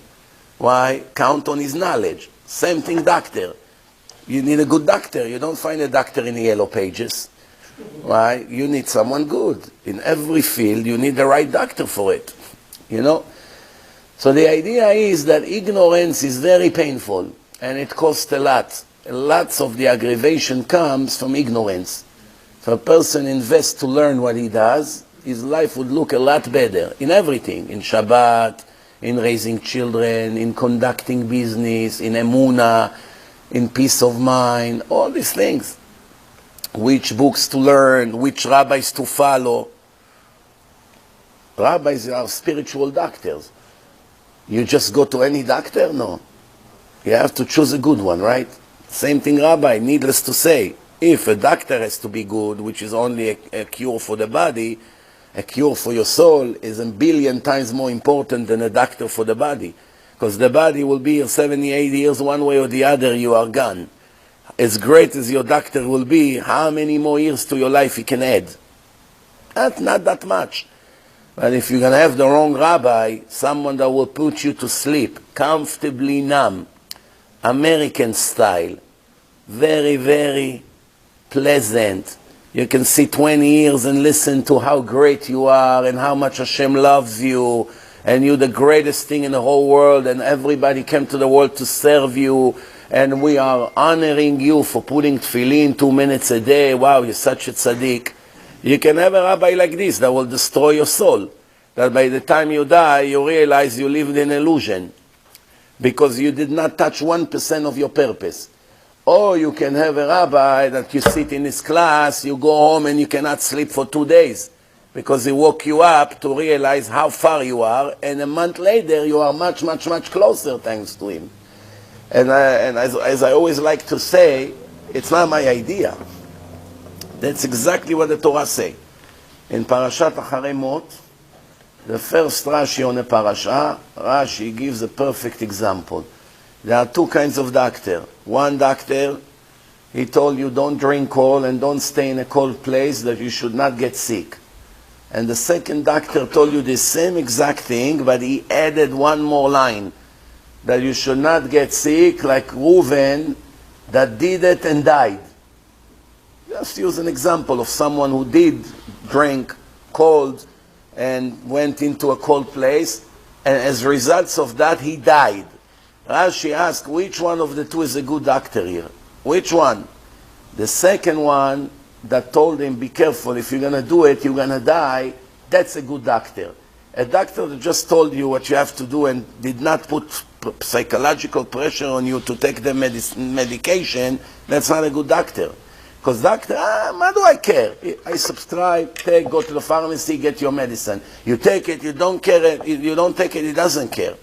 Why? Count on his knowledge. Same thing doctor. You need a good doctor. You don't find a doctor in the yellow pages. Why? You need someone good. In every field, you need the right doctor for it. You know? So the idea is that ignorance is very painful, and it costs a lot. Lots of the aggravation comes from ignorance. If a person invests to learn what he does, his life would look a lot better in everything, in Shabbat, in raising children, in conducting business, in emunah, in peace of mind, all these things. Which books to learn, which rabbis to follow. Rabbis are spiritual doctors. You just go to any doctor? No. You have to choose a good one, right? Same thing rabbi, needless to say. If a doctor has to be good, which is only a cure for the body, a cure for your soul is a billion times more important than a doctor for the body. Because the body will be 70, 80 years one way or the other, you are gone. As great as your doctor will be, how many more years to your life he can add? Not that much. But if you're going to have the wrong rabbi, someone that will put you to sleep, comfortably numb, American style, very, very pleasant. You can sit 20 years and listen to how great you are and how much Hashem loves you and you're the greatest thing in the whole world and everybody came to the world to serve you and we are honoring you for putting tefillin 2 minutes a day. Wow, you're such a tzaddik. You can have a rabbi like this that will destroy your soul. That by the time you die, you realize you lived in illusion because you did not touch 1% of your purpose. Or you can have a rabbi that you sit in his class, you go home and you cannot sleep for 2 days because he woke you up to realize how far you are, and a month later you are much, much, much closer thanks to him. And as I always like to say, it's not my idea. That's exactly what the Torah say. In Parashat Acharei Mot, the first Rashi on the parasha, Rashi gives a perfect example. There are 2 kinds of doctor. One doctor, he told you don't drink cold and don't stay in a cold place, that you should not get sick. And the second doctor told you the same exact thing, but he added one more line, that you should not get sick like Reuven that did it and died. Just use an example of someone who did drink cold and went into a cold place, and as a result of that he died. Rashi asked, which one of the 2 is a good doctor here? Which one? The second one that told him, be careful, if you're going to do it, you're going to die, that's a good doctor. A doctor that just told you what you have to do and did not put psychological pressure on you to take the medication, that's not a good doctor. Because doctor, what do I care? I subscribe, take, go to the pharmacy, get your medicine. You take it, you don't care, you don't take it, he doesn't care.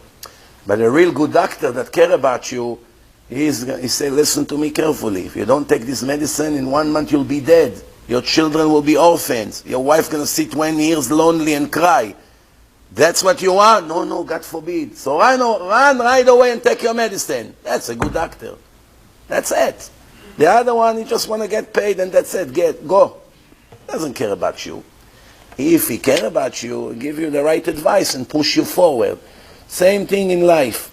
But a real good doctor that care about you, he say, listen to me carefully. If you don't take this medicine, in 1 month you'll be dead. Your children will be orphans. Your wife going to sit 20 years lonely and cry. That's what you want? No, no, God forbid. So run right away and take your medicine. That's a good doctor. That's it. The other one, he just want to get paid and that's it. Go. Doesn't care about you. If he care about you, give you the right advice and push you forward. Same thing in life.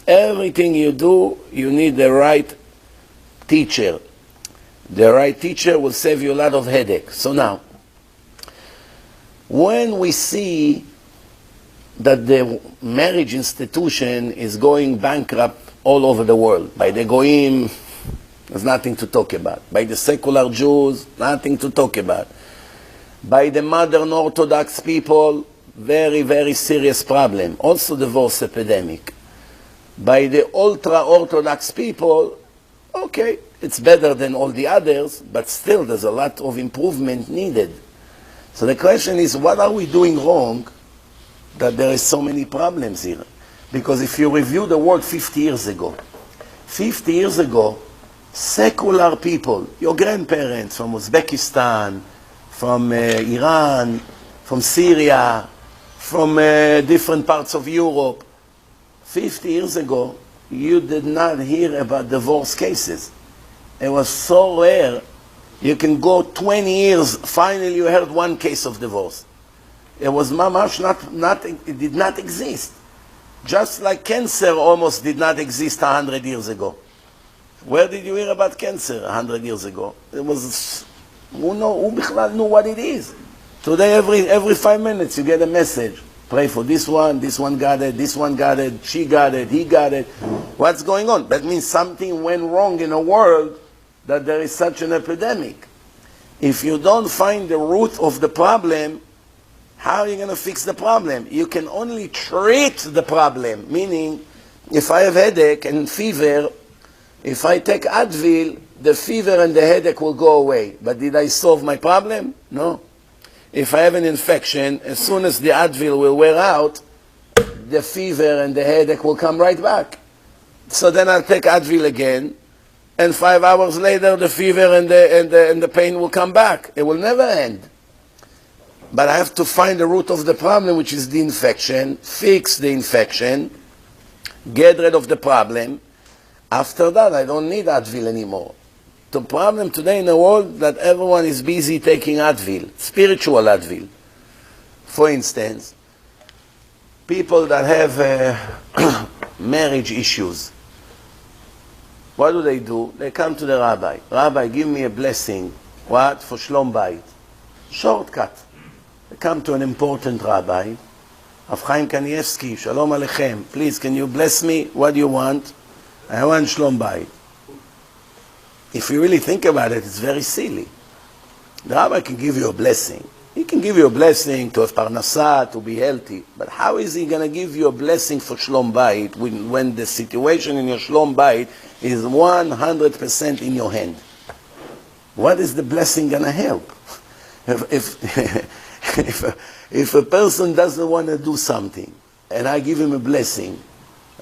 Everything you do, you need the right teacher. The right teacher will save you a lot of headache. So now, when we see that the marriage institution is going bankrupt all over the world, by the Goyim, there's nothing to talk about. By the secular Jews, nothing to talk about. By the modern Orthodox people, very, very serious problem. Also divorce epidemic. By the ultra-Orthodox people, okay, it's better than all the others, but still there's a lot of improvement needed. So the question is, what are we doing wrong that there is so many problems here? Because if you review the world 50 years ago, secular people, your grandparents from Uzbekistan, from Iran, from Syria, from different parts of Europe, 50 years ago, you did not hear about divorce cases. It was so rare. You can go 20 years, finally you heard one case of divorce. It was mamash it did not exist. Just like cancer almost did not exist 100 years ago. Where did you hear about cancer 100 years ago? It was, who knew what it is? Today, every 5 minutes, you get a message. Pray for this one got it, this one got it, she got it, he got it. What's going on? That means something went wrong in a world that there is such an epidemic. If you don't find the root of the problem, how are you going to fix the problem? You can only treat the problem, meaning if I have headache and fever, if I take Advil, the fever and the headache will go away. But did I solve my problem? No. If I have an infection, as soon as the Advil will wear out, the fever and the headache will come right back. So then I'll take Advil again, and 5 hours later the fever and the pain will come back. It will never end. But I have to find the root of the problem, which is the infection, fix the infection, get rid of the problem. After that, I don't need Advil anymore. The problem today in the world that everyone is busy taking Advil, spiritual Advil. For instance, people that have marriage issues, what do? They come to the rabbi. Rabbi, give me a blessing What? For Shlom Bayit. Shortcut. They come to an important rabbi, Rav Chaim Kanievsky, Shalom Aleichem. Please, can you bless me? What do you want? I want Shlom Bayit. If you really think about it, it's very silly. The rabbi can give you a blessing. He can give you a blessing to have parnasah, to be healthy. But how is he going to give you a blessing for Shlom Bayit when the situation in your Shlom Bayit is 100% in your hand? What is the blessing going to help? If a person doesn't want to do something, and I give him a blessing,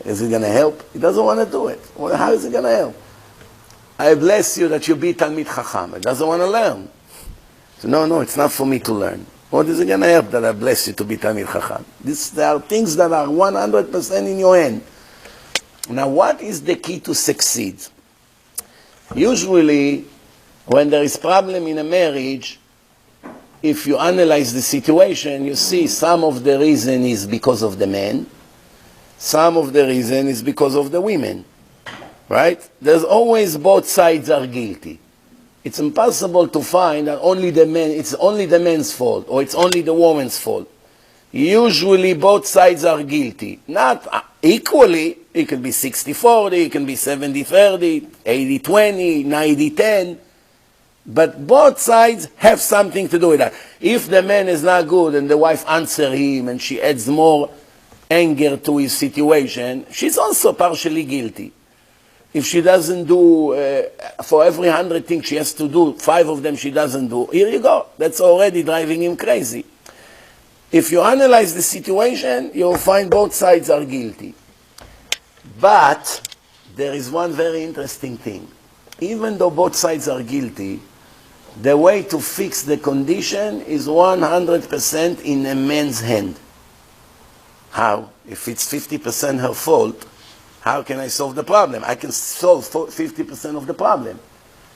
is it going to help? He doesn't want to do it. Well, how is it going to help? I bless you that you be Talmid Chacham. He doesn't want to learn. So no, it's not for me to learn. What is it going to help that I bless you to be Talmid Chacham? There are things that are 100% in your hand. Now, what is the key to succeed? Usually, when there is problem in a marriage, if you analyze the situation, you see some of the reason is because of the men, some of the reason is because of the women. Right? There's always both sides are guilty. It's impossible to find that it's only the man's fault or it's only the woman's fault. Usually both sides are guilty. Not equally. It can be 60-40, it can be 70-30, 80-20, 90-10. But both sides have something to do with that. If the man is not good and the wife answers him and she adds more anger to his situation, she's also partially guilty. If she doesn't do, for every 100 things she has to do, 5 of them she doesn't do, here you go. That's already driving him crazy. If you analyze the situation, you'll find both sides are guilty. But there is one very interesting thing. Even though both sides are guilty, the way to fix the condition is 100% in a man's hand. How? If it's 50% her fault, how can I solve the problem? I can solve 50% of the problem.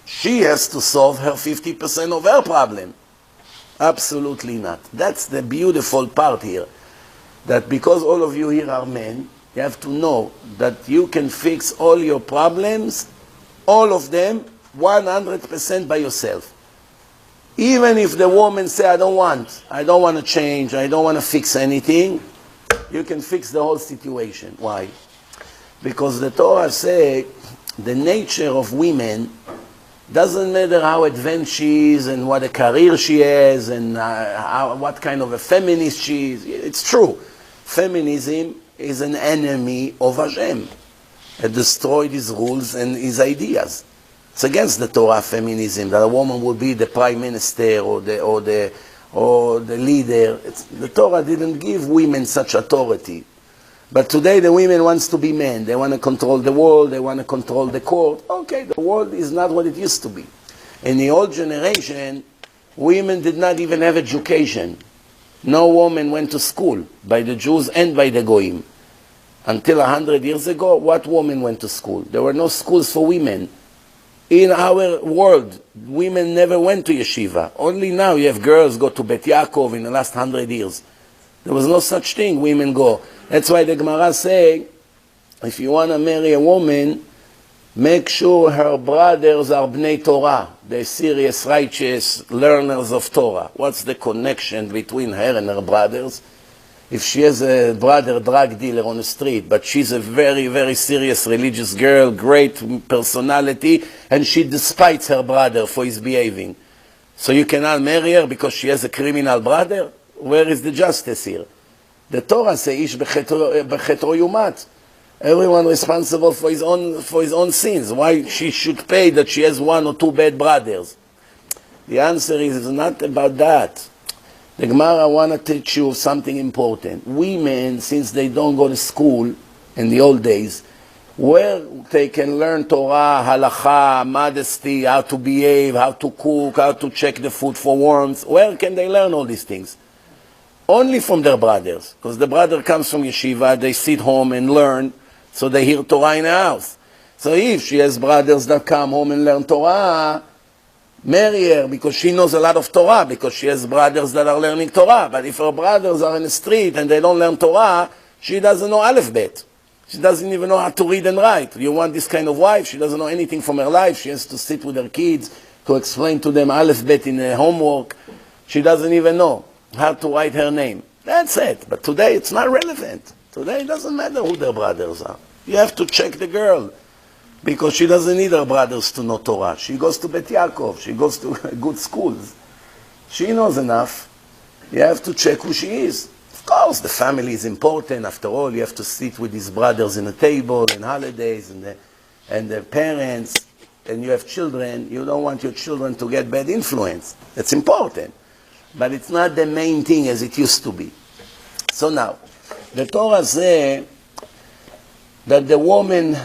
She has to solve her 50% of her problem. Absolutely not. That's the beautiful part here. That because all of you here are men, you have to know that you can fix all your problems, all of them, 100% by yourself. Even if the woman say, I don't want to change, I don't want to fix anything, you can fix the whole situation. Why? Because the Torah says the nature of women doesn't matter how advanced she is and what a career she has and what kind of a feminist she is. It's true. Feminism is an enemy of Hashem. It destroyed his rules and his ideas. It's against the Torah feminism that a woman will be the prime minister or the leader. The Torah didn't give women such authority. But today the women wants to be men. They want to control the world. They want to control the court. Okay, the world is not what it used to be. In the old generation, women did not even have education. No woman went to school by the Jews and by the Goyim. Until 100 years ago, what woman went to school? There were no schools for women. In our world, women never went to yeshiva. Only now you have girls go to Bet Yaakov in the last 100 years. There was no such thing, women go. That's why the Gemara say, if you want to marry a woman, make sure her brothers are Bnei Torah. They're serious, righteous learners of Torah. What's the connection between her and her brothers? If she has a brother drug dealer on the street, but she's a very, very serious religious girl, great personality, and she despises her brother for his behaving. So you cannot marry her because she has a criminal brother? Where is the justice here? The Torah says, "Ish b'chetro yumat." Everyone responsible for his own sins. Why she should pay that she has 1 or 2 bad brothers? The answer is not about that. The Gemara want to teach you something important. Women, since they don't go to school in the old days, where they can learn Torah, halacha, modesty, how to behave, how to cook, how to check the food for worms, where can they learn all these things? Only from their brothers. Because the brother comes from yeshiva, they sit home and learn, so they hear Torah in the house. So if she has brothers that come home and learn Torah, marry her because she knows a lot of Torah, because she has brothers that are learning Torah. But if her brothers are in the street and they don't learn Torah, she doesn't know Aleph Bet. She doesn't even know how to read and write. You want this kind of wife? She doesn't know anything from her life. She has to sit with her kids to explain to them Aleph Bet in her homework. She doesn't even know how to write her name. That's it. But today it's not relevant. Today it doesn't matter who their brothers are. You have to check the girl, because she doesn't need her brothers to know Torah. She goes to Bet Yaakov. She goes to good schools. She knows enough. You have to check who she is. Of course, the family is important. After all, you have to sit with his brothers in a table in holidays, and the parents, and you have children. You don't want your children to get bad influence. It's important. But it's not the main thing as it used to be. So now, the Torah says that the woman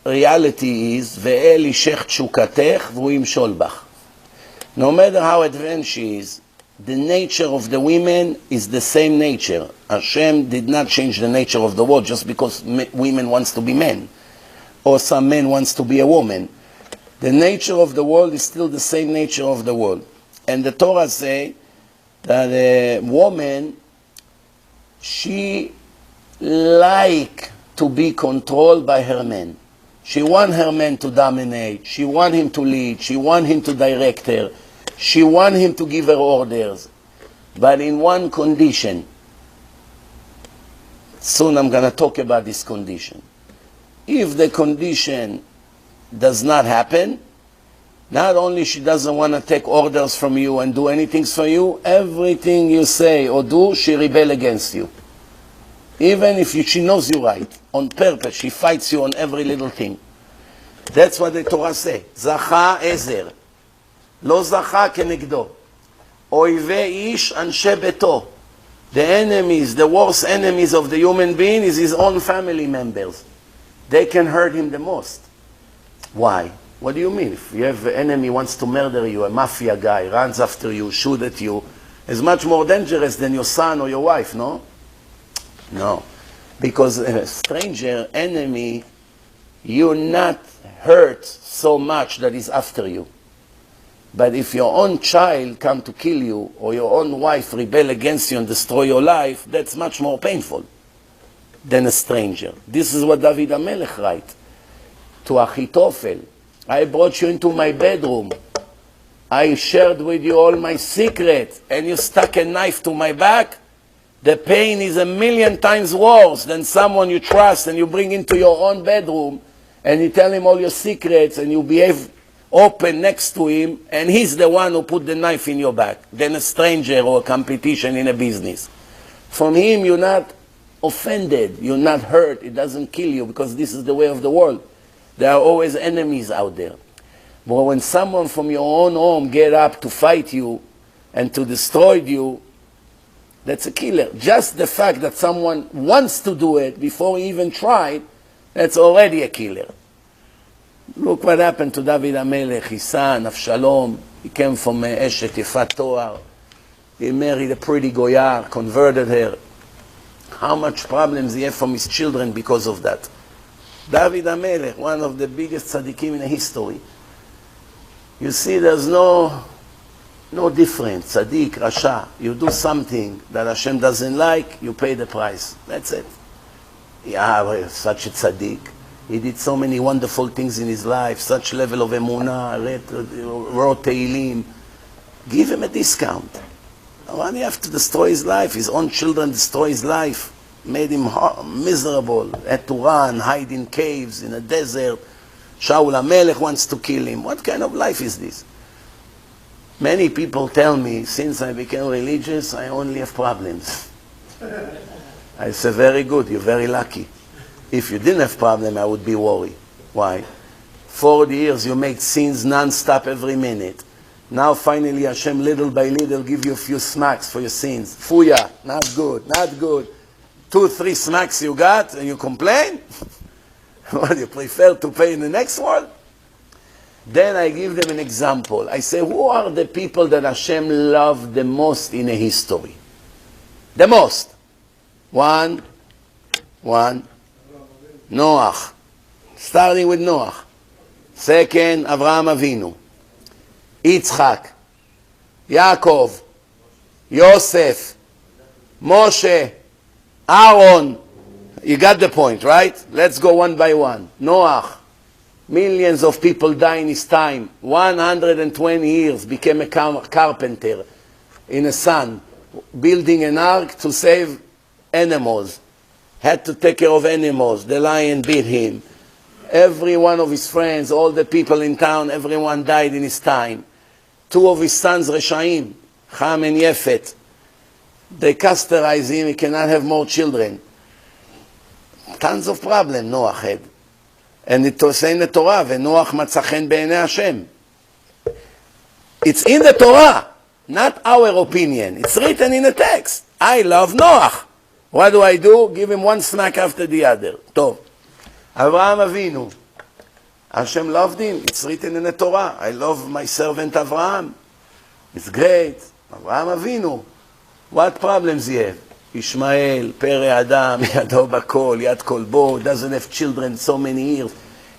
reality is ve'el ishech tshukatech v'hu yimshol bach. No matter how advanced she is, the nature of the women is the same nature. Hashem did not change the nature of the world just because women wants to be men, or some men wants to be a woman. The nature of the world is still the same nature of the world. And the Torah say that a woman, she like to be controlled by her man. She want her man to dominate. She want him to lead. She want him to direct her. She want him to give her orders. But in one condition. Soon I'm going to talk about this condition. If the condition does not happen, not only she doesn't want to take orders from you and do anything for you, everything you say or do, she rebel against you. Even if she knows you right, on purpose, she fights you on every little thing. That's what the Torah says. Zacha ezer. Lo zacha kenegdo. Oive ish anshe beto. The enemies, the worst enemies of the human being is his own family members. They can hurt him the most. Why? What do you mean? If you have an enemy who wants to murder you, a mafia guy, runs after you, shoot at you, is much more dangerous than your son or your wife, no? No. Because a stranger, enemy, you're not hurt so much that he's after you. But if your own child come to kill you, or your own wife rebel against you and destroy your life, that's much more painful than a stranger. This is what David HaMelech writes to Achitophel. I brought you into my bedroom. I shared with you all my secrets, and you stuck a knife to my back. The pain is 1,000,000 times worse than someone you trust and you bring into your own bedroom and you tell him all your secrets and you behave open next to him, and he's the one who put the knife in your back, than a stranger or a competition in a business. From him you're not offended, you're not hurt, it doesn't kill you, because this is the way of the world. There are always enemies out there. But when someone from your own home get up to fight you and to destroy you, that's a killer. Just the fact that someone wants to do it before he even tried, that's already a killer. Look what happened to David HaMelech, his son, Avshalom. He came from Eshet Yefat Toar. He married a pretty Goyar, converted her. How much problems he had from his children because of that. David HaMelech, one of the biggest tzaddikim in history. You see, there's no difference. Tzaddik, Rasha. You do something that Hashem doesn't like, you pay the price. That's it. Yeah, such a tzaddik. He did so many wonderful things in his life, such level of emunah, wrote Tehillim. Give him a discount. Why do you have to destroy his life? His own children destroy his life. Made him miserable. Had to run, hide in caves, in a desert. Shaul HaMelech wants to kill him. What kind of life is this? Many people tell me, since I became religious, I only have problems. I say, very good, you're very lucky. If you didn't have problem, I would be worried. Why? 40 years you make sins non-stop every minute. Now finally Hashem little by little give you a few smacks for your sins. Fuya, not good, not good. 2, 3 smacks you got and you complain? What, you prefer to pay in the next world? Then I give them an example. I say, who are the people that Hashem loved the most in a history? The most. One. Noach. Starting with Noach. Second, Avraham Avinu. Yitzchak. Yaakov. Yosef. Moshe. Aaron. You got the point, right? Let's go one by one. Noach. Millions of people die in his time. 120 years became a carpenter in the sun, building an ark to save animals. Had to take care of animals. The lion beat him. Every one of his friends, all the people in town, everyone died in his time. 2 of his sons, Reshaim, Ham and Yefet. They castrated him, he cannot have more children. Tons of problems Noah had. And it was in the Torah, ו"נוח מצא חן בעיני השם." It's in the Torah, not our opinion. It's written in the text. I love Noah. What do? Give him one smack after the other. טוב. Avraham Avinu. Hashem loved him. It's written in the Torah. I love my servant Avraham. It's great. Avraham Avinu. What problems he have? Ishmael, Pere Adam, Yado Bakol, Yad Kolbo, doesn't have children so many years.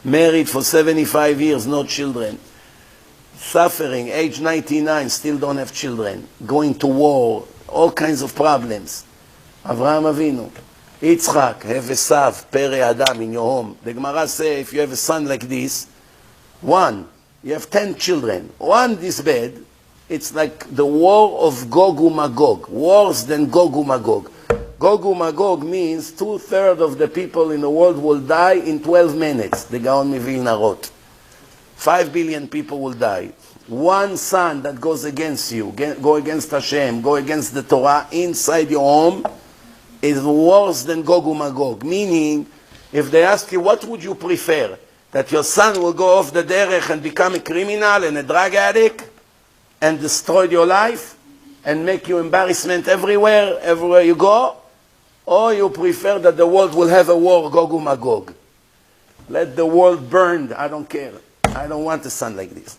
Married for 75 years, no children. Suffering, age 99, still don't have children. Going to war, all kinds of problems. Avraham Avinu. Yitzchak, have a Sav, Pere Adam in your home. The Gemara says if you have a son like this, one, you have 10 children. One this bad, it's like the war of Gog and Magog. Worse than Gog and Magog. Gog and Magog means 2/3 of the people in the world will die in 12 minutes. The Gaon Mivilna wrote. 5 billion people will die. One son that goes against you, go against Hashem, go against the Torah inside your home, is worse than Gog and Magog. Meaning, if they ask you, what would you prefer? That your son will go off the derech and become a criminal and a drug addict and destroy your life and make you embarrassment everywhere you go? Or you prefer that the world will have a war, Gog and Magog? Let the world burn, I don't care. I don't want a son like this.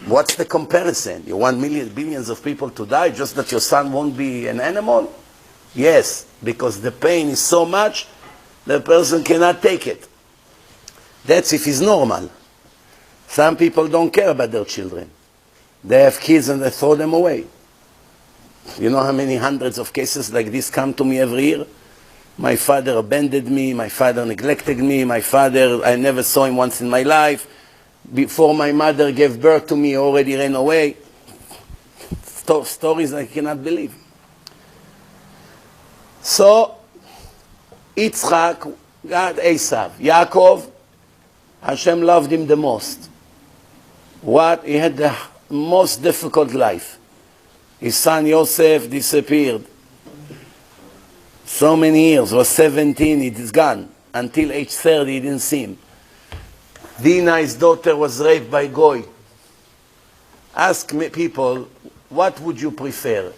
What's the comparison? You want billions of people to die just that your son won't be an animal? Yes, because the pain is so much, the person cannot take it. That's if he's normal. Some people don't care about their children. They have kids and they throw them away. You know how many hundreds of cases like this come to me every year? My father abandoned me, my father neglected me, my father, I never saw him once in my life. Before my mother gave birth to me, he already ran away. Stories I cannot believe. So, Yitzchak got Esav. Yaakov, Hashem loved him the most. He had the most difficult life. His son Yosef disappeared. So many years, was 17, he is gone. Until age 30, he didn't see him. Dinah, his daughter, was raped by Goy. Ask me, people, what would you prefer?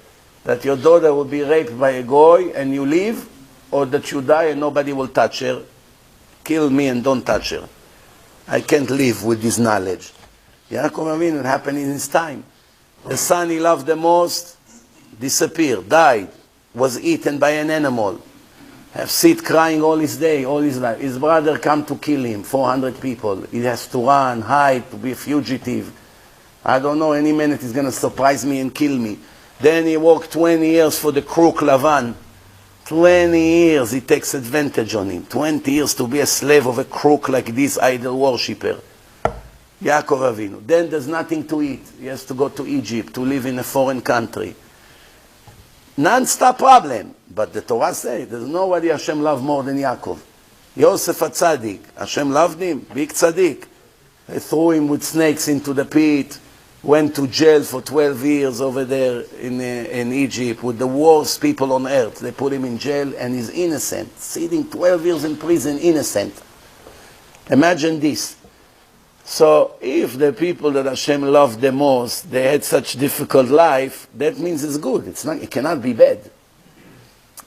That your daughter will be raped by a Goy and you live, or that you die and nobody will touch her? Kill me and don't touch her. I can't live with this knowledge. Yaakov Avinu, it happened in his time. The son he loved the most disappeared, died, was eaten by an animal. Have sit crying all his day, all his life. His brother come to kill him, 400 people. He has to run, hide, to be a fugitive. I don't know, any minute he's going to surprise me and kill me. Then he worked 20 years for the crook Lavan. 20 years he takes advantage on him. 20 years to be a slave of a crook like this idol worshipper. Yaakov Avinu. Then there's nothing to eat. He has to go to Egypt, to live in a foreign country. Non-stop problem. But the Torah says there's nobody Hashem loved more than Yaakov. Yosef a tzaddik. Hashem loved him. Big tzaddik. They threw him with snakes into the pit. Went to jail for 12 years over there in Egypt with the worst people on earth. They put him in jail and he's innocent. Sitting 12 years in prison, innocent. Imagine this. So if the people that Hashem loved the most, they had such difficult life, that means it's good. It cannot be bad.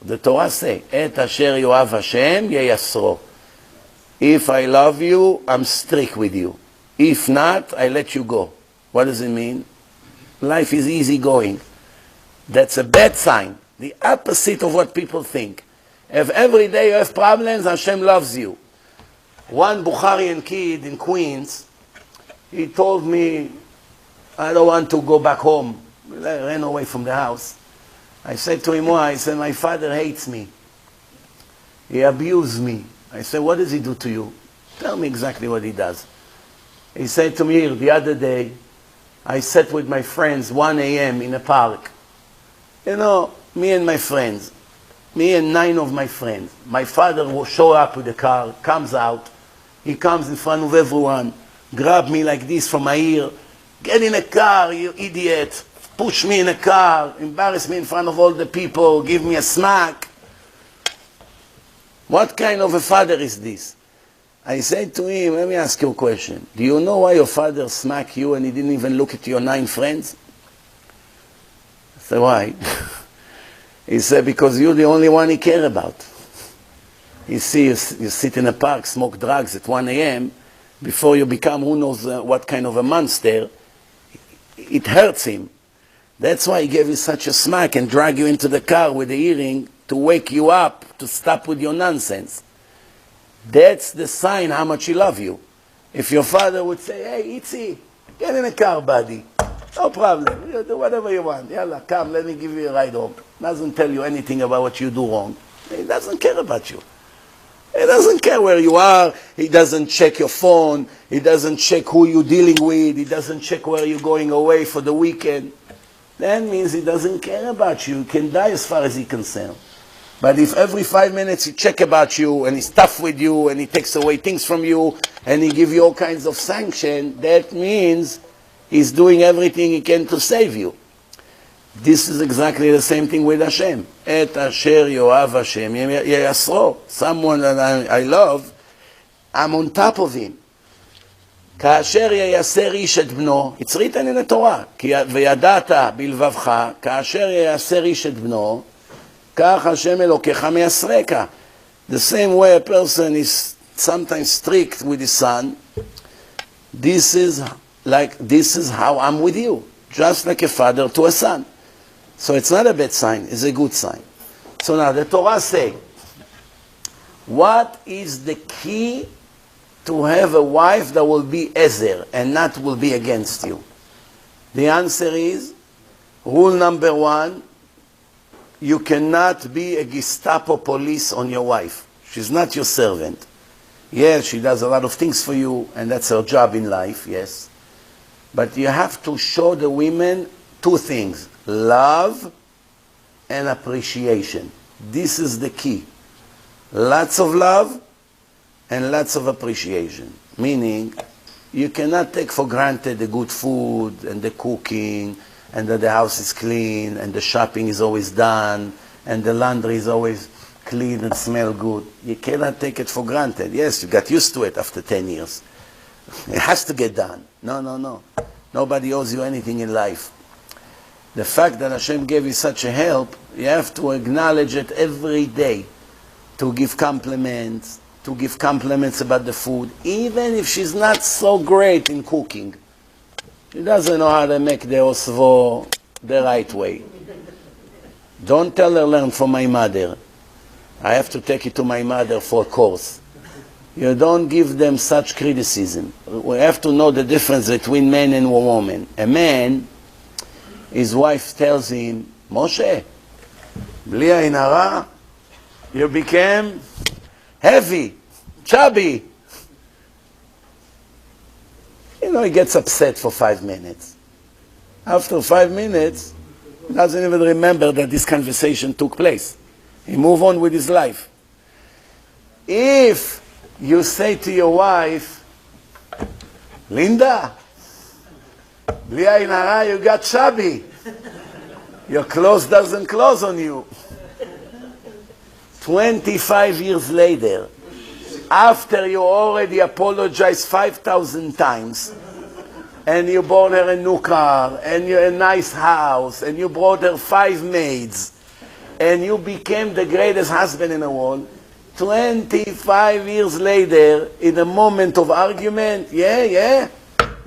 The Torah says, Et asher yoav Hashem yeyasro. If I love you, I'm strict with you. If not, I let you go. What does it mean? Life is easy going. That's a bad sign. The opposite of what people think. If every day you have problems, Hashem loves you. One Bukharian kid in Queens, he told me, I don't want to go back home. I ran away from the house. I said to him, why? I said, my father hates me. He abused me. I said, what does he do to you? Tell me exactly what he does. He said to me the other day, I sat with my friends 1 a.m. in a park. You know, me and my friends, me and 9 of my friends. My father will show up with the car, comes out. He comes in front of everyone, grab me like this from my ear. Get in a car, you idiot. Push me in a car, embarrass me in front of all the people, give me a smack. What kind of a father is this? I said to him, let me ask you a question. Do you know why your father smacked you and he didn't even look at your 9 friends? I said, why? He said, because you're the only one he cared about. You see, you sit in a park, smoke drugs at 1 a.m., before you become who knows what kind of a monster, it hurts him. That's why he gave you such a smack and drag you into the car with the earring to wake you up, to stop with your nonsense. That's the sign how much he loves you. If your father would say, hey, Itzi, get in a car, buddy. No problem. You do whatever you want. Yalla, come, let me give you a ride home. Doesn't tell you anything about what you do wrong. He doesn't care about you. He doesn't care where you are. He doesn't check your phone. He doesn't check who you're dealing with. He doesn't check where you're going away for the weekend. That means he doesn't care about you. You can die as far as he's concerned. But if every 5 minutes he check about you and he's tough with you and he takes away things from you and he give you all kinds of sanction, that means he's doing everything he can to save you. This is exactly the same thing with Hashem. Et asher yoav Hashem yeyasro. Someone that I love, I'm on top of him. כאשר ייסר איש את בנו, it's written in the Torah, וידעת בלבבך, כאשר ייסר איש את בנו, כך השם אלוקיך מייסרך. The same way a person is sometimes strict with his son, this is how I'm with you, just like a father to a son. So it's not a bad sign, it's a good sign. So now the Torah says, what is the key to have a wife that will be ezer and not will be against you? The answer is, rule number 1, you cannot be a Gestapo police on your wife. She's not your servant. Yes, she does a lot of things for you, and that's her job in life, yes. But you have to show the women 2 things, love and appreciation. This is the key. Lots of love and lots of appreciation. Meaning, you cannot take for granted the good food and the cooking and that the house is clean and the shopping is always done and the laundry is always clean and smell good. You cannot take it for granted. Yes, you got used to it after 10 years. It has to get done. No. Nobody owes you anything in life. The fact that Hashem gave you such a help, you have to acknowledge it every day. To give compliments about the food, even if she's not so great in cooking. She doesn't know how to make the osvo the right way. Don't tell her, learn from my mother. I have to take you to my mother for a course. You don't give them such criticism. We have to know the difference between man and woman. A man, his wife tells him, Moshe, bli ayin hara, you became heavy, chubby. You know, he gets upset for 5 minutes. After 5 minutes, he doesn't even remember that this conversation took place. He moves on with his life. If you say to your wife, Linda, bli ayin hara, you got chubby. Your clothes doesn't close on you. 25 years later, after you already apologized 5,000 times, and you bought her a new car, and a nice house, and you brought her 5 maids, and you became the greatest husband in the world, 25 years later, in a moment of argument, you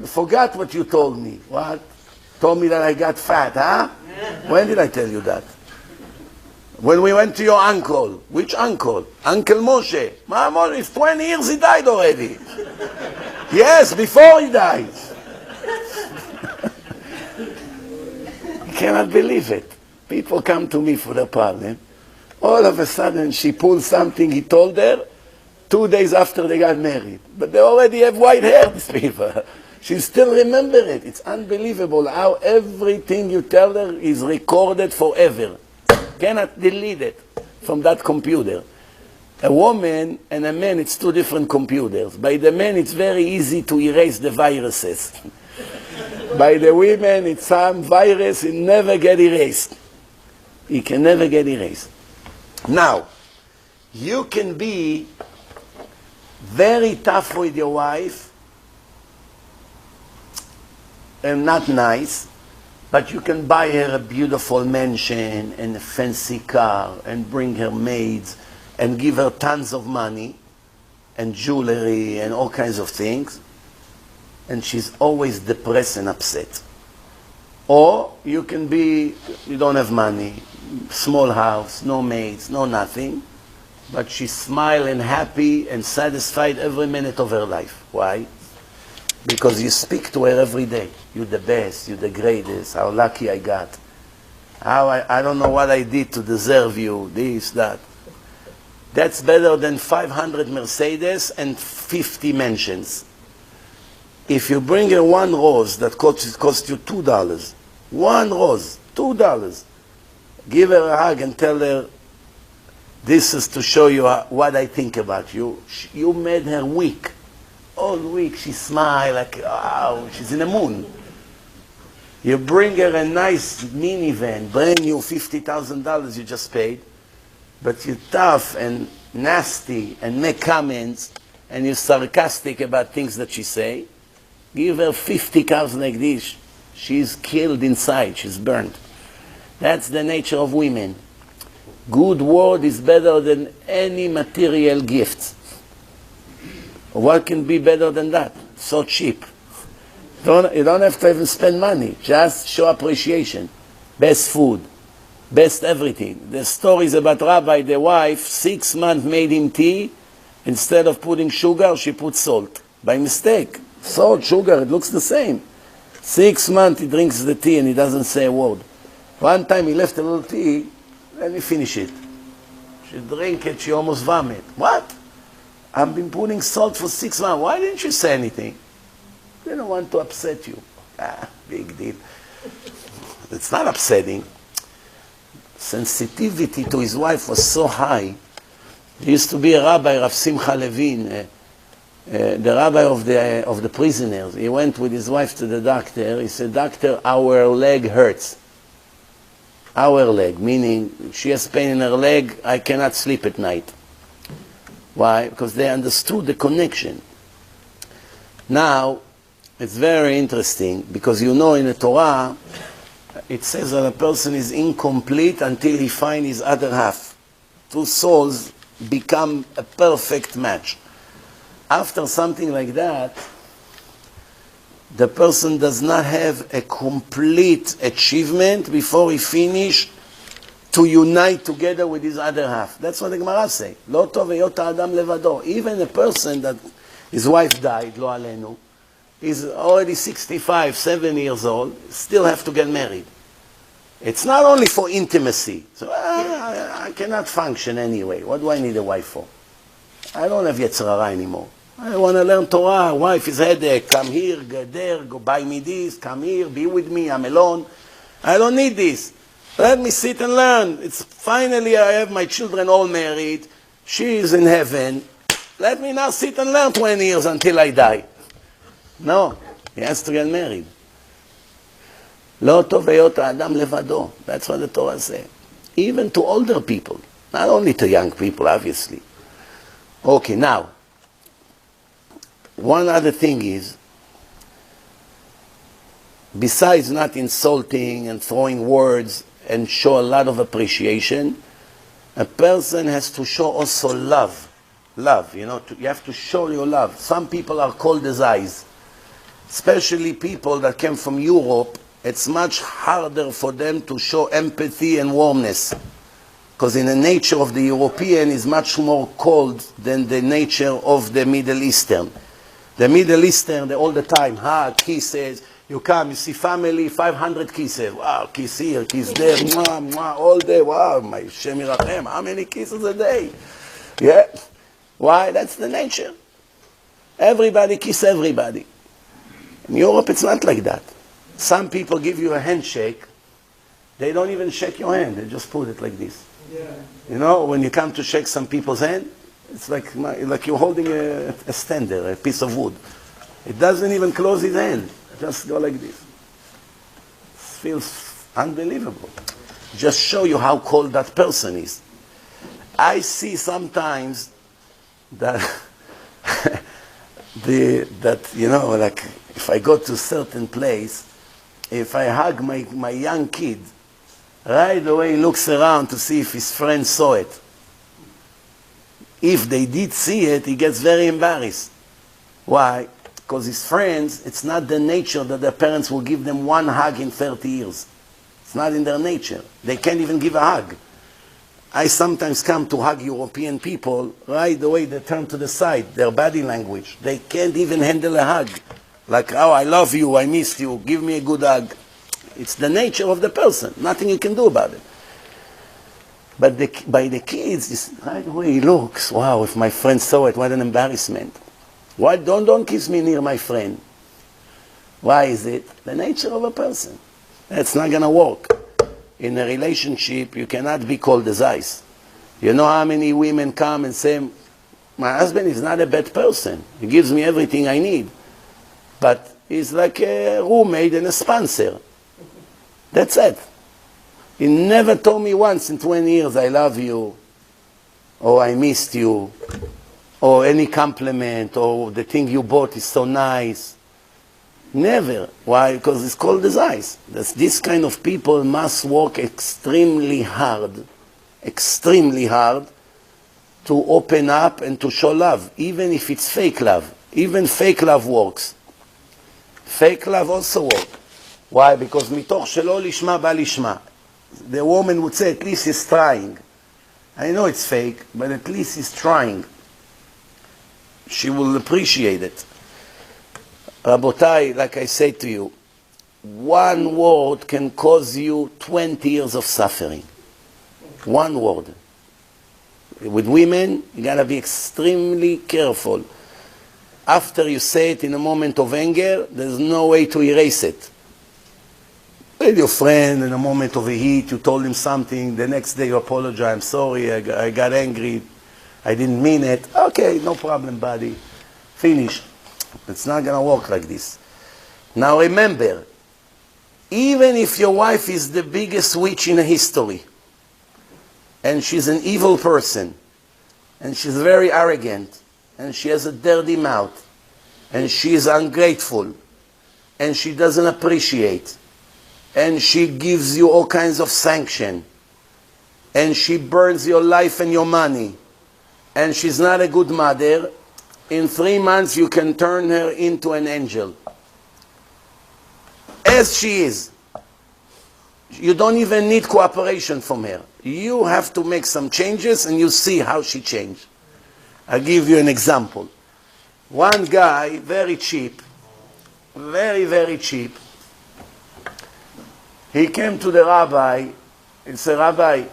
forgot what you told me. What? Told me that I got fat, huh? When did I tell you that? When we went to your uncle. Which uncle? Uncle Moshe. My Moshe, it's 20 years he died already. Yes, before he died. You cannot believe it. People come to me for the problem. All of a sudden she pulled something he told her, 2 days after they got married. But they already have white hair, these people. She still remember it. It's unbelievable how everything you tell her is recorded forever. Cannot delete it from that computer. A woman and a man, it's two different computers. By the man, it's very easy to erase the viruses. By the women, it's some virus, it never get erased. It can never get erased. Now, you can be very tough with your wife and not nice, but you can buy her a beautiful mansion and a fancy car and bring her maids and give her tons of money and jewelry and all kinds of things, and she's always depressed and upset. Or you can be, you don't have money, small house, no maids, no nothing, but she's smiling, happy and satisfied every minute of her life. Why? Because you speak to her every day. You're the best, you're the greatest, how lucky I got. How I don't know what I did to deserve you, this, that. That's better than 500 Mercedes and 50 mansions. If you bring her one rose that cost you $2, one rose, $2, give her a hug and tell her, this is to show you what I think about you. You made her weak. All week she smiled like, wow, she's in the moon. You bring her a nice minivan, brand new $50,000 you just paid, but you're tough and nasty and make comments and you're sarcastic about things that she say. Give her 50 cars like this. She's killed inside. She's burned. That's the nature of women. Good word is better than any material gift. What can be better than that? So cheap. You don't have to even spend money. Just show appreciation. Best food. Best everything. The stories about Rabbi, the wife, 6 months made him tea. Instead of putting sugar, she put salt. By mistake. Salt, sugar, it looks the same. 6 months he drinks the tea and he doesn't say a word. One time he left a little tea, let me finish it. She drank it, she almost vomit. What? I've been putting salt for 6 months. Why didn't you say anything? They don't want to upset you. Big deal. It's not upsetting. Sensitivity to his wife was so high. There used to be a rabbi, Rav Simcha Levin, the rabbi of the prisoners. He went with his wife to the doctor. He said, "Doctor, our leg hurts." Our leg, meaning she has pain in her leg, I cannot sleep at night. Why? Because they understood the connection. Now, it's very interesting, because you know in the Torah, it says that a person is incomplete until he finds his other half. Two souls become a perfect match. After something like that, the person does not have a complete achievement before he finishes to unite together with his other half. That's what the Gemara says. Lo tov heyot ha'adam levado. Even a person that his wife died, lo alenu, is already 65, 7 years old, still have to get married. It's not only for intimacy. So I cannot function anyway. What do I need a wife for? I don't have Yetzer Hara anymore. I want to learn Torah. Wife is headache. Come here, go there, go buy me this. Come here, be with me. I'm alone. I don't need this. Let me sit and learn. It's finally I have my children all married. She is in heaven. Let me now sit and learn 20 years until I die. No, he has to get married. Lo tov heyot ha'adam levado. That's what the Torah says. Even to older people, not only to young people, obviously. Okay, now, one other thing is, besides not insulting and throwing words and show a lot of appreciation, a person has to show also love. Love, you know, you have to show your love. Some people are cold as ice. Especially people that came from Europe, it's much harder for them to show empathy and warmness. Because in the nature of the European is much more cold than the nature of the Middle Eastern. The Middle Eastern, they all the time, kisses, you come, you see family, 500 kisses. Wow, kiss here, kiss there, mwah, mwah, all day. Wow, my Shem Yirachem, how many kisses a day? Yeah. Why? That's the nature. Everybody kiss everybody. In Europe, it's not like that. Some people give you a handshake. They don't even shake your hand. They just put it like this. Yeah. You know, when you come to shake some people's hand, it's like you're holding a stander, a piece of wood. It doesn't even close his hand. Just go like this. It feels unbelievable. Just show you how cold that person is. I see sometimes that like if I go to a certain place, if I hug my young kid, right away he looks around to see if his friends saw it. If they did see it, he gets very embarrassed. Why? Because his friends, it's not the nature that their parents will give them one hug in 30 years. It's not in their nature. They can't even give a hug. I sometimes come to hug European people, right away they turn to the side, their body language. They can't even handle a hug. Like, oh, I love you, I missed you, give me a good hug. It's the nature of the person. Nothing you can do about it. But by the kids, it's right away he looks, wow, if my friend saw it, what an embarrassment. Why don't kiss me near my friend? Why is it? The nature of a person. That's not going to work. In a relationship, you cannot be cold as ice. You know how many women come and say, my husband is not a bad person. He gives me everything I need. But he's like a roommate and a sponsor. That's it. He never told me once in 20 years, I love you, or I missed you, or any compliment, or the thing you bought is so nice. Never. Why? Because it's cold as ice. This kind of people must work extremely hard to open up and to show love, even if it's fake love. Even fake love works. Fake love also works. Why? Because מתוך שלא לשמה בא לשמה. The woman would say, at least he's trying. I know it's fake, but at least he's trying. She will appreciate it. Rabotai, like I say to you, one word can cause you 20 years of suffering. One word. With women, you gotta be extremely careful. After you say it in a moment of anger, there's no way to erase it. With your friend, in a moment of a heat, you told him something, the next day you apologize, I'm sorry, I got angry, I didn't mean it. Okay, no problem, buddy. Finish. It's not going to work like this. Now remember, even if your wife is the biggest witch in history, and she's an evil person, and she's very arrogant, and she has a dirty mouth, and she is ungrateful, and she doesn't appreciate, and she gives you all kinds of sanction, and she burns your life and your money, and she's not a good mother, in 3 months you can turn her into an angel. As she is. You don't even need cooperation from her. You have to make some changes and you see how she changed. I'll give you an example. One guy, very cheap, very, very cheap, he came to the rabbi and said, Rabbi,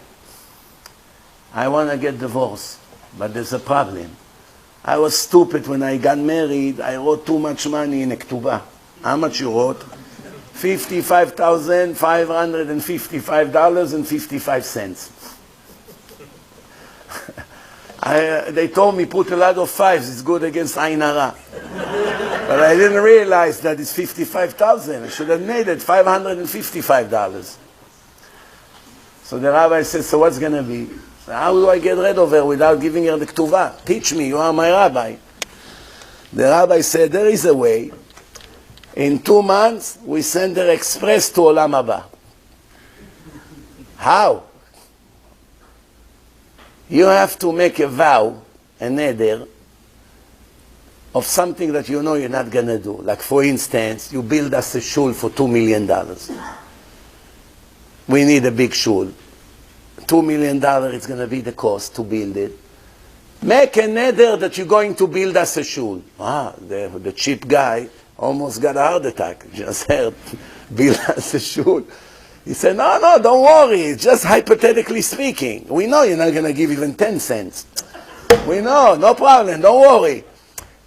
I want to get divorced, but there's a problem. I was stupid when I got married. I wrote too much money in a ketubah. How much you wrote? $55,555.55. They told me put a lot of fives. It's good against Ain Hara. But I didn't realize that it's $55,000. I should have made it $555. So the rabbi said, so what's going to be? How do I get rid of her without giving her the ketubah? Teach me, you are my rabbi. The rabbi said, there is a way. In 2 months, we send her express to Olam Haba. How? You have to make a vow, a neder, of something that you know you're not going to do. Like, for instance, you build us a shul for $2 million. We need a big shul. $2 million is going to be the cost to build it. Make a neder that you're going to build us a shul. The cheap guy almost got a heart attack. Just heard, build us a shul. He said, no, don't worry. Just hypothetically speaking. We know you're not going to give even 10 cents. We know, no problem, don't worry.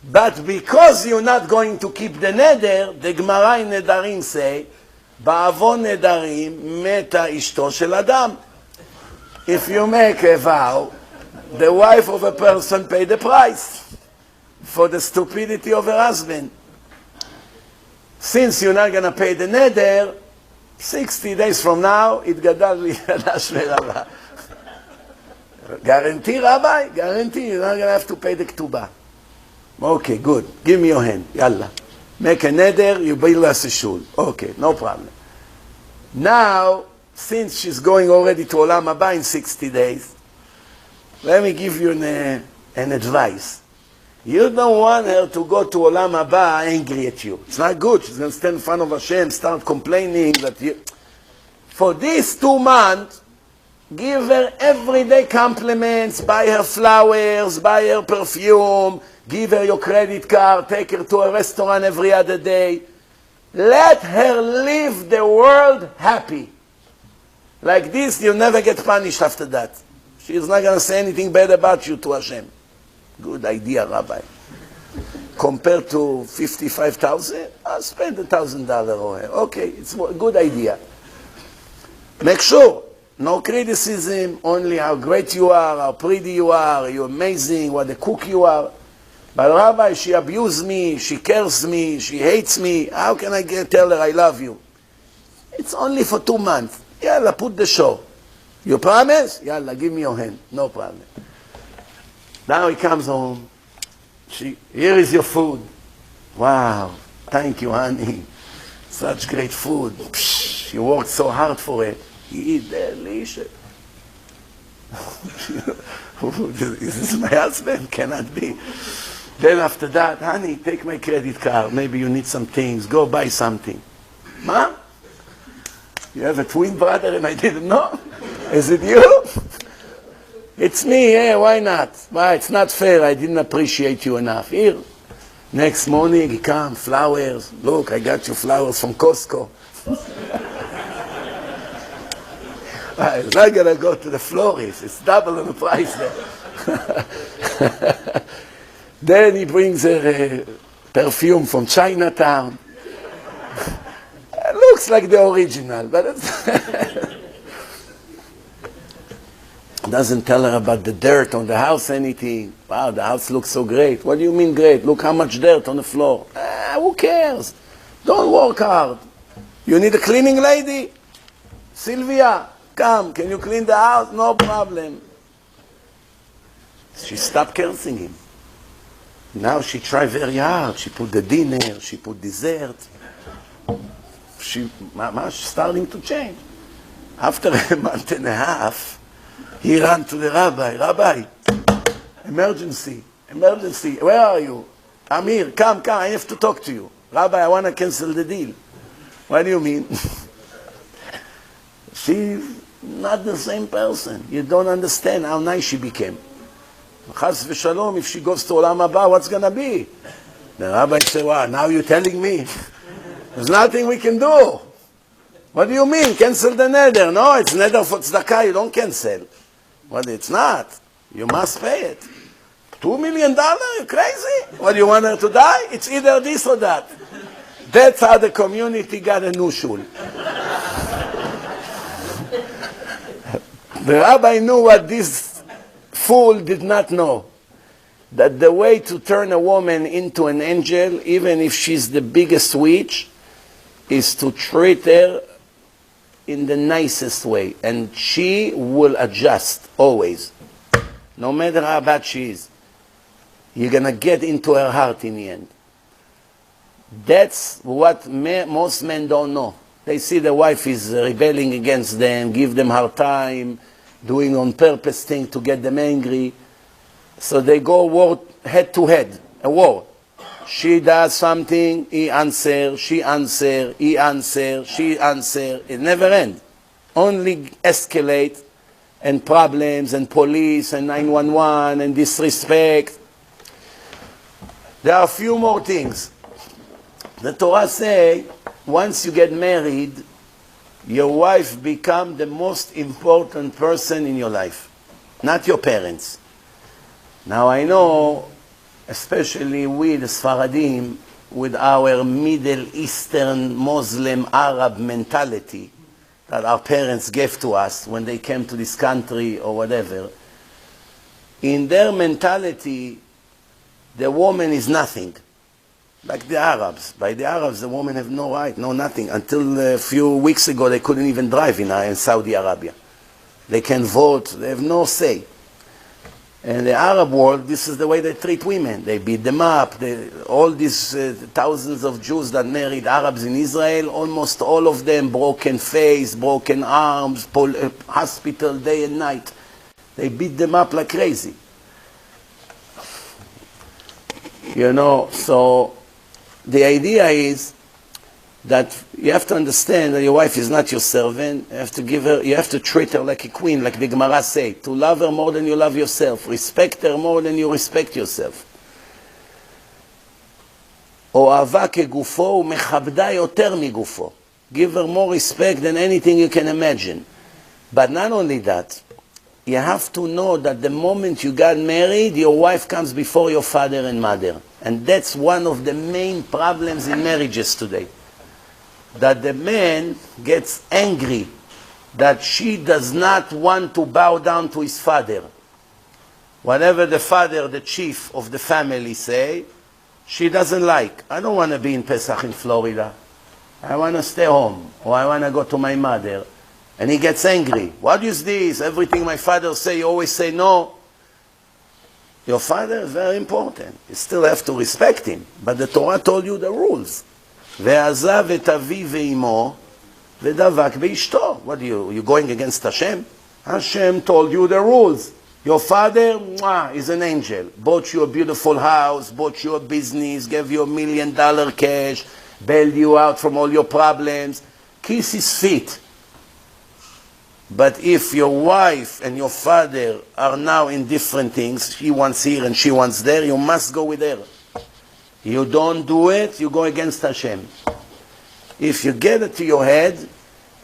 But because you're not going to keep the neder, the Gemara in Nedarim say, בעוון נדרים מתה אשתו של אדם. If you make a vow, the wife of a person pay the price for the stupidity of her husband. Since you're not going to pay the neder, 60 days from now, it gadal v'yadash v'rava. Guarantee, Rabbi? Guarantee, you're not going to have to pay the ketubah. Okay, good. Give me your hand. Yalla. Make a neder, you build us a shul. Okay, no problem. Now, since she's going already to Olam Haba in 60 days, let me give you an advice. You don't want her to go to Olam Haba angry at you. It's not good. She's going to stand in front of Hashem, start complaining that you... For these 2 months, give her everyday compliments, buy her flowers, buy her perfume, give her your credit card, take her to a restaurant every other day. Let her live the world happy. Like this, you'll never get punished after that. She's not going to say anything bad about you to Hashem. Good idea, Rabbi. Compared to 55,000, I'll spend $1,000 on her. Okay, it's a good idea. Make sure, no criticism, only how great you are, how pretty you are, you're amazing, what a cook you are. But Rabbi, she abused me, she cares me, she hates me. How can I tell her I love you? It's only for 2 months. Yalla, put the show. You promise? Yalla, give me your hand. No problem. Now he comes home. Here is your food. Wow, thank you, honey. Such great food. Psh, you worked so hard for it. Eat delicious. Is this my husband? Cannot be. Then after that, honey, take my credit card. Maybe you need some things. Go buy something. Mom? You have a twin brother and I didn't know? Is it you? It's me, yeah, why not? Why, it's not fair, I didn't appreciate you enough. Here. Next morning, he comes, flowers. Look, I got you flowers from Costco. I'm not going to go to the florist. It's double on the price there. Then he brings her perfume from Chinatown. It looks like the original, but it's doesn't tell her about the dirt on the house, anything. Wow, the house looks so great. What do you mean great? Look how much dirt on the floor. Who cares? Don't work hard. You need a cleaning lady? Sylvia, come. Can you clean the house? No problem. She stopped cursing him. Now she tried very hard. She put the dinner, she put dessert. She's starting to change. After a month and a half, he ran to the rabbi. Rabbi, emergency, emergency. Where are you? I'm here. Come, I have to talk to you. Rabbi, I want to cancel the deal. What do you mean? She's not the same person. You don't understand how nice she became. Chas v'shalom, if she goes to Olam Haba, what's going to be? The rabbi said, wow, now you're telling me? There's nothing we can do. What do you mean? Cancel the neder. No, it's neder for tzedakah. You don't cancel. Well, it's not. You must pay it. $2 million? You're crazy? What, do you want her to die? It's either this or that. That's how the community got a new shul. The rabbi knew what this fool did not know. That the way to turn a woman into an angel, even if she's the biggest witch, is to treat her in the nicest way. And she will adjust, always. No matter how bad she is. You're going to get into her heart in the end. That's what most men don't know. They see the wife is rebelling against them, give them hard time, doing on purpose thing to get them angry. So they go war head to head, a war. She does something, he answer, she answer, he answer, she answer. It never ends. Only escalate, and problems, and police, and 911, and disrespect. There are a few more things. The Torah says, once you get married, your wife becomes the most important person in your life, not your parents. Now I know, especially we, the Sfaradim, with our Middle Eastern Muslim Arab mentality that our parents gave to us when they came to this country or whatever, in their mentality, the woman is nothing. Like the Arabs. By the Arabs, the women have no right, no nothing. Until a few weeks ago, they couldn't even drive in Saudi Arabia. They can vote, they have no say. In the Arab world, this is the way they treat women. They beat them up. All these thousands of Jews that married Arabs in Israel, almost all of them broken face, broken arms, hospital day and night. They beat them up like crazy. You know, so the idea is that you have to understand that your wife is not your servant. You have to give her, you have to treat her like a queen, like the Gemara say, to love her more than you love yourself, respect her more than you respect yourself. אוהבה כגופו ומכבדה יותר מגופו. Give her more respect than anything you can imagine. But not only that, you have to know that the moment you got married, your wife comes before your father and mother. And that's one of the main problems in marriages today. That the man gets angry that she does not want to bow down to his father. Whatever the father, the chief of the family say, she doesn't like. I don't want to be in Pesach in Florida. I want to stay home. Or I want to go to my mother. And he gets angry. What is this? Everything my father say, you always say no. Your father is very important. You still have to respect him. But the Torah told you the rules. ועזב את אביו ואמו ודבק באשתו. What are you going against Hashem? Hashem told you the rules. Your father is an angel. Bought you a beautiful house, bought you a business, gave you $1 million cash, bailed you out from all your problems. Kiss his feet. But if your wife and your father are now in different things, she wants here and she wants there, you must go with her. You don't do it, you go against Hashem. If you get it to your head,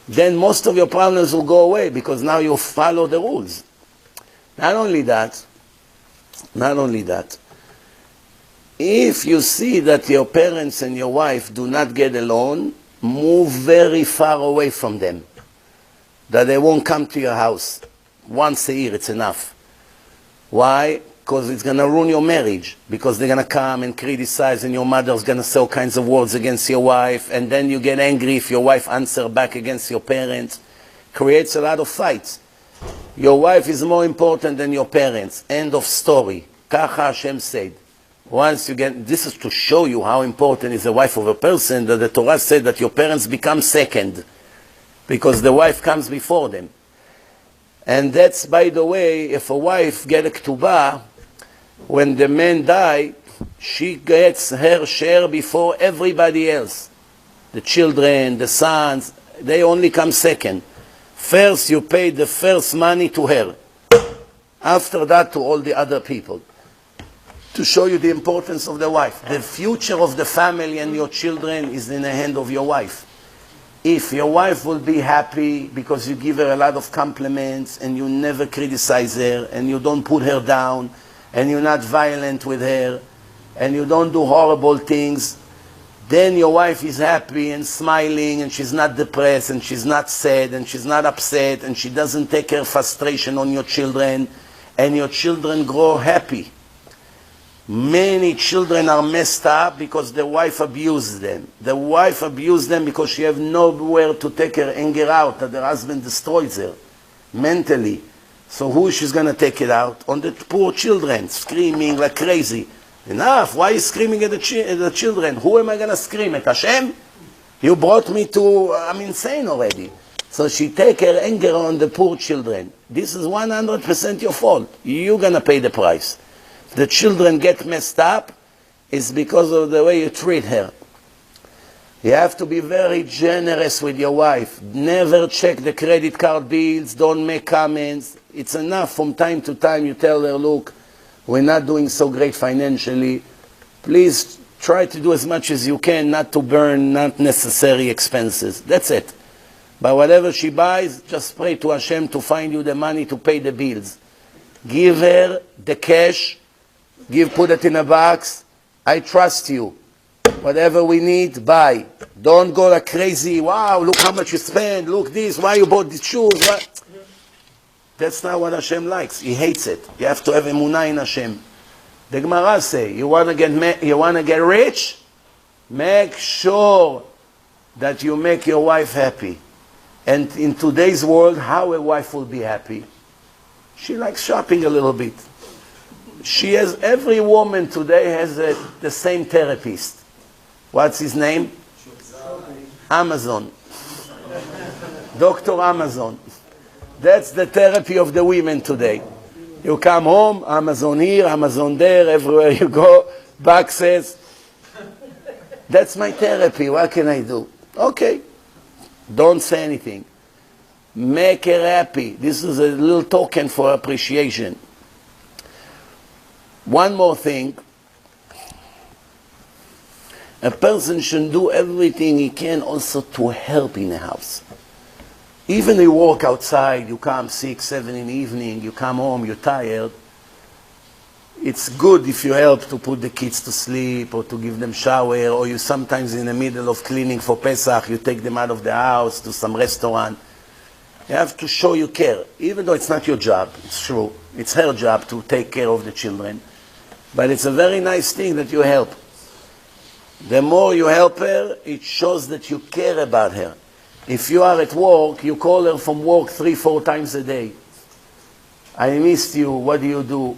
then most of your problems will go away because now you follow the rules. Not only that, if you see that your parents and your wife do not get along, move very far away from them. That they won't come to your house. Once a year, it's enough. Why? Because it's going to ruin your marriage. Because they're going to come and criticize and your mother's going to say all kinds of words against your wife. And then you get angry if your wife answers back against your parents. Creates a lot of fights. Your wife is more important than your parents. End of story. Kacha Hashem said. Once you get, this is to show you how important is the wife of a person, that the Torah said that your parents become second. Because the wife comes before them. And that's, by the way, if a wife gets a ketubah, when the man dies, she gets her share before everybody else. The children, the sons, they only come second. First, you pay the first money to her. After that, to all the other people. To show you the importance of the wife. The future of the family and your children is in the hand of your wife. If your wife will be happy because you give her a lot of compliments and you never criticize her and you don't put her down and you're not violent with her and you don't do horrible things, then your wife is happy and smiling and she's not depressed and she's not sad and she's not upset and she doesn't take her frustration on your children and your children grow happy. Many children are messed up because the wife abused them. The wife abused them because she has nowhere to take her anger out, that the husband destroys her mentally. So who she's going to take it out? On the poor children, screaming like crazy. Enough, why are you screaming at the children? Who am I going to scream at? Hashem? You brought me to, I'm insane already. So she take her anger on the poor children. This is 100% your fault. You're going to pay the price. The children get messed up is because of the way you treat her. You have to be very generous with your wife. Never check the credit card bills. Don't make comments. It's enough from time to time you tell her, look, we're not doing so great financially. Please try to do as much as you can not to burn not necessary expenses. That's it. But whatever she buys, just pray to Hashem to find you the money to pay the bills. Give her the cash put it in a box. I trust you. Whatever we need, buy. Don't go like crazy. Wow, look how much you spend. Look this. Why you bought these shoes? What? That's not what Hashem likes. He hates it. You have to have emunah in Hashem. The Gemara say, you want to get rich? Make sure that you make your wife happy. And in today's world, how a wife will be happy? She likes shopping a little bit. Every woman today has the same therapist. What's his name? Amazon. Dr. Amazon. That's the therapy of the women today. You come home, Amazon here, Amazon there, everywhere you go, boxes. That's my therapy. What can I do? Okay. Don't say anything. Make her happy. This is a little token for appreciation. One more thing. A person should do everything he can also to help in the house. Even you walk outside, you come 6, 7 in the evening, you come home, you're tired. It's good if you help to put the kids to sleep or to give them shower, or you sometimes in the middle of cleaning for Pesach, you take them out of the house to some restaurant. You have to show you care, even though it's not your job. It's true. It's her job to take care of the children. But it's a very nice thing that you help. The more you help her, it shows that you care about her. If you are at work, you call her from work 3, 4 times a day. I missed you, what do you do?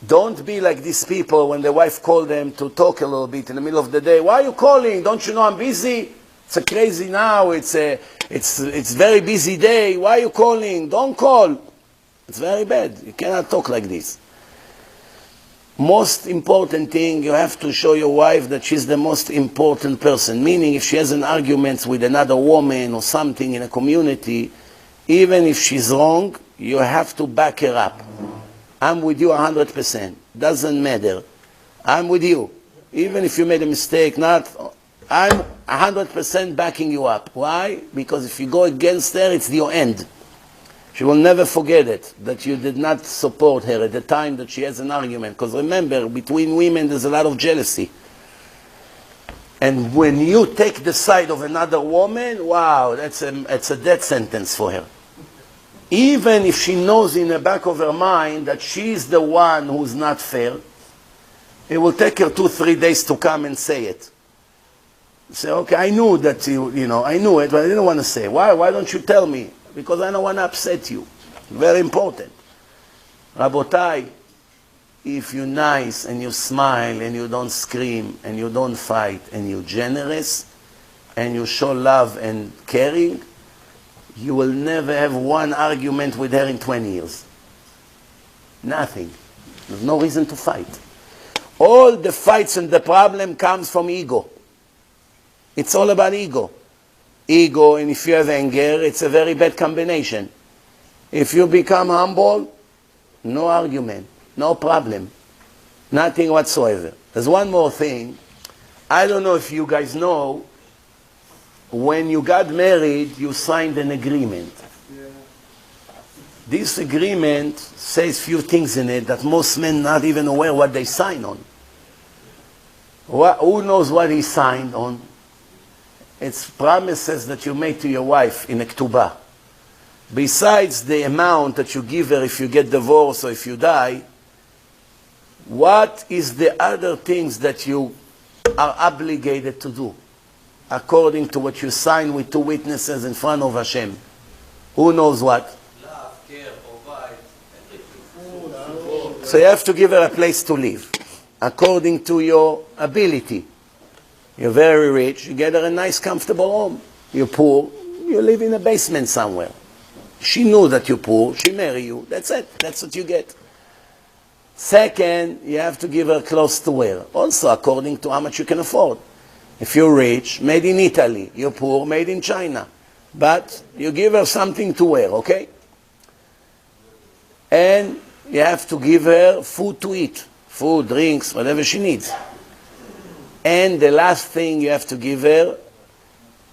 Don't be like these people when the wife called them to talk a little bit in the middle of the day. Why are you calling? Don't you know I'm busy? It's a crazy now, it's very busy day. Why are you calling? Don't call. It's very bad. You cannot talk like this. Most important thing, you have to show your wife that she's the most important person. Meaning, if she has an argument with another woman or something in a community, even if she's wrong, you have to back her up. I'm with you 100%. Doesn't matter. I'm with you. Even if you made a mistake, I'm 100% backing you up. Why? Because if you go against her, it's your end. She will never forget it, that you did not support her at the time that she has an argument. Because remember, between women there's a lot of jealousy. And when you take the side of another woman, wow, that's a death sentence for her. Even if she knows in the back of her mind that she's the one who's not fair, it will take her 2-3 days to come and say it. Say, okay, I knew that I knew it, but I didn't want to say. Why don't you tell me? Because I don't want to upset you. Very important. Rabotai, if you're nice and you smile and you don't scream and you don't fight and you're generous and you show love and caring, you will never have one argument with her in 20 years. Nothing. There's no reason to fight. All the fights and the problem comes from ego. It's all about ego. Ego, and if you have anger, it's a very bad combination. If you become humble, no argument, no problem, nothing whatsoever. There's one more thing. I don't know if you guys know, when you got married, you signed an agreement. Yeah. This agreement says few things in it that most men not even aware what they sign on. Who knows what he signed on? It's promises that you made to your wife in a ketubah. Besides the amount that you give her if you get divorced or if you die, what is the other things that you are obligated to do according to what you signed with 2 witnesses in front of Hashem? Who knows what? Love, care, provide. So you have to give her a place to live according to your ability. You're very rich, you get her a nice, comfortable home. You're poor, you live in a basement somewhere. She knew that you're poor, she married you, that's it, that's what you get. Second, you have to give her clothes to wear, also according to how much you can afford. If you're rich, made in Italy. You're poor, made in China. But you give her something to wear, okay? And you have to give her food to eat. Food, drinks, whatever she needs. And the last thing you have to give her,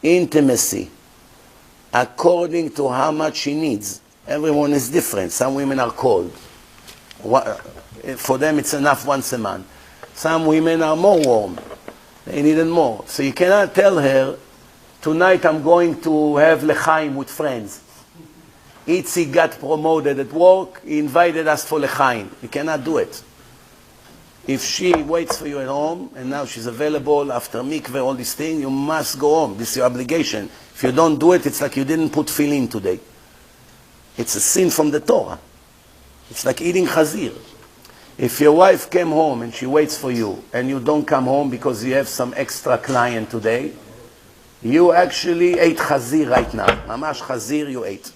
intimacy, according to how much she needs. Everyone is different. Some women are cold. For them it's enough once a month. Some women are more warm. They needed more. So you cannot tell her, tonight I'm going to have lechaim with friends. Itzi got promoted at work, he invited us for lechaim. You cannot do it. If she waits for you at home, and now she's available after mikveh, all these things, you must go home. This is your obligation. If you don't do it, it's like you didn't put tefillin today. It's a sin from the Torah. It's like eating chazir. If your wife came home and she waits for you, and you don't come home because you have some extra client today, you actually ate chazir right now. Mamash chazir you ate.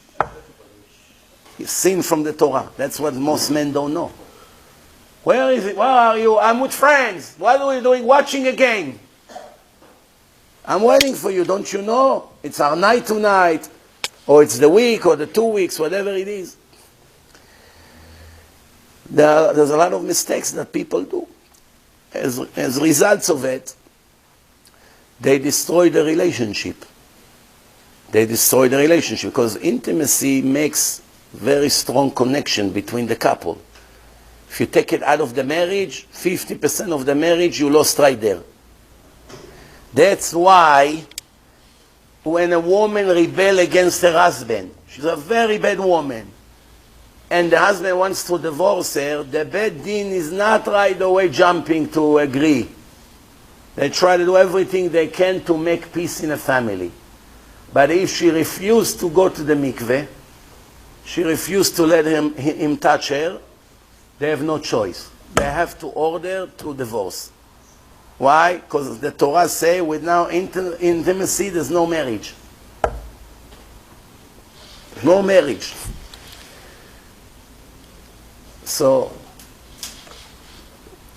It's sin from the Torah. That's what most men don't know. Where is it? Where are you? I'm with friends. What are we doing? Watching a game. I'm waiting for you. Don't you know? It's our night tonight. Or it's the week or the 2 weeks, whatever it is. There's a lot of mistakes that people do. As results of it, they destroy the relationship. They destroy the relationship because intimacy makes very strong connection between the couple. If you take it out of the marriage, 50% of the marriage you lost right there. That's why when a woman rebels against her husband, she's a very bad woman, and the husband wants to divorce her, the Beit Din is not right away jumping to agree. They try to do everything they can to make peace in a family. But if she refused to go to the mikveh, she refused to let him touch her, they have no choice. They have to order to divorce. Why? Because the Torah say with now intimacy there's no marriage. No marriage. So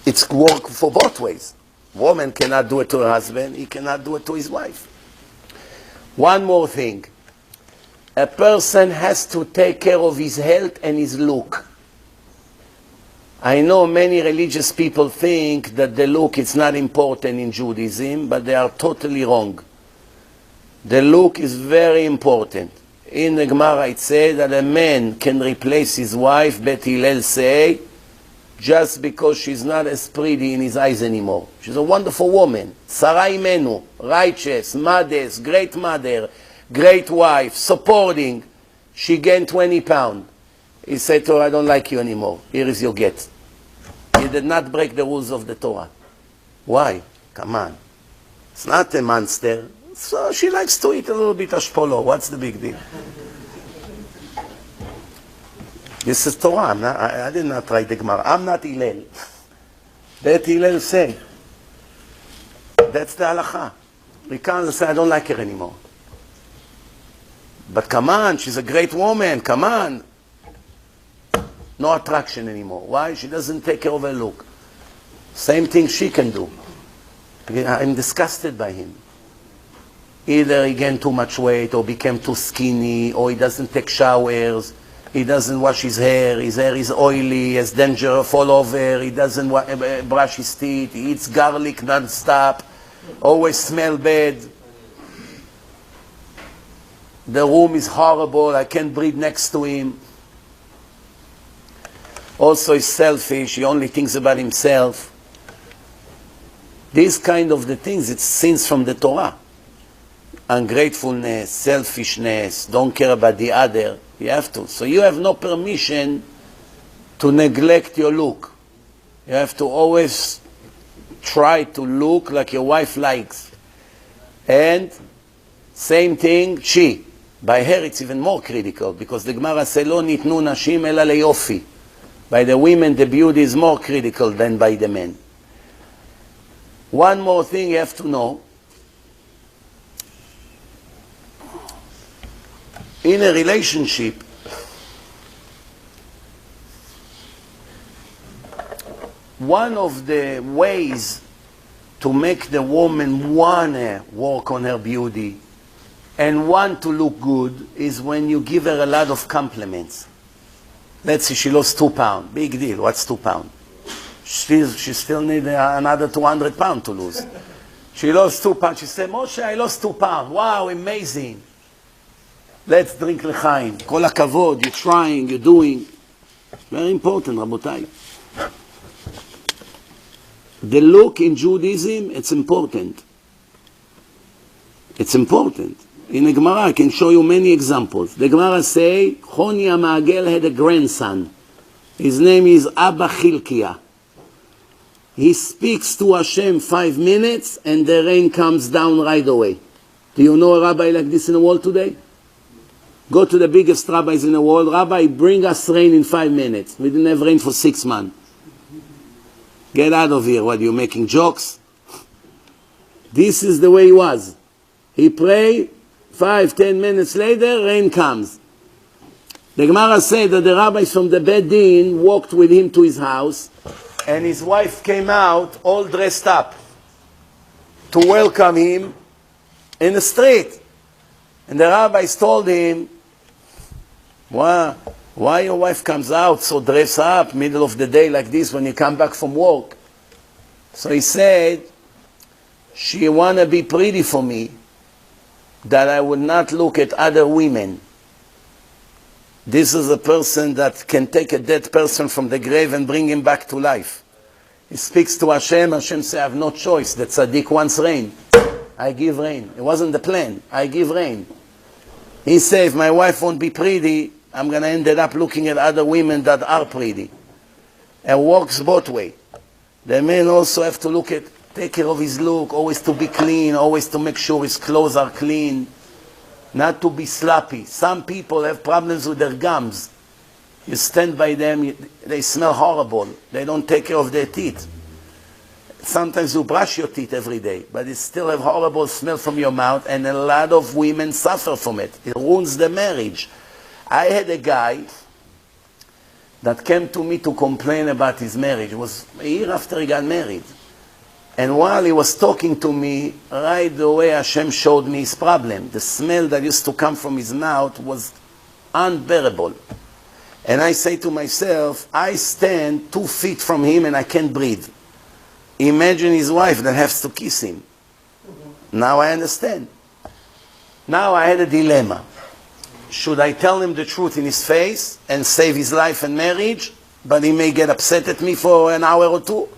it's work for both ways. Woman cannot do it to her husband, he cannot do it to his wife. One more thing. A person has to take care of his health and his look. I know many religious people think that the look is not important in Judaism, but they are totally wrong. The look is very important. In the Gemara it says that a man can replace his wife, Bet Hillel say, just because she's not as pretty in his eyes anymore. She's a wonderful woman. Sarah Imenu, righteous, modest, great mother, great wife, supporting. She gained 20 pounds. He said to her, I don't like you anymore. Here is your get. He did not break the rules of the Torah. Why? Come on. It's not a monster. So she likes to eat a little bit of shpolo. What's the big deal? This is Torah. I did not write the Gemara. I'm not Hillel. That Hillel say. That's the halacha. We can't say, I don't like her anymore. But come on, she's a great woman. Come on. No attraction anymore. Why? She doesn't take care of her look. Same thing she can do. I'm disgusted by him. Either he gained too much weight, or became too skinny, or he doesn't take showers, he doesn't wash his hair is oily, has danger fall over, he doesn't brush his teeth, he eats garlic non-stop, always smell bad. The room is horrible, I can't breathe next to him. Also he's selfish, he only thinks about himself. These kind of the things, it's sins from the Torah. Ungratefulness, selfishness, don't care about the other, you have to. So you have no permission to neglect your look. You have to always try to look like your wife likes. And same thing, she. By her it's even more critical, because the Gemara says, lo nitnu nashim ela leyofi. By the women the beauty is more critical than by the men. One more thing you have to know. In a relationship, one of the ways to make the woman want to work on her beauty and want to look good is when you give her a lot of compliments. Let's say she lost 2 pounds. Big deal. What's 2 pounds? She still needs another 200 pounds to lose. She lost 2 pounds. She said, Moshe, I lost 2 pounds. Wow, amazing. Let's drink l'chaim. Kol hakavod, you're trying, you're doing. Very important, Rabotai. The look in Judaism, it's important. It's important. In the Gemara, I can show you many examples. The Gemara say, Choni HaMa'agel had a grandson. His name is Abba Chilkiah. He speaks to Hashem 5 minutes and the rain comes down right away. Do you know a rabbi like this in the world today? Go to the biggest rabbis in the world. Rabbi, bring us rain in 5 minutes. We didn't have rain for 6 months. Get out of here. What, are you making jokes? This is the way he was. He prayed, 5-10 minutes later, rain comes. The Gemara said that the rabbis from the Beit Din walked with him to his house, and his wife came out all dressed up to welcome him in the street. And the rabbis told him, why your wife comes out so dressed up, middle of the day like this when you come back from work? So he said, she want to be pretty for me, that I would not look at other women. This is a person that can take a dead person from the grave and bring him back to life. He speaks to Hashem. Hashem says, I have no choice. The tzaddik wants rain. I give rain. It wasn't the plan. I give rain. He said, if my wife won't be pretty, I'm going to end up looking at other women that are pretty. And works both ways. The man also have to take care of his look, always to be clean, always to make sure his clothes are clean, not to be sloppy. Some people have problems with their gums. You stand by them, they smell horrible. They don't take care of their teeth. Sometimes you brush your teeth every day, but it still have horrible smell from your mouth, and a lot of women suffer from it. It ruins the marriage. I had a guy that came to me to complain about his marriage. It was a year after he got married. And while he was talking to me, right away Hashem showed me his problem. The smell that used to come from his mouth was unbearable. And I say to myself, I stand 2 feet from him and I can't breathe. Imagine his wife that has to kiss him. Now I understand. Now I had a dilemma. Should I tell him the truth in his face and save his life and marriage, but he may get upset at me for an hour or two?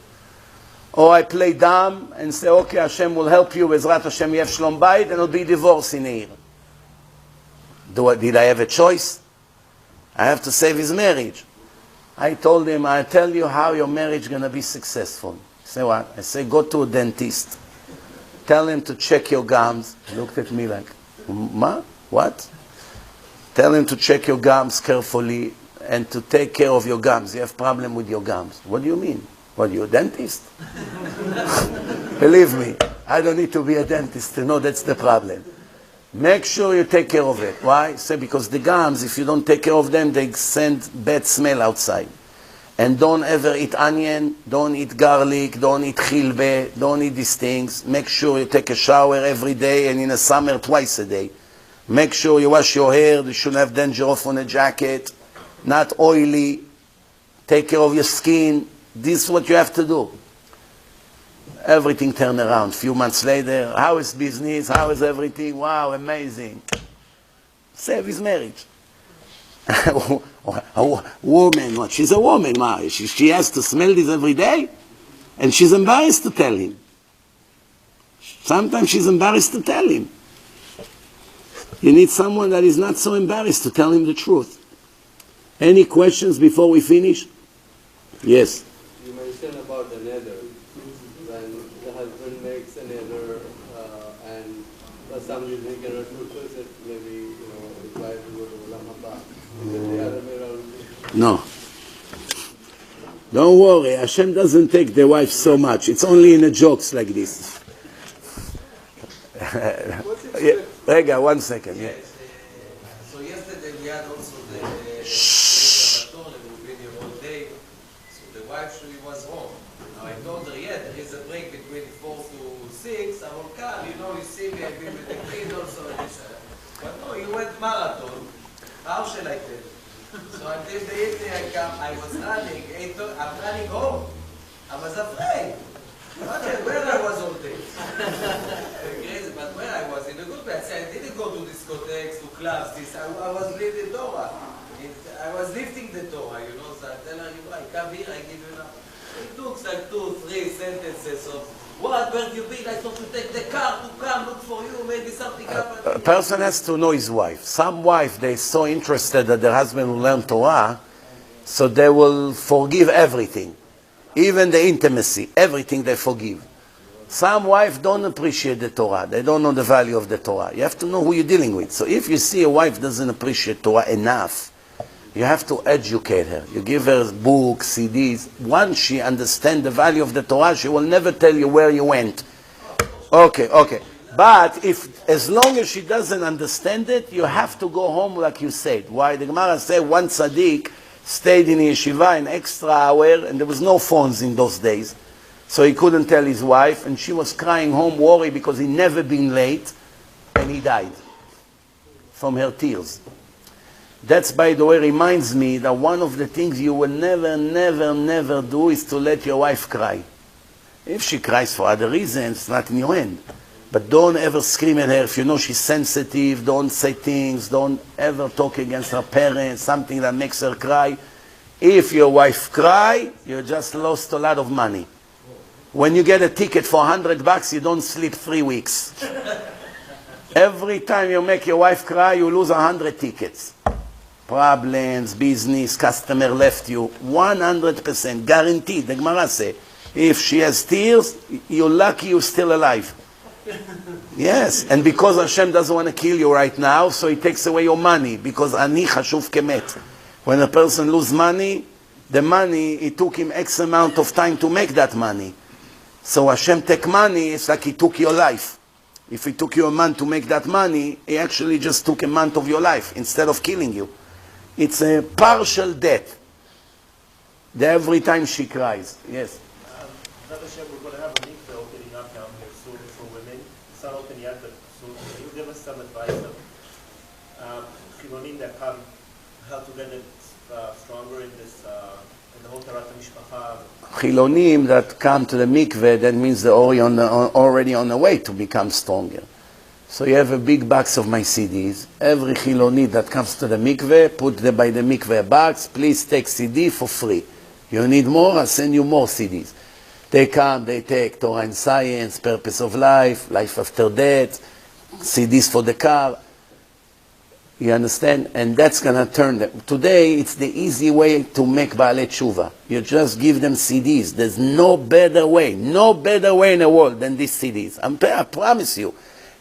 Or I play dumb and say, okay, Hashem will help you, Bezrat Hashem, you have Shlom Bayit, and it'll be divorce in a year. Did I have a choice? I have to save his marriage. I told him, I'll tell you how your marriage is going to be successful. He said, what? I said, go to a dentist. Tell him to check your gums. He looked at me like, Ma? What? Tell him to check your gums carefully and to take care of your gums. You have problem with your gums. What do you mean? What, you a dentist? Believe me, I don't need to be a dentist to know that's the problem. Make sure you take care of it. Why? Say, because the gums, if you don't take care of them, they send bad smell outside. And don't ever eat onion, don't eat garlic, don't eat chilbe, don't eat these things. Make sure you take a shower every day, and in the summer, twice a day. Make sure you wash your hair, you shouldn't have dandruff on a jacket, not oily. Take care of your skin. This is what you have to do. Everything turned around. A few months later, how is business? How is everything? Wow, amazing. Save his marriage. A woman, what? She's a woman. She has to smell this every day? And she's embarrassed to tell him. Sometimes she's embarrassed to tell him. You need someone that is not so embarrassed to tell him the truth. Any questions before we finish? Yes. You mentioned about the nether. When the husband makes a nether and for some reason he cannot fulfill it, maybe his wife will go to Olam Haba. Is it the other way around? No. Don't worry, Hashem doesn't take the wife so much. It's only in the jokes like this. Rega, 1 second. Yeah. So yesterday we had also the video all day. So the wife, she was home. Now I told her, yeah, there is a break between 4 to 6. I will come, you see me, I've been with the kids also. But no, you went marathon. How shall I tell you? So until the evening I come, I was running. I'm running home. I was afraid. Where I was all day. Crazy, but where I was in a good way. I said, I didn't go to discotheques, to clubs, I was reading Torah. I was lifting the Torah, you know, so I tell her, I come here, I give you now. It looks like 2-3 sentences of what, where you been? I thought to take the car to come look for you, maybe something happened. A person has to know his wife. Some wife, they're so interested that their husband will learn Torah, so they will forgive everything. Even the intimacy, everything they forgive. Some wives don't appreciate the Torah. They don't know the value of the Torah. You have to know who you're dealing with. So if you see a wife doesn't appreciate Torah enough, you have to educate her. You give her books, CDs. Once she understands the value of the Torah, she will never tell you where you went. Okay. But if, as long as she doesn't understand it, you have to go home like you said. Why? The Gemara said one tzaddik stayed in yeshiva an extra hour, and there was no phones in those days. So he couldn't tell his wife, and she was crying home, worried because he never been late, and he died from her tears. That's, by the way, reminds me that one of the things you will never do is to let your wife cry. If she cries for other reasons, it's not in your hand. But don't ever scream at her. If you know she's sensitive, don't say things, don't ever talk against her parents, something that makes her cry. If your wife cry, you just lost a lot of money. When you get a ticket for $100, you don't sleep 3 weeks. Every time you make your wife cry, you lose 100 tickets. Problems, business, customer left you. 100%, guaranteed. The Gemara says, if she has tears, you're lucky you're still alive. Yes, and because Hashem doesn't want to kill you right now, so He takes away your money. Because ani chashuv kemet. When a person loses money, the money, it took him X amount of time to make that money. So Hashem take money, it's like He took your life. If He took you a month to make that money, He actually just took a month of your life instead of killing you. It's a partial death. Every time she cries. Yes? We're going to have a mikveh opening up down here soon for women. It's not open yet, but soon. Can you give us some advice of chilonim that come, how to get it stronger in this, in the whole Torah Mishpacha? Chilonim that come to the mikveh, that means they're already on the way to become stronger. So you have a big box of my CDs. Every chiloni that comes to the mikveh, put by the mikveh box, please take CD for free. You need more, I'll send you more CDs. They come, they take Torah and Science, Purpose of Life, Life After Death, CDs for the car. You understand? And that's going to turn them. Today, it's the easy way to make Baalei Tshuva. You just give them CDs. There's no better way in the world than these CDs. I promise you.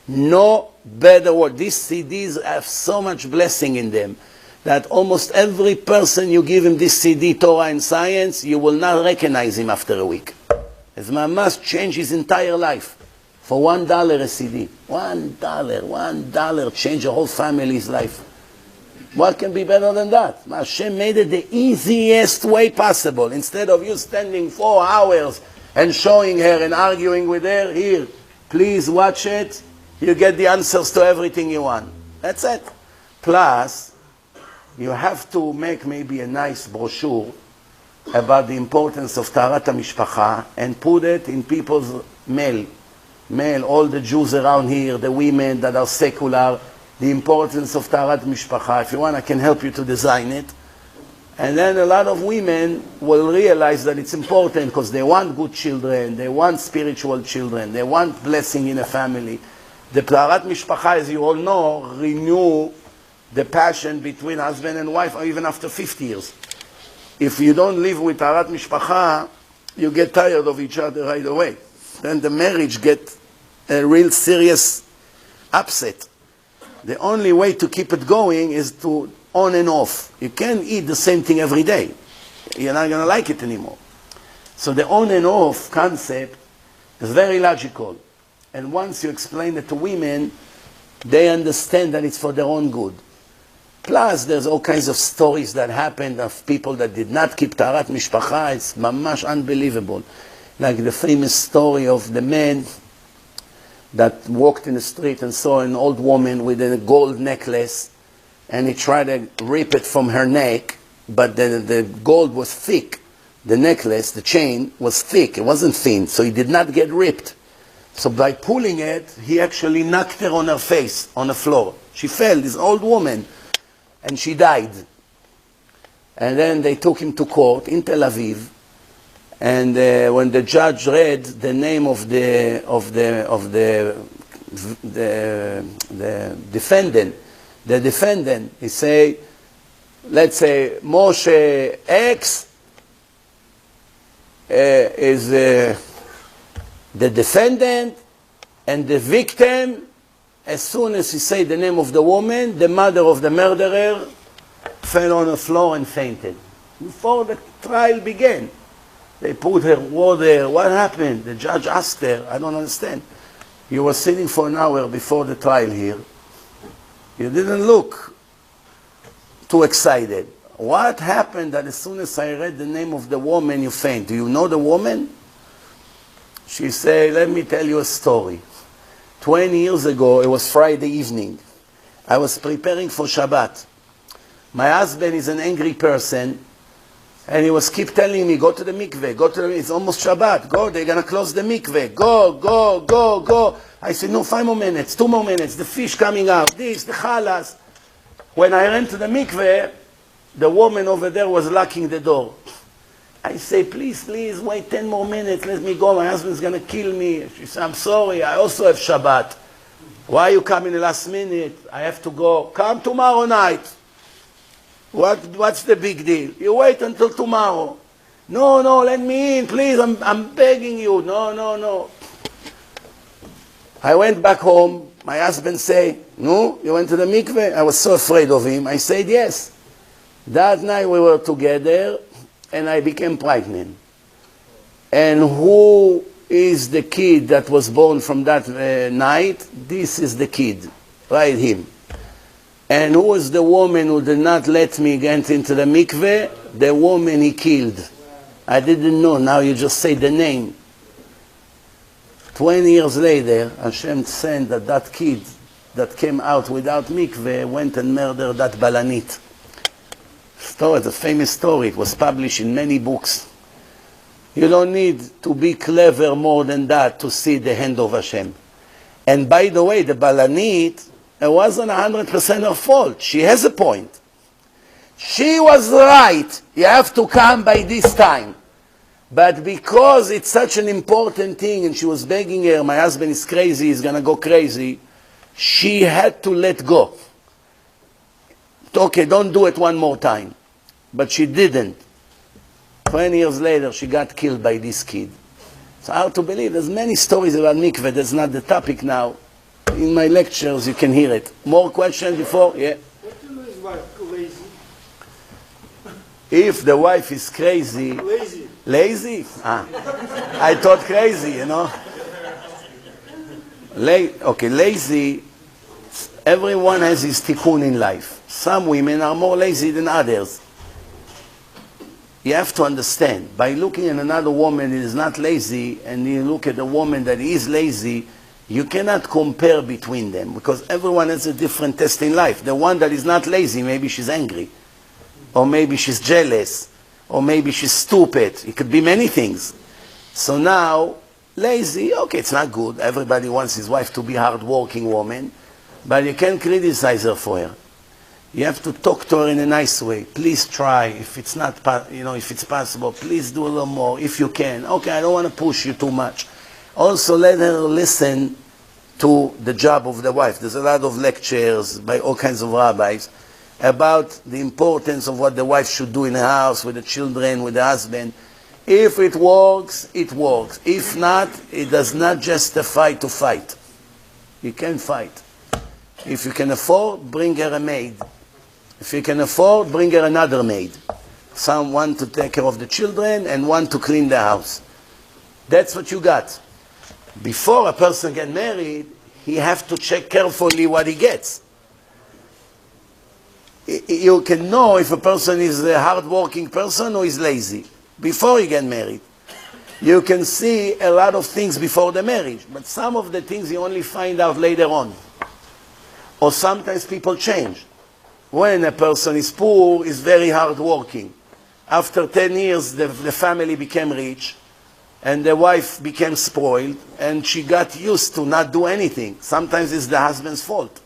No better word. These CDs have so much blessing in them that almost every person you give him this CD, Torah and Science, you will not recognize him after a week. His must change his entire life. For $1 a CD. $1 change your whole family's life. What can be better than that? Hashem made it the easiest way possible. Instead of you standing 4 hours and showing her and arguing with her, here, please watch it. You get the answers to everything you want. That's it. Plus, you have to make maybe a nice brochure about the importance of Taharat HaMishpacha and put it in people's mail, all the Jews around here, the women that are secular, the importance of Taharat HaMishpacha. If you want, I can help you to design it. And then a lot of women will realize that it's important because they want good children, they want spiritual children, they want blessing in a family. The Taharat Mishpacha, as you all know, renew the passion between husband and wife, or even after 50 years. If you don't live with Taharat Mishpacha, you get tired of each other right away. Then the marriage gets a real serious upset. The only way to keep it going is to on and off. You can't eat the same thing every day. You're not going to like it anymore. So the on and off concept is very logical. And once you explain it to women, they understand that it's for their own good. Plus, there's all kinds of stories that happened of people that did not keep Taharat Mishpacha. It's mamash unbelievable. Like the famous story of the man that walked in the street and saw an old woman with a gold necklace, and he tried to rip it from her neck, but the gold was thick. The necklace, the chain, was thick. It wasn't thin, so it did not get ripped. So by pulling it, he actually knocked her on her face, on the floor. She fell, this old woman, and she died. And then they took him to court in Tel Aviv. And when the judge read the name of the defendant, he say, let's say Moshe X is the defendant, and the victim, as soon as he say the name of the woman, the mother of the murderer fell on the floor and fainted. Before the trial began, they put her water. What happened? The judge asked her, I don't understand. You were sitting for an hour before the trial here. You didn't look too excited. What happened that as soon as I read the name of the woman, you faint? Do you know the woman? She said, let me tell you a story. 20 years ago, it was Friday evening. I was preparing for Shabbat. My husband is an angry person, and he was keep telling me, go to the mikveh, go to the mikveh. It's almost Shabbat. Go, they're going to close the mikveh. Go, go, go, go. I said, no, 5 more minutes, 2 more minutes, the fish coming out, this, the chalas. When I ran to the mikveh, the woman over there was locking the door. I say, please, please, wait 10 more minutes, let me go, my husband's going to kill me. She said, I'm sorry, I also have Shabbat. Why you come in the last minute? I have to go. Come tomorrow night. What's the big deal? You wait until tomorrow. No, no, let me in, please, I'm begging you. No, no, no. I went back home. My husband say, no, you went to the mikveh? I was so afraid of him. I said, yes. That night we were together, and I became pregnant. And who is the kid that was born from that night? This is the kid, right him. And who was the woman who did not let me get into the mikveh? The woman he killed. I didn't know, now you just say the name. 20 years later, Hashem sent that kid that came out without mikveh went and murdered that balanit. Story, it's a famous story. It was published in many books. You don't need to be clever more than that to see the hand of Hashem. And by the way, the balanit, it wasn't 100% her fault. She has a point. She was right. You have to come by this time. But because it's such an important thing, and she was begging her, my husband is crazy, he's going to go crazy, she had to let go. Okay, don't do it one more time. But she didn't. 20 years later, she got killed by this kid. So hard to believe. There's many stories about mikveh. That's not the topic now. In my lectures, you can hear it. More questions before? Yeah. What do his wife lazy? If the wife is crazy. Lazy. Lazy? Ah. I thought crazy, you know. Okay, lazy. Everyone has his tikkun in life. Some women are more lazy than others. You have to understand, by looking at another woman that is not lazy, and you look at a woman that is lazy, you cannot compare between them, because everyone has a different test in life. The one that is not lazy, maybe she's angry, or maybe she's jealous, or maybe she's stupid. It could be many things. So now, lazy, okay, it's not good. Everybody wants his wife to be a hard-working woman, but you can't criticize her for her. You have to talk to her in a nice way. Please try. If it's not, if it's possible, please do a little more if you can. Okay, I don't want to push you too much. Also, let her listen to the job of the wife. There's a lot of lectures by all kinds of rabbis about the importance of what the wife should do in the house, with the children, with the husband. If it works, it works. If not, it does not justify to fight. You can fight. If you can afford, bring her a maid. If you can afford, bring her another maid. Someone to take care of the children and one to clean the house. That's what you got. Before a person gets married, he has to check carefully what he gets. You can know if a person is a hard-working person or is lazy before you get married. You can see a lot of things before the marriage, but some of the things you only find out later on. Or sometimes people change. When a person is poor, is very hard-working. After 10 years, the family became rich, and the wife became spoiled, and she got used to not do anything. Sometimes it's the husband's fault.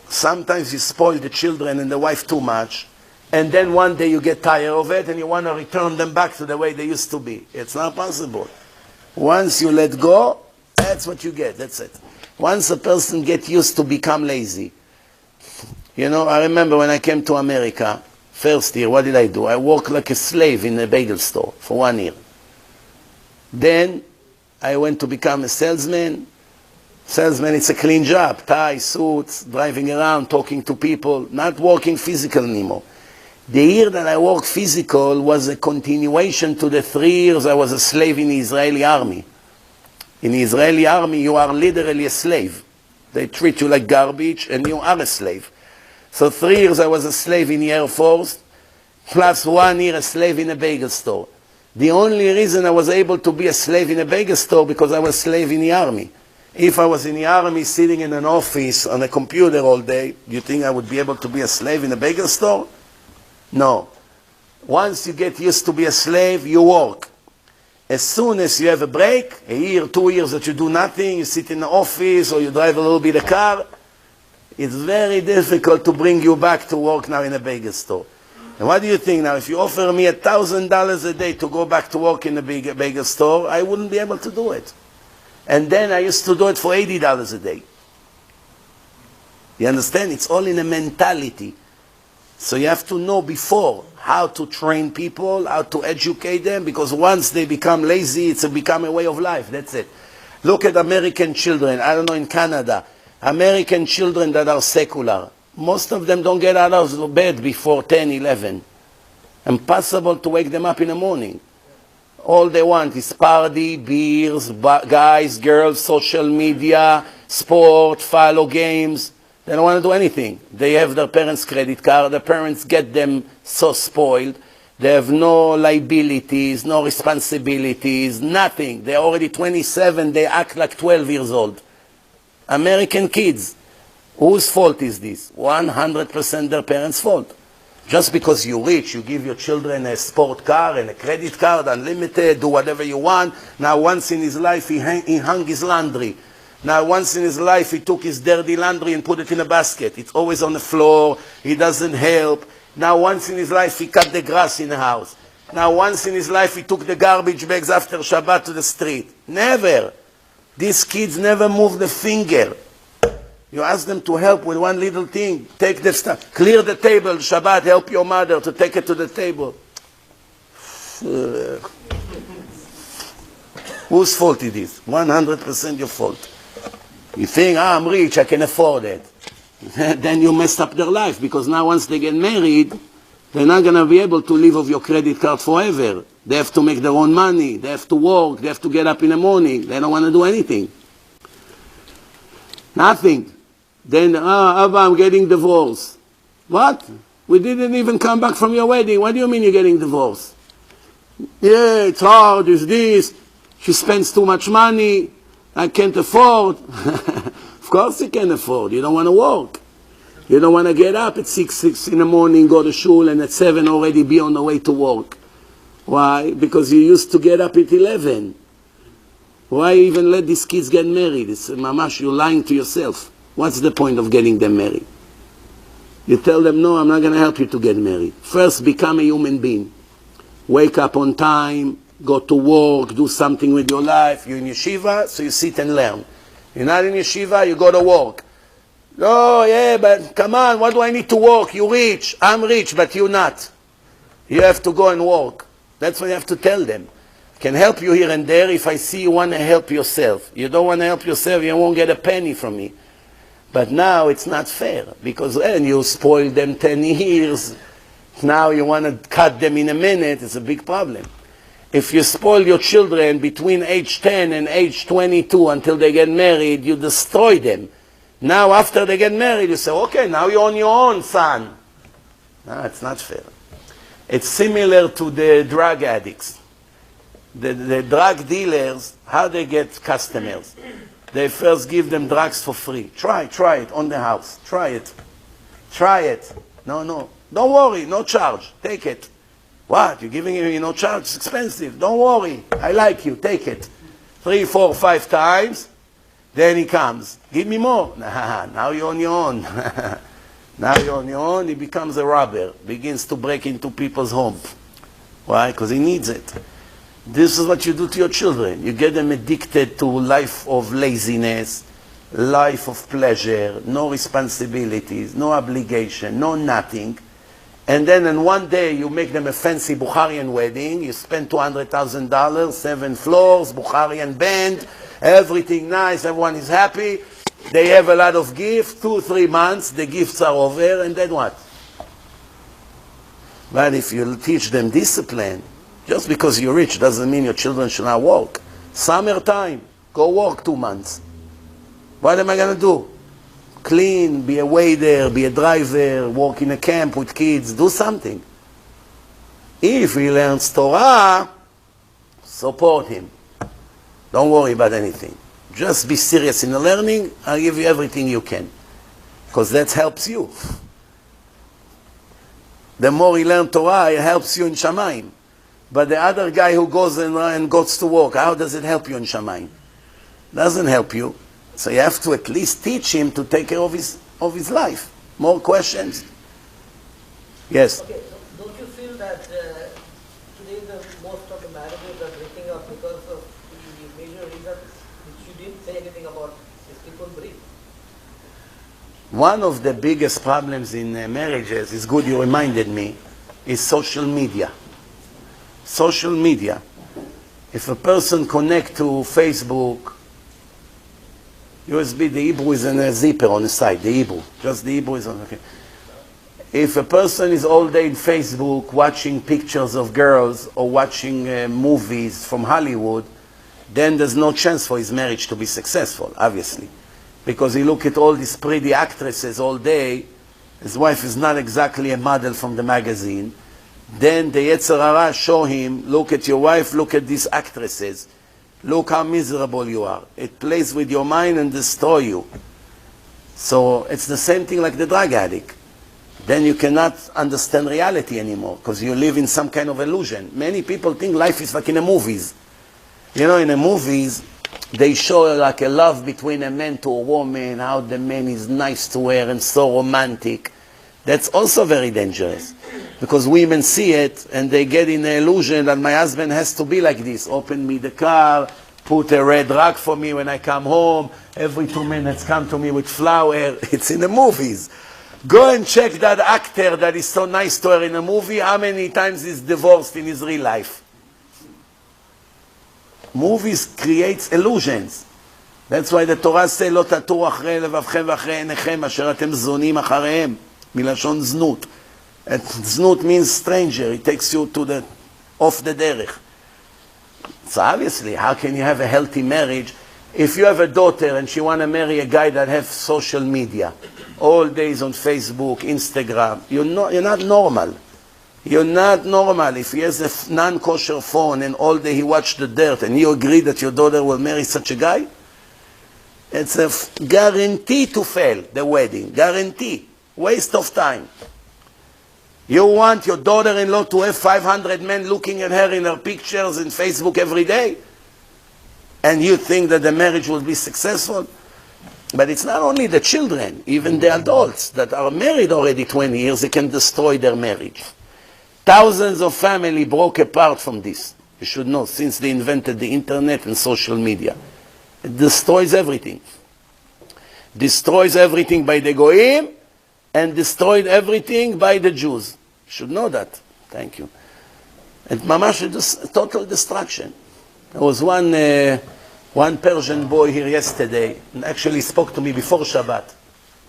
Sometimes he spoiled the children and the wife too much, and then one day you get tired of it and you want to return them back to the way they used to be. It's not possible. Once you let go, that's what you get. That's it. Once a person gets used to become lazy. You know, I remember when I came to America, first year, what did I do? I worked like a slave in a bagel store for 1 year. Then I went to become a salesman. Salesman, it's a clean job. Tie, suits, driving around, talking to people, not working physical anymore. The year that I worked physical was a continuation to the 3 years I was a slave in the Israeli army. In the Israeli army, you are literally a slave. They treat you like garbage, and you are a slave. So 3 years I was a slave in the Air Force, plus 1 year a slave in a bagel store. The only reason I was able to be a slave in a bagel store because I was a slave in the army. If I was in the army sitting in an office on a computer all day, do you think I would be able to be a slave in a bagel store? No. Once you get used to be a slave, you work. As soon as you have a break, a year, 2 years that you do nothing, you sit in the office or you drive a little bit of car, it's very difficult to bring you back to work now in a bagel store. And what do you think now? If you offer me $1,000 a day to go back to work in a bagel store, I wouldn't be able to do it. And then I used to do it for $80 a day. You understand? It's all in a mentality. So you have to know before how to train people, how to educate them, because once they become lazy, it's become a way of life. That's it. Look at American children. I don't know, in Canada, American children that are secular. Most of them don't get out of bed before 10, 11. Impossible to wake them up in the morning. All they want is party, beers, guys, girls, social media, sport, follow games. They don't want to do anything. They have their parents' credit card. The parents get them so spoiled. They have no liabilities, no responsibilities, nothing. They're already 27. They act like 12 years old. American kids. Whose fault is this? 100% their parents' fault. Just because you're rich, you give your children a sport car and a credit card, unlimited, do whatever you want. Now once in his life he hung his laundry. Now once in his life he took his dirty laundry and put it in a basket. It's always on the floor. He doesn't help. Now once in his life he cut the grass in the house. Now once in his life he took the garbage bags after Shabbat to the street. Never. These kids never moved a finger. You ask them to help with one little thing. Take the stuff. Clear the table. Shabbat, help your mother to take it to the table. Whose fault it is? 100% your fault. You think, I'm rich, I can afford it. Then you messed up their life, because now once they get married, they're not going to be able to live off your credit card forever. They have to make their own money. They have to work. They have to get up in the morning. They don't want to do anything. Nothing. Then, Abba, I'm getting divorced. What? We didn't even come back from your wedding. What do you mean you're getting divorced? Yeah, it's hard, it's this. She spends too much money. I can't afford. Of course you can afford. You don't want to work. You don't want to get up at 6 in the morning, go to shul, and at 7 already be on the way to work. Why? Because you used to get up at 11. Why even let these kids get married? It's mamash, you're lying to yourself. What's the point of getting them married? You tell them, no, I'm not going to help you to get married. First, become a human being. Wake up on time, go to work, do something with your life. You're in yeshiva, so you sit and learn. You're not in yeshiva, you go to work. Oh, yeah, but come on, what do I need to work? You're rich. I'm rich, but you're not. You have to go and work. That's what you have to tell them. I can help you here and there if I see you want to help yourself. You don't want to help yourself, you won't get a penny from me. But now it's not fair, because then you spoil them 10 years. Now you want to cut them in a minute. It's a big problem. If you spoil your children between age 10 and age 22 until they get married, you destroy them. Now after they get married, you say, okay, now you're on your own, son. No, it's not fair. It's similar to the drug addicts. The drug dealers, how they get customers? They first give them drugs for free. Try it on the house. Try it. No. Don't worry, no charge. Take it. What? You're giving me no charge? It's expensive. Don't worry. I like you. Take it. 3, 4, 5 times. Then he comes. Give me more. Nah, now you're on your own. Now you're on your own, he becomes a robber, begins to break into people's homes. Why? Because he needs it. This is what you do to your children. You get them addicted to life of laziness, life of pleasure, no responsibilities, no obligation, no nothing. And then in one day you make them a fancy Bukharian wedding, you spend $200,000, 7 floors, Bukharian band, everything nice, everyone is happy. They have a lot of gifts, 2-3 months, the gifts are over, and then what? But if you teach them discipline, just because you're rich doesn't mean your children should not work. Summertime, go work 2 months. What am I going to do? Clean, be a waiter, be a driver, work in a camp with kids, do something. If he learns Torah, support him. Don't worry about anything. Just be serious in the learning. I'll give you everything you can. Because that helps you. The more you learn Torah, it helps you in Shamayim. But the other guy who goes and goes to work, how does it help you in Shamayim? Doesn't help you. So you have to at least teach him to take care of his life. More questions? Yes? Okay, don't you feel that today most of the marriages are breaking up because of the major reason which you didn't say anything about is people breathe? One of the biggest problems in marriages, it's good you reminded me, is social media. Social media. If a person connects to Facebook, USB, the Hebrew is in a zipper on the side, the Hebrew. Just the Hebrew is on, okay. If a person is all day in Facebook watching pictures of girls or watching movies from Hollywood, then there's no chance for his marriage to be successful, obviously. Because he look at all these pretty actresses all day, his wife is not exactly a model from the magazine, then the Yetzer Hara show him, look at your wife, look at these actresses. Look how miserable you are. It plays with your mind and destroy you. So it's the same thing like the drug addict. Then you cannot understand reality anymore because you live in some kind of illusion. Many people think life is like in the movies. You know, in the movies, they show like a love between a man to a woman, how the man is nice to her and so romantic. That's also very dangerous because women see it and they get in the illusion that my husband has to be like this. Open me the car, put a red rug for me when I come home, every 2 minutes come to me with flower. It's in the movies. Go and check that actor that is so nice to her in a movie, how many times he's divorced in his real life. Movies create illusions. That's why the Torah says, לא תטורו אחרי לבבכם ואחרי עיניכם אשר אתם זונים אחריהם. מלשון זנות. And זנות means stranger. It takes you to off the derech. So obviously, how can you have a healthy marriage if you have a daughter and she want to marry a guy that has social media, all days on Facebook, Instagram? You're not normal. You're not normal. If he has a non-kosher phone and all day he watch the dirt and you agree that your daughter will marry such a guy, it's a guarantee to fail, the wedding. Guarantee. Waste of time. You want your daughter-in-law to have 500 men looking at her in her pictures in Facebook every day? And you think that the marriage will be successful? But it's not only the children, even the adults that are married already 20 years, they can destroy their marriage. Thousands of families broke apart from this. You should know, since they invented the internet and social media. It destroys everything. Destroys everything by the Goyim, and destroyed everything by the Jews. You should know that. Thank you. And mamash is total destruction. There was one Persian boy here yesterday, and actually spoke to me before Shabbat.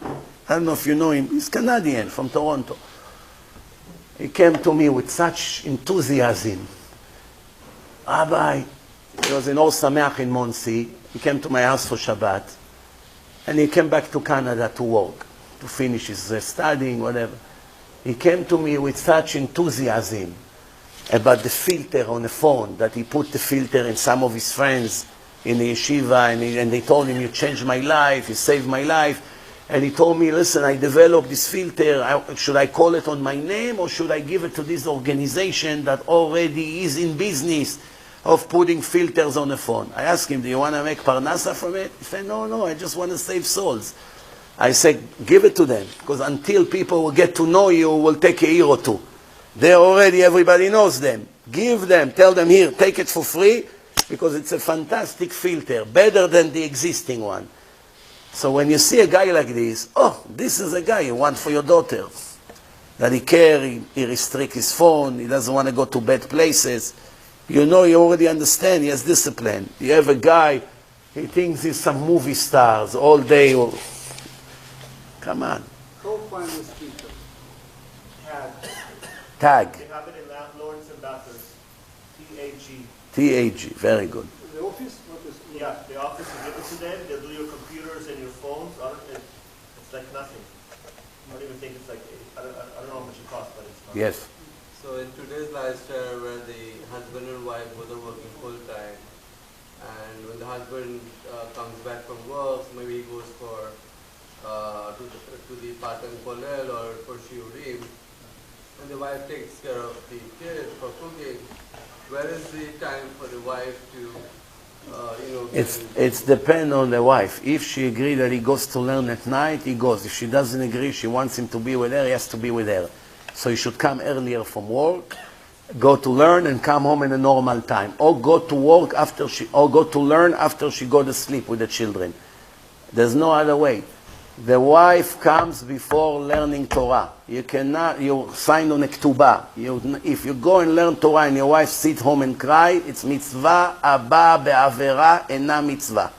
I don't know if you know him. He's Canadian from Toronto. He came to me with such enthusiasm. Rabbi, he was in Or Sameach in Monsey. He came to my house for Shabbat. And he came back to Canada to work, to finish his studying, whatever. He came to me with such enthusiasm about the filter on the phone, that he put the filter in some of his friends in the yeshiva, and they told him, you changed my life, you saved my life. And he told me, listen, I developed this filter, should I call it on my name, or should I give it to this organization that already is in business of putting filters on the phone? I asked him, do you want to make parnasa from it? He said, no, I just want to save souls. I say, give it to them, because until people will get to know you, will take a year or two. They already, everybody knows them. Give them, tell them, here, take it for free, because it's a fantastic filter, better than the existing one. So when you see a guy like this, oh, this is a guy you want for your daughter. That he cares, he restricts his phone, he doesn't want to go to bad places. You know, you already understand, he has discipline. You have a guy, he thinks he's some movie stars all day. Come on. Go find the speaker. Tag. They have it in Lawrence and Bathurst. T-A-G. T-A-G, very good. The office? Yeah, the office, you give it to them, they'll do your computers and your phones. It's like nothing. I don't even think it's like, I don't know how much it costs, but it's not. Yes. So in today's lifestyle where the husband and wife both are working full time, and when the husband comes back from work, maybe he goes for to the part-time kollel or for shiurim, and the wife takes care of the kids for cooking, where is the time for the wife to It's depend on the wife. If she agrees that he goes to learn at night, he goes. If she doesn't agree, she wants him to be with her, he has to be with her. So he should come earlier from work, go to learn, and come home in a normal time. Or go to work or go to learn after she go to sleep with the children. There's no other way. The wife comes before learning Torah. You cannot, you sign on a ketubah. If you go and learn Torah and your wife sit home and cry, it's mitzvah, abba be'avera, ena mitzvah.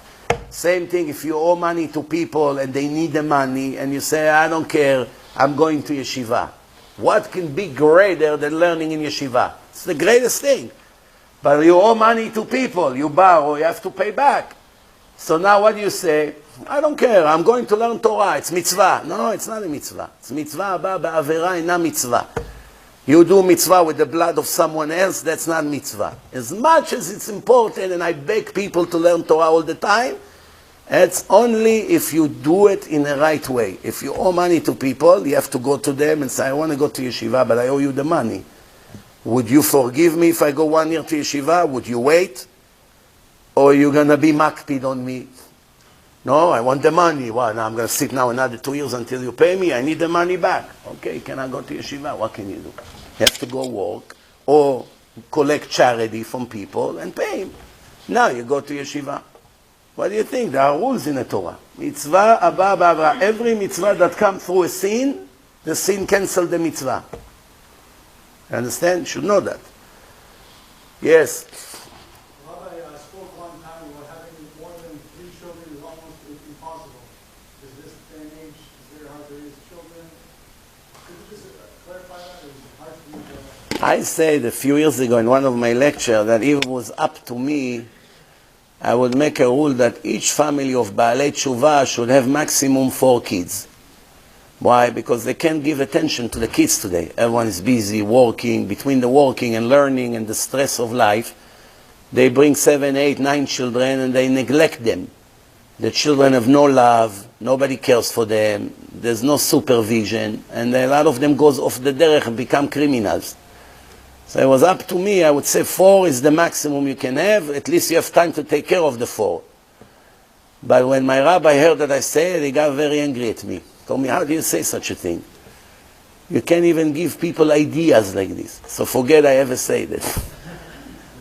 Same thing if you owe money to people and they need the money and you say, I don't care, I'm going to yeshiva. What can be greater than learning in yeshiva? It's the greatest thing. But you owe money to people, you borrow, you have to pay back. So now what do you say? I don't care, I'm going to learn Torah, it's mitzvah. No, it's not a mitzvah. It's mitzvah abba ba'avera ena mitzvah. You do mitzvah with the blood of someone else, that's not mitzvah. As much as it's important, and I beg people to learn Torah all the time, it's only if you do it in the right way. If you owe money to people, you have to go to them and say, I want to go to yeshiva, but I owe you the money. Would you forgive me if I go 1 year to yeshiva? Would you wait? Or are you going to be makpid on me? No, I want the money. Well, now I'm going to sit now another 2 years until you pay me. I need the money back. Okay, can I go to yeshiva? What can you do? You have to go work or collect charity from people and pay him. Now you go to yeshiva. What do you think? There are rules in the Torah. Mitzvah abba ba'avra. Every mitzvah that comes through a sin, the sin cancels the mitzvah. You understand? You should know that. Yes. Rabbi, I spoke one time about having more than 3 children is almost impossible. Is this day and age, is there hard to raise children? Could you just clarify that? Or is it hard for you to... I said a few years ago in one of my lectures that if it was up to me, I would make a rule that each family of Baalei Tshuva should have maximum 4 kids. Why? Because they can't give attention to the kids today. Everyone is busy working, between the working and learning and the stress of life. They bring 7, 8, 9 children and they neglect them. The children have no love, nobody cares for them, there's no supervision, and a lot of them goes off the derech and become criminals. So it was up to me, I would say 4 is the maximum you can have, at least you have time to take care of the 4. But when my rabbi heard that I said, he got very angry at me. Told me, how do you say such a thing? You can't even give people ideas like this. So forget I ever said it.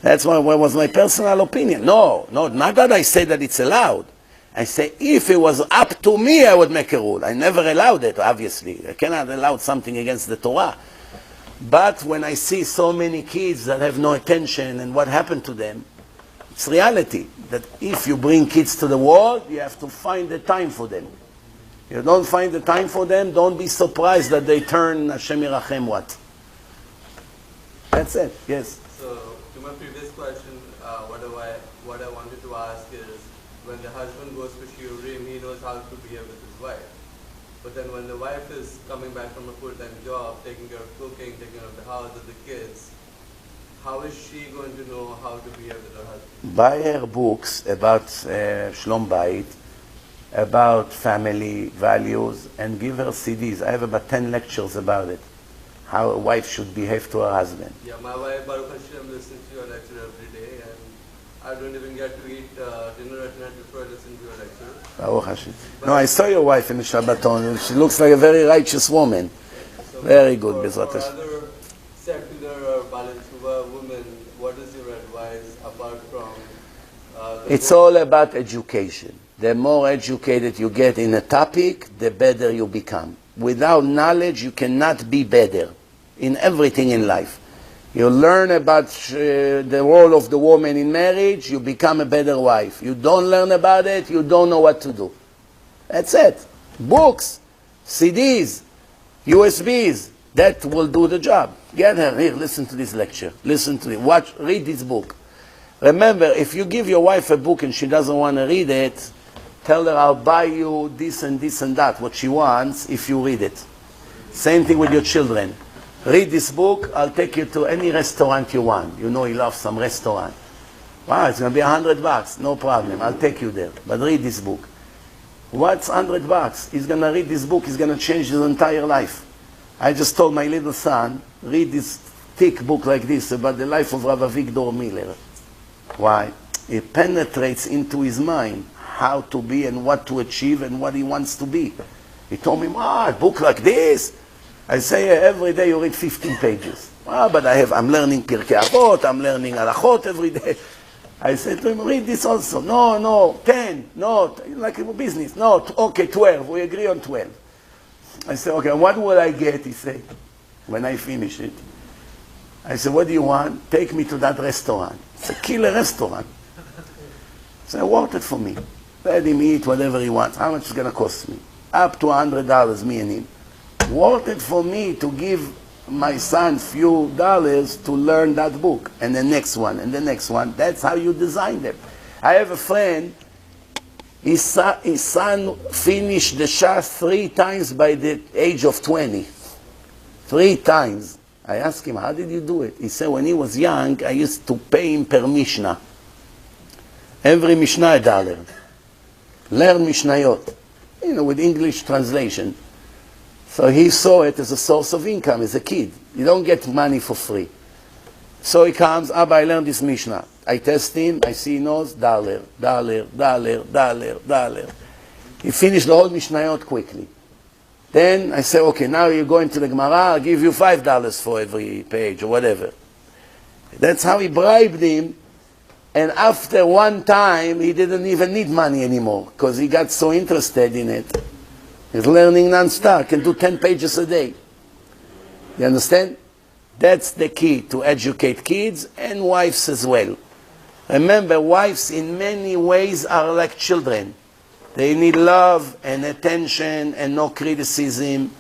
That's what was my personal opinion. No, not that I say that it's allowed. I say, if it was up to me, I would make a rule. I never allowed it, obviously. I cannot allow something against the Torah. But when I see so many kids that have no attention and what happened to them, it's reality. That if you bring kids to the world, you have to find the time for them. You don't find the time for them, don't be surprised that they turn Hashem Yirachem what. That's it, yes. So, to my previous question, what I wanted to ask is, when the husband goes for shiurim, he knows how to behave with his wife. But then when the wife is coming back from a full-time job, taking care of cooking, taking care of the house, of the kids, how is she going to know how to behave with her husband? Buy her books about Shlom Bayit, about family values, and give her CDs. I have about 10 lectures about it. How a wife should behave to her husband. Yeah, my wife, Baruch Hashem, listens to your lecture every day, and I don't even get to eat dinner at night before I listen to your lecture. Baruch Hashem. No, I saw your wife in the Shabbaton. She looks like a very righteous woman. Very good, Bezrat For Hashem. other secular or Balatsuva women, what is your advice apart from It's all about education. The more educated you get in a topic, the better you become. Without knowledge, you cannot be better in everything in life. You learn about the role of the woman in marriage, you become a better wife. You don't learn about it, you don't know what to do. That's it. Books, CDs, USBs, that will do the job. Get her, here, listen to this lecture. Listen to it. Watch, read this book. Remember, if you give your wife a book and she doesn't want to read it, tell her, I'll buy you this and this and that, what she wants, if you read it. Same thing with your children. Read this book, I'll take you to any restaurant you want. You know he loves some restaurant. Wow, it's going to be $100. No problem, I'll take you there. But read this book. What's $100? He's going to read this book, he's going to change his entire life. I just told my little son, read this thick book like this about the life of Rav Avigdor Miller. Why? It penetrates into his mind how to be and what to achieve and what he wants to be. He told me, a book like this? I say every day you read 15 pages. But I'm learning Pirkei Avot, I'm learning Halachot every day. I said to him, read this also. No, 10, no, like a business. No, okay, 12, we agree on 12. I said, okay, what will I get, he said, when I finish it. I said, what do you want? Take me to that restaurant. It's a killer restaurant. So worth it for me. Let him eat whatever he wants. How much is it going to cost me? Up to $100, me and him. Worth it for me to give my son few dollars to learn that book. And the next one, and the next one. That's how you design them. I have a friend, his son finished the Shas 3 times by the age of 20. 3 times. I asked him, how did you do it? He said, when he was young, I used to pay him per Mishnah. Every Mishnah $1. Learn Mishnayot. With English translation. So he saw it as a source of income as a kid. You don't get money for free. So he comes, Abba, I learned this Mishnah. I test him, I see he knows, $1. He finished the whole Mishnayot quickly. Then I say, okay, now you're going to the Gemara, I'll give you $5 for every page or whatever. That's how he bribed him. And after one time, he didn't even need money anymore because he got so interested in it. He's learning non-stop, can do 10 pages a day. You understand? That's the key to educate kids and wives as well. Remember, wives in many ways are like children. They need love and attention and no criticism,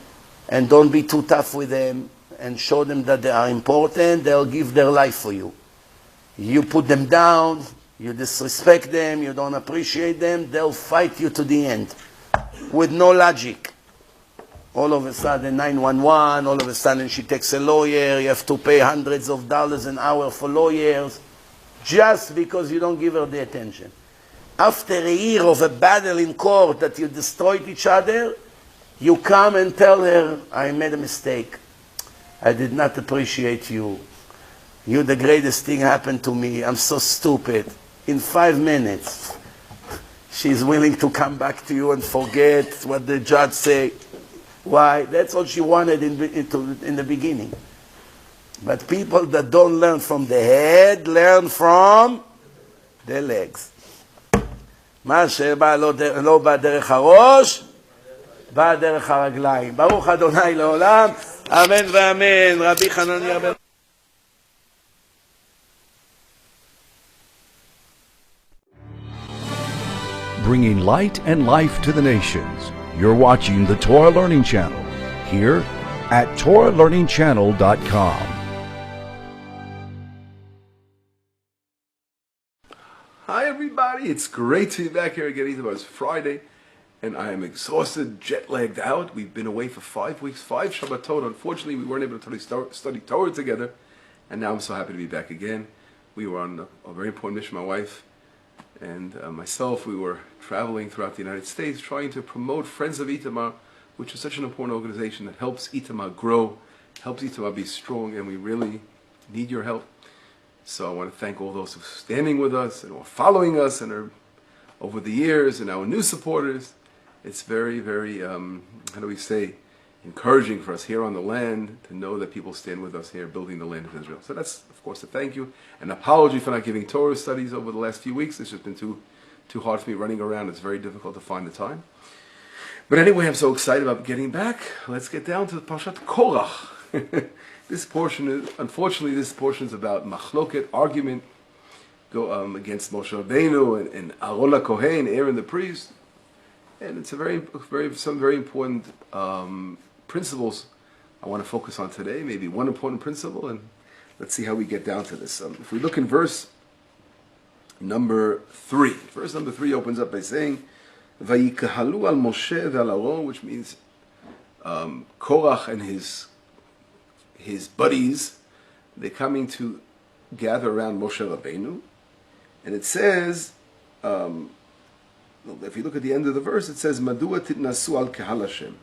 and don't be too tough with them and show them that they are important. They'll give their life for you. You put them down, you disrespect them, you don't appreciate them, they'll fight you to the end with no logic. All of a sudden 911, all of a sudden she takes a lawyer, you have to pay hundreds of dollars an hour for lawyers just because you don't give her the attention. After a year of a battle in court that you destroyed each other, you come and tell her, I made a mistake. I did not appreciate you. You, the greatest thing happened to me. I'm so stupid. In 5 minutes, she's willing to come back to you and forget what the judge said. Why? That's all she wanted in the beginning. But people that don't learn from the head, learn from the legs. מה שבא לא בא דרך הראש, בא דרך הרגליים. ברוך אדוני לעולם, אמן ואמן. רבי חנניה בן... Bringing light and life to the nations. You're watching the Torah Learning Channel here at TorahLearningChannel.com. Hi everybody, it's great to be back here again. It's Friday, and I am exhausted, jet-lagged out. We've been away for 5 weeks, 5 Shabbatot. Unfortunately, we weren't able to study Torah together, and now I'm so happy to be back again. We were on a very important mission, my wife and myself. We were traveling throughout the United States trying to promote Friends of Itamar, which is such an important organization that helps Itamar grow, helps Itamar be strong, and we really need your help. So I want to thank all those who are standing with us and who are following us and are over the years, and our new supporters. It's very, very, how do we say, encouraging for us here on the land to know that people stand with us here building the land of Israel. So that's, of course, a thank you. An apology for not giving Torah studies over the last few weeks. It's just been too hard for me running around. It's very difficult to find the time. But anyway, I'm so excited about getting back. Let's get down to the Parshat Korach. This portion is, unfortunately, this portion is about machloket, argument, against Moshe Rabbeinu and Aaron HaKohen, Aaron the priest. And it's some very important principles I want to focus on today. Maybe one important principle, and let's see how we get down to this. If we look in verse number 3, verse number 3 opens up by saying, "Vayikahalu al Moshe ve'al Aaron," which means Korach and his buddies, they're coming to gather around Moshe Rabbeinu, and it says. If you look at the end of the verse, it says, "Madua titnasu al kahal Hashem."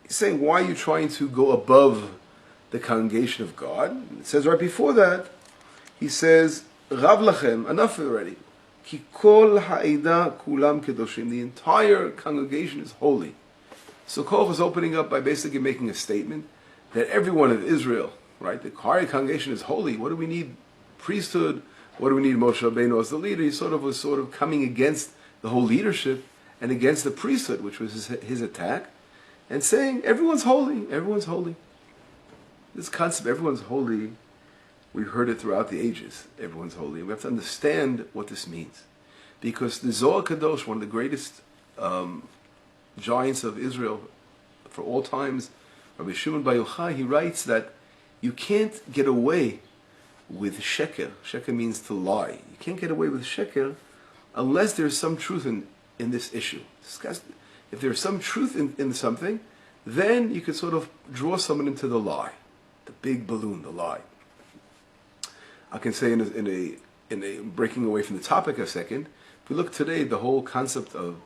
He's saying, why are you trying to go above the congregation of God? And it says right before that, he says, "Rav lachem," enough already. Ki kol ha'eda kulam kedoshim. The entire congregation is holy. So Korach is opening up by basically making a statement that everyone of Israel, right, the entire congregation is holy. What do we need? Priesthood. What do we need Moshe Rabbeinu as the leader? He was sort of coming against the whole leadership and against the priesthood, which was his attack, and saying, everyone's holy, everyone's holy. This concept, everyone's holy, we've heard it throughout the ages, everyone's holy. We have to understand what this means. Because the Zohar Kadosh, one of the greatest giants of Israel for all times, Rabbi Shimon Bar Yochai, he writes that you can't get away with sheker. Sheker means to lie. You can't get away with sheker unless there's some truth in this issue. If there's some truth in something, then you could sort of draw someone into the lie, the big balloon, the lie. I can say in a breaking away from the topic a second. If we look today, the whole concept of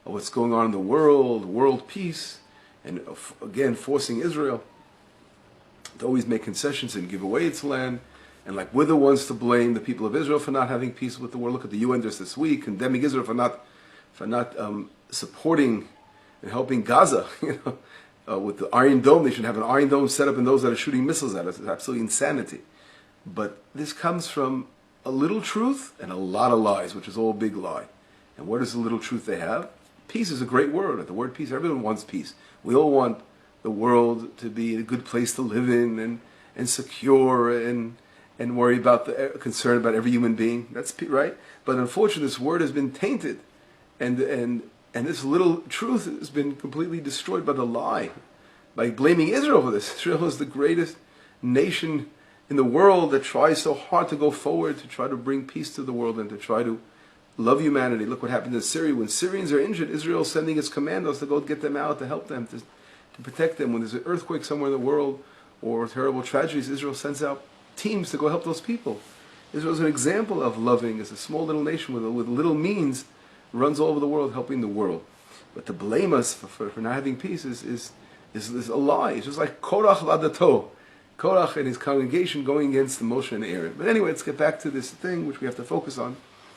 what's going on in the world peace, and again forcing Israel to always make concessions and give away its land. And like we're the ones to blame the people of Israel for not having peace with the world. Look at the UN just this week condemning Israel for not supporting and helping Gaza. With the Iron Dome, they should have an Iron Dome set up in those that are shooting missiles at us. It's absolutely insanity. But this comes from a little truth and a lot of lies, which is all a big lie. And what is the little truth they have? Peace is a great word. The word peace, everyone wants peace. We all want the world to be a good place to live in and secure and worry about concern about every human being. That's right. But unfortunately, this word has been tainted, and this little truth has been completely destroyed by the lie, by blaming Israel for this. Israel is the greatest nation in the world that tries so hard to go forward, to try to bring peace to the world and to try to love humanity. Look what happened in Syria. When Syrians are injured, Israel is sending its commandos to go get them out, to help them, to protect them. When there's an earthquake somewhere in the world or terrible tragedies, Israel sends out teams to go help those people. Israel is an example of loving. It's a small little nation with little means, runs all over the world helping the world. But to blame us for not having peace is a lie. It's just like Korach Ladato. Korach and his congregation going against the Moshe and Aaron. But anyway, let's get back to this thing which we have to focus on,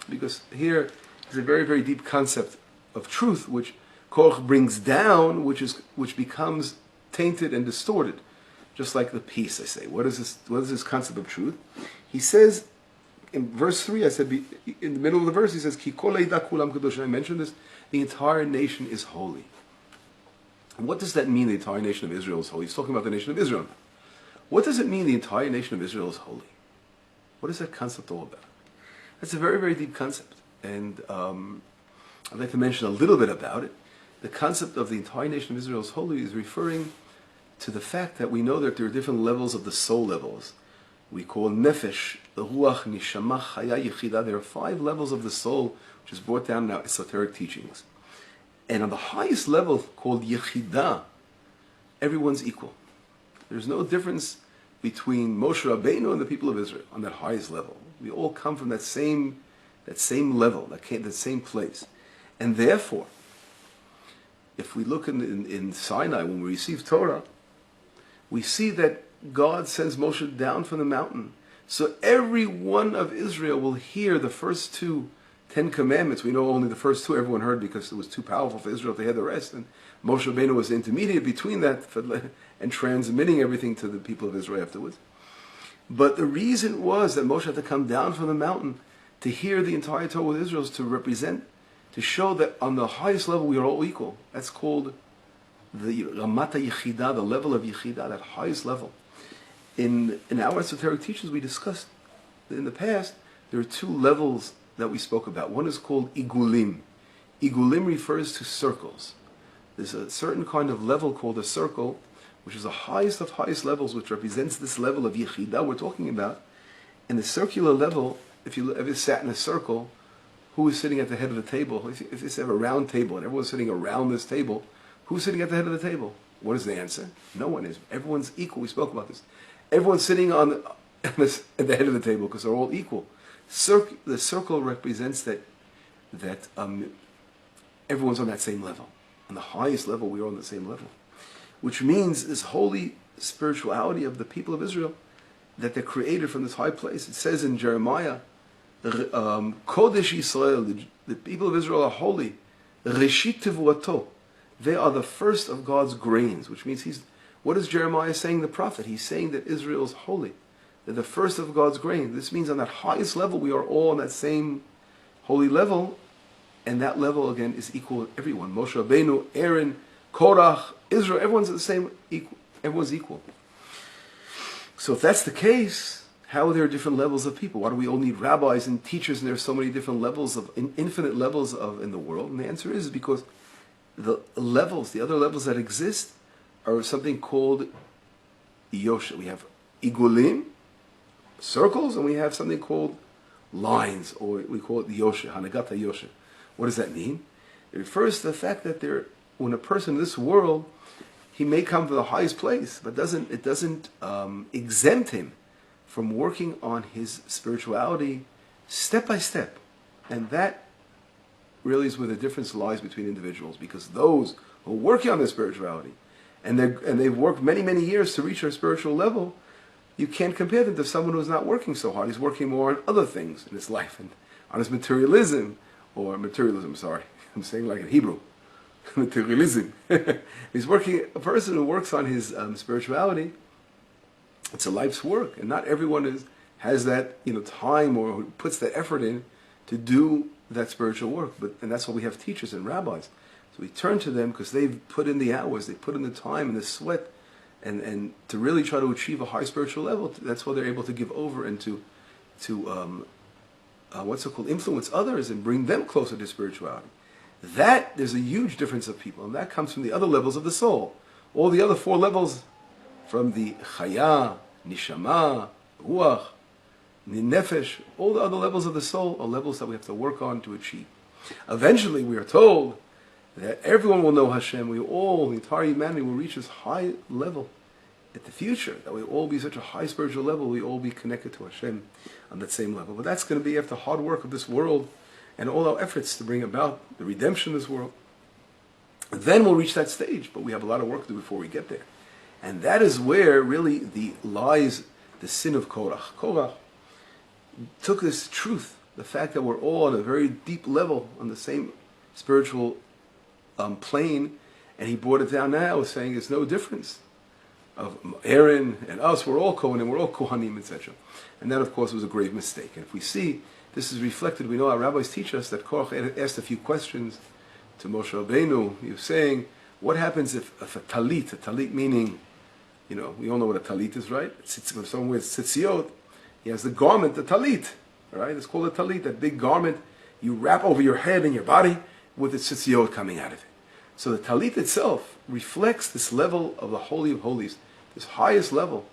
because here is a very, very deep concept of truth which Korach brings down, which becomes tainted and distorted. Just like the peace, I say. What is this concept of truth? He says in verse 3, I said in the middle of the verse, he says, Ki kol eida kulam kadosh. I mentioned this. The entire nation is holy. And what does that mean? The entire nation of Israel is holy. He's talking about the nation of Israel. What does it mean? The entire nation of Israel is holy. What is that concept all about? That's a very, very deep concept, and I'd like to mention a little bit about it. The concept of the entire nation of Israel is holy is referring to the fact that we know that there are different levels of the soul levels. We call nefesh, the ruach, nishama, chaya, yechida. There are 5 levels of the soul, which is brought down in our esoteric teachings. And on the highest level, called yechida, everyone's equal. There's no difference between Moshe Rabbeinu and the people of Israel on that highest level. We all come from that same level, that same place. And therefore, if we look in Sinai, when we receive Torah, we see that God sends Moshe down from the mountain. So every one of Israel will hear the first 10 commandments. We know only the first 2 everyone heard because it was too powerful for Israel to hear the rest. And Moshe Rabbeinu was the intermediate between that and transmitting everything to the people of Israel afterwards. But the reason was that Moshe had to come down from the mountain to hear the entire Torah with Israel, to represent, to show that on the highest level we are all equal. That's called the Ramata Yechidah, the level of Yechidah, that highest level. In our esoteric teachings we discussed in the past, there are 2 levels that we spoke about. One is called Igulim. Igulim refers to circles. There's a certain kind of level called a circle, which is the highest of highest levels, which represents this level of Yechidah we're talking about. And the circular level, if you ever sat in a circle, who is sitting at the head of the table? If you have a round table and everyone's sitting around this table, who's sitting at the head of the table? What is the answer? No one is. Everyone's equal. We spoke about this. Everyone's sitting at the head of the table because they're all equal. The circle represents that everyone's on that same level. On the highest level, we're on the same level. Which means this holy spirituality of the people of Israel, that they're created from this high place. It says in Jeremiah, Kodesh Yisrael, the people of Israel are holy. Reshit Tevuato, they are the first of God's grains, which means what is Jeremiah saying, the prophet? He's saying that Israel is holy. They're the first of God's grain. This means on that highest level, we are all on that same holy level, and that level again is equal to everyone. Moshe Rabbeinu, Aaron, Korach, Israel, everyone's at the same equal. Everyone's equal. So if that's the case, how are there different levels of people? Why do we all need rabbis and teachers, and there's so many different levels of, infinite levels of in the world? And the answer is because the other levels that exist, are something called Yosha. We have Igulim, circles, and we have something called lines, or we call it the Yosha, Hanagata Yosha. What does that mean? It refers to the fact that when a person in this world, he may come to the highest place, but it doesn't exempt him from working on his spirituality step by step. And that really is where the difference lies between individuals, because those who are working on their spirituality, and they've worked many, many years to reach their spiritual level, you can't compare them to someone who's not working so hard. He's working more on other things in his life, and on his materialism, sorry. I'm saying like in Hebrew. Materialism. A person who works on his spirituality, it's a life's work, and not everyone has that time or who puts the effort in to do that spiritual work. And that's why we have teachers and rabbis. So we turn to them because they've put in the hours, they put in the time and the sweat, and to really try to achieve a high spiritual level. That's why they're able to give over and to influence others and bring them closer to spirituality. There's a huge difference of people, and that comes from the other levels of the soul. All the other 4 levels, from the Chaya, Nishama, Ruach, Nefesh, all the other levels of the soul are levels that we have to work on to achieve. Eventually, we are told that everyone will know Hashem. The entire humanity will reach this high level at the future, that we all be such a high spiritual level, we all be connected to Hashem on that same level. But that's going to be after hard work of this world and all our efforts to bring about the redemption of this world. Then we'll reach that stage, but we have a lot of work to do before we get there. And that is where really lies the sin of Korach. Korach took this truth, the fact that we're all on a very deep level, on the same spiritual plane, and he brought it down now, saying there's no difference of Aaron and us. We're all Kohanim, we're all Kohanim, etc. And that, of course, was a grave mistake. And if we see this is reflected, we know our rabbis teach us that Korach asked a few questions to Moshe Rabbeinu. He was saying, what happens if a talit meaning, we all know what a talit is, right? When someone wears tzitziot, he has the garment, the talit, right? It's called a talit, that big garment you wrap over your head and your body with the tzitziot coming out of it. So the talit itself reflects this level of the Holy of Holies, this highest level.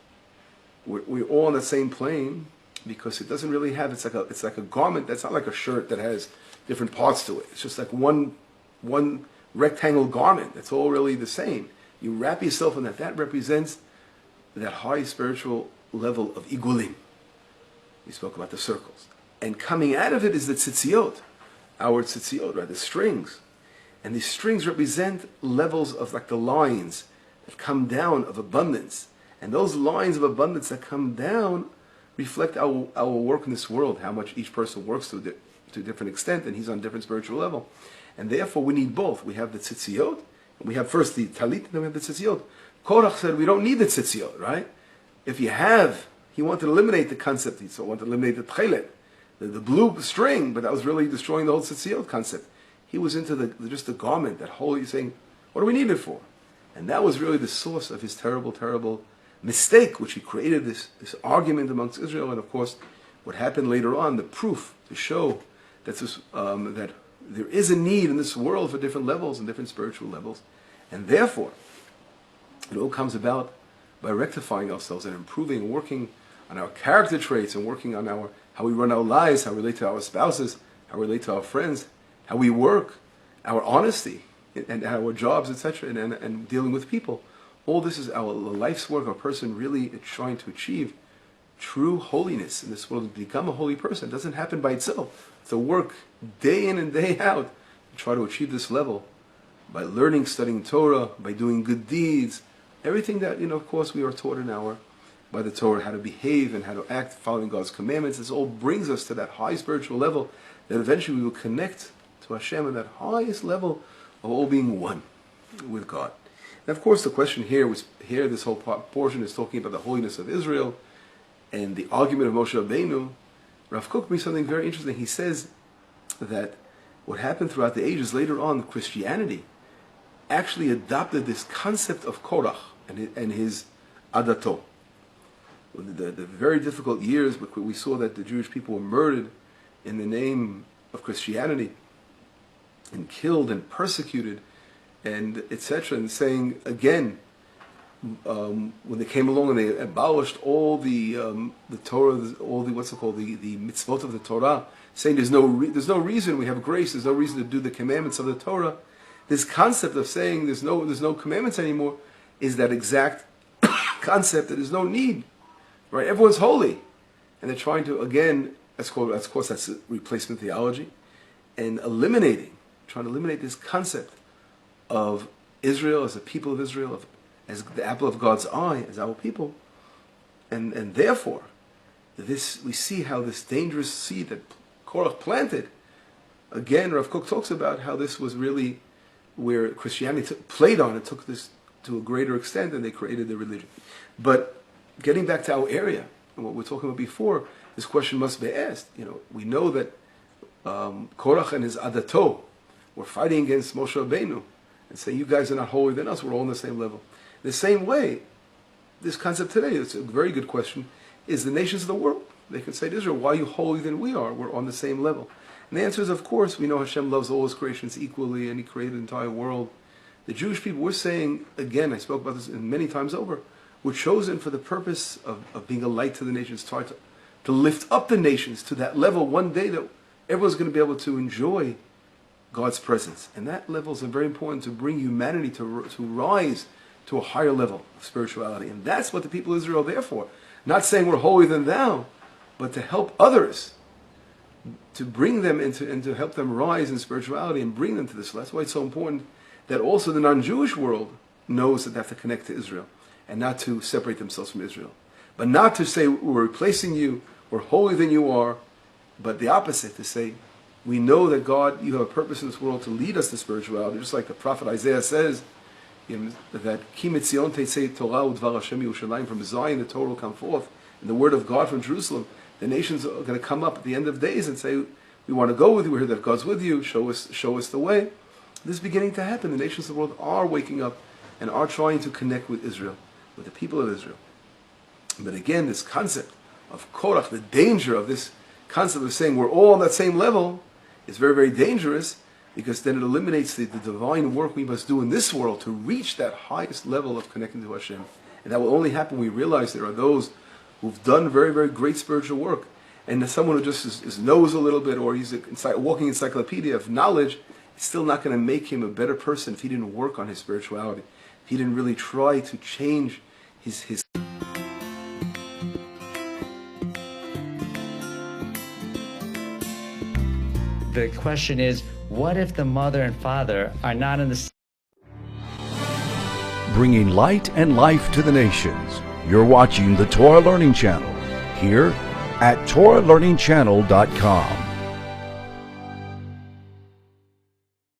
We're all on the same plane, because it doesn't really have, it's like a garment that's not like a shirt that has different parts to it. It's just like one rectangle garment. That's all really the same. You wrap yourself in that. That represents that high spiritual level of igulim. We spoke about the circles. And coming out of it is the tzitziot, our tzitziot, right? The strings. And these strings represent levels of like the lines that come down of abundance. And those lines of abundance that come down reflect our work in this world, how much each person works to a different extent, and he's on a different spiritual level. And therefore we need both. We have the tzitziot, and we have first the talit, and then we have the tzitziot. Korach said we don't need the tzitziot, right? If you have, he wanted to eliminate the concept, he wanted to eliminate the tchelet, the blue string, but that was really destroying the whole tzitziot concept. He was into just the garment, that holy saying, what do we need it for? And that was really the source of his terrible, terrible mistake, which he created this argument amongst Israel, and of course, what happened later on, the proof to show that that there is a need in this world for different levels and different spiritual levels, and therefore, it all comes about by rectifying ourselves and improving and working on our character traits and working on how we run our lives, how we relate to our spouses, how we relate to our friends, how we work, our honesty, and our jobs, etc., and dealing with people. All this is our life's work. A person really is trying to achieve true holiness in this world, to become a holy person. It doesn't happen by itself. It's a work day in and day out to try to achieve this level by learning, studying Torah, by doing good deeds, everything that, of course, we are taught by the Torah, how to behave and how to act following God's commandments. This all brings us to that high spiritual level that eventually we will connect to Hashem at that highest level of all being one with God. And of course, the question here this whole portion is talking about the holiness of Israel and the argument of Moshe Rabbeinu. Rav Kook brings something very interesting. He says that what happened throughout the ages, later on, Christianity actually adopted this concept of Korach and his adato. The very difficult years, but we saw that the Jewish people were murdered in the name of Christianity and killed and persecuted and etc. And saying again, when they came along and they abolished all the Torah, all the the mitzvot of the Torah, saying there's no reason, we have grace, there's no reason to do the commandments of the Torah. This concept of saying there's no commandments anymore is that exact concept that there's no need, right? Everyone's holy, and they're trying to again, of course that's replacement theology, and trying to eliminate this concept of Israel as a people of Israel, as the apple of God's eye, as our people, and therefore, we see how this dangerous seed that Korach planted. Again, Rav Kook talks about how this was really where Christianity played on it, took this to a greater extent, and they created the religion. But getting back to our area and what we were talking about before, this question must be asked. We know that Korach and his adato were fighting against Moshe Rabbeinu and saying, "You guys are not holier than us. We're all on the same level." The same way, this concept today, it's a very good question, is the nations of the world. They can say to Israel, "Why are you holier than we are? We're on the same level." And the answer is, of course, we know Hashem loves all His creations equally, and He created the entire world. The Jewish people, we're saying, again, I spoke about this many times over, we're chosen for the purpose of being a light to the nations, try to lift up the nations to that level one day that everyone's going to be able to enjoy God's presence. And that level is very important to bring humanity to rise to a higher level of spirituality. And that's what the people of Israel are there for. Not saying we're holier than thou, but to help others, to bring them and to help them rise in spirituality and bring them to this. That's why it's so important that also the non-Jewish world knows that they have to connect to Israel and not to separate themselves from Israel. But not to say we're replacing you, we're holier than you are, but the opposite, to say we know that God, you have a purpose in this world to lead us to spirituality, just like the prophet Isaiah says, that Ki Mitzion Tetzei Torah Udvar Hashem Yerushalayim, from Zion the Torah will come forth, and the word of God from Jerusalem. The nations are going to come up at the end of days and say, "We want to go with you. We hear that God's with you. Show us the way." This is beginning to happen. The nations of the world are waking up and are trying to connect with Israel, with the people of Israel. But again, this concept of Korach, the danger of this concept of saying we're all on that same level, is very, very dangerous, because then it eliminates the divine work we must do in this world to reach that highest level of connecting to Hashem. And that will only happen when we realize there are those who've done very, very great spiritual work. And someone who just knows a little bit, or he's a walking encyclopedia of knowledge, it's still not going to make him a better person if he didn't work on his spirituality. If he didn't really try to change his The question is, what if the mother and father are not in the... Bringing light and life to the nations. You're watching the Torah Learning Channel here at TorahLearningChannel.com.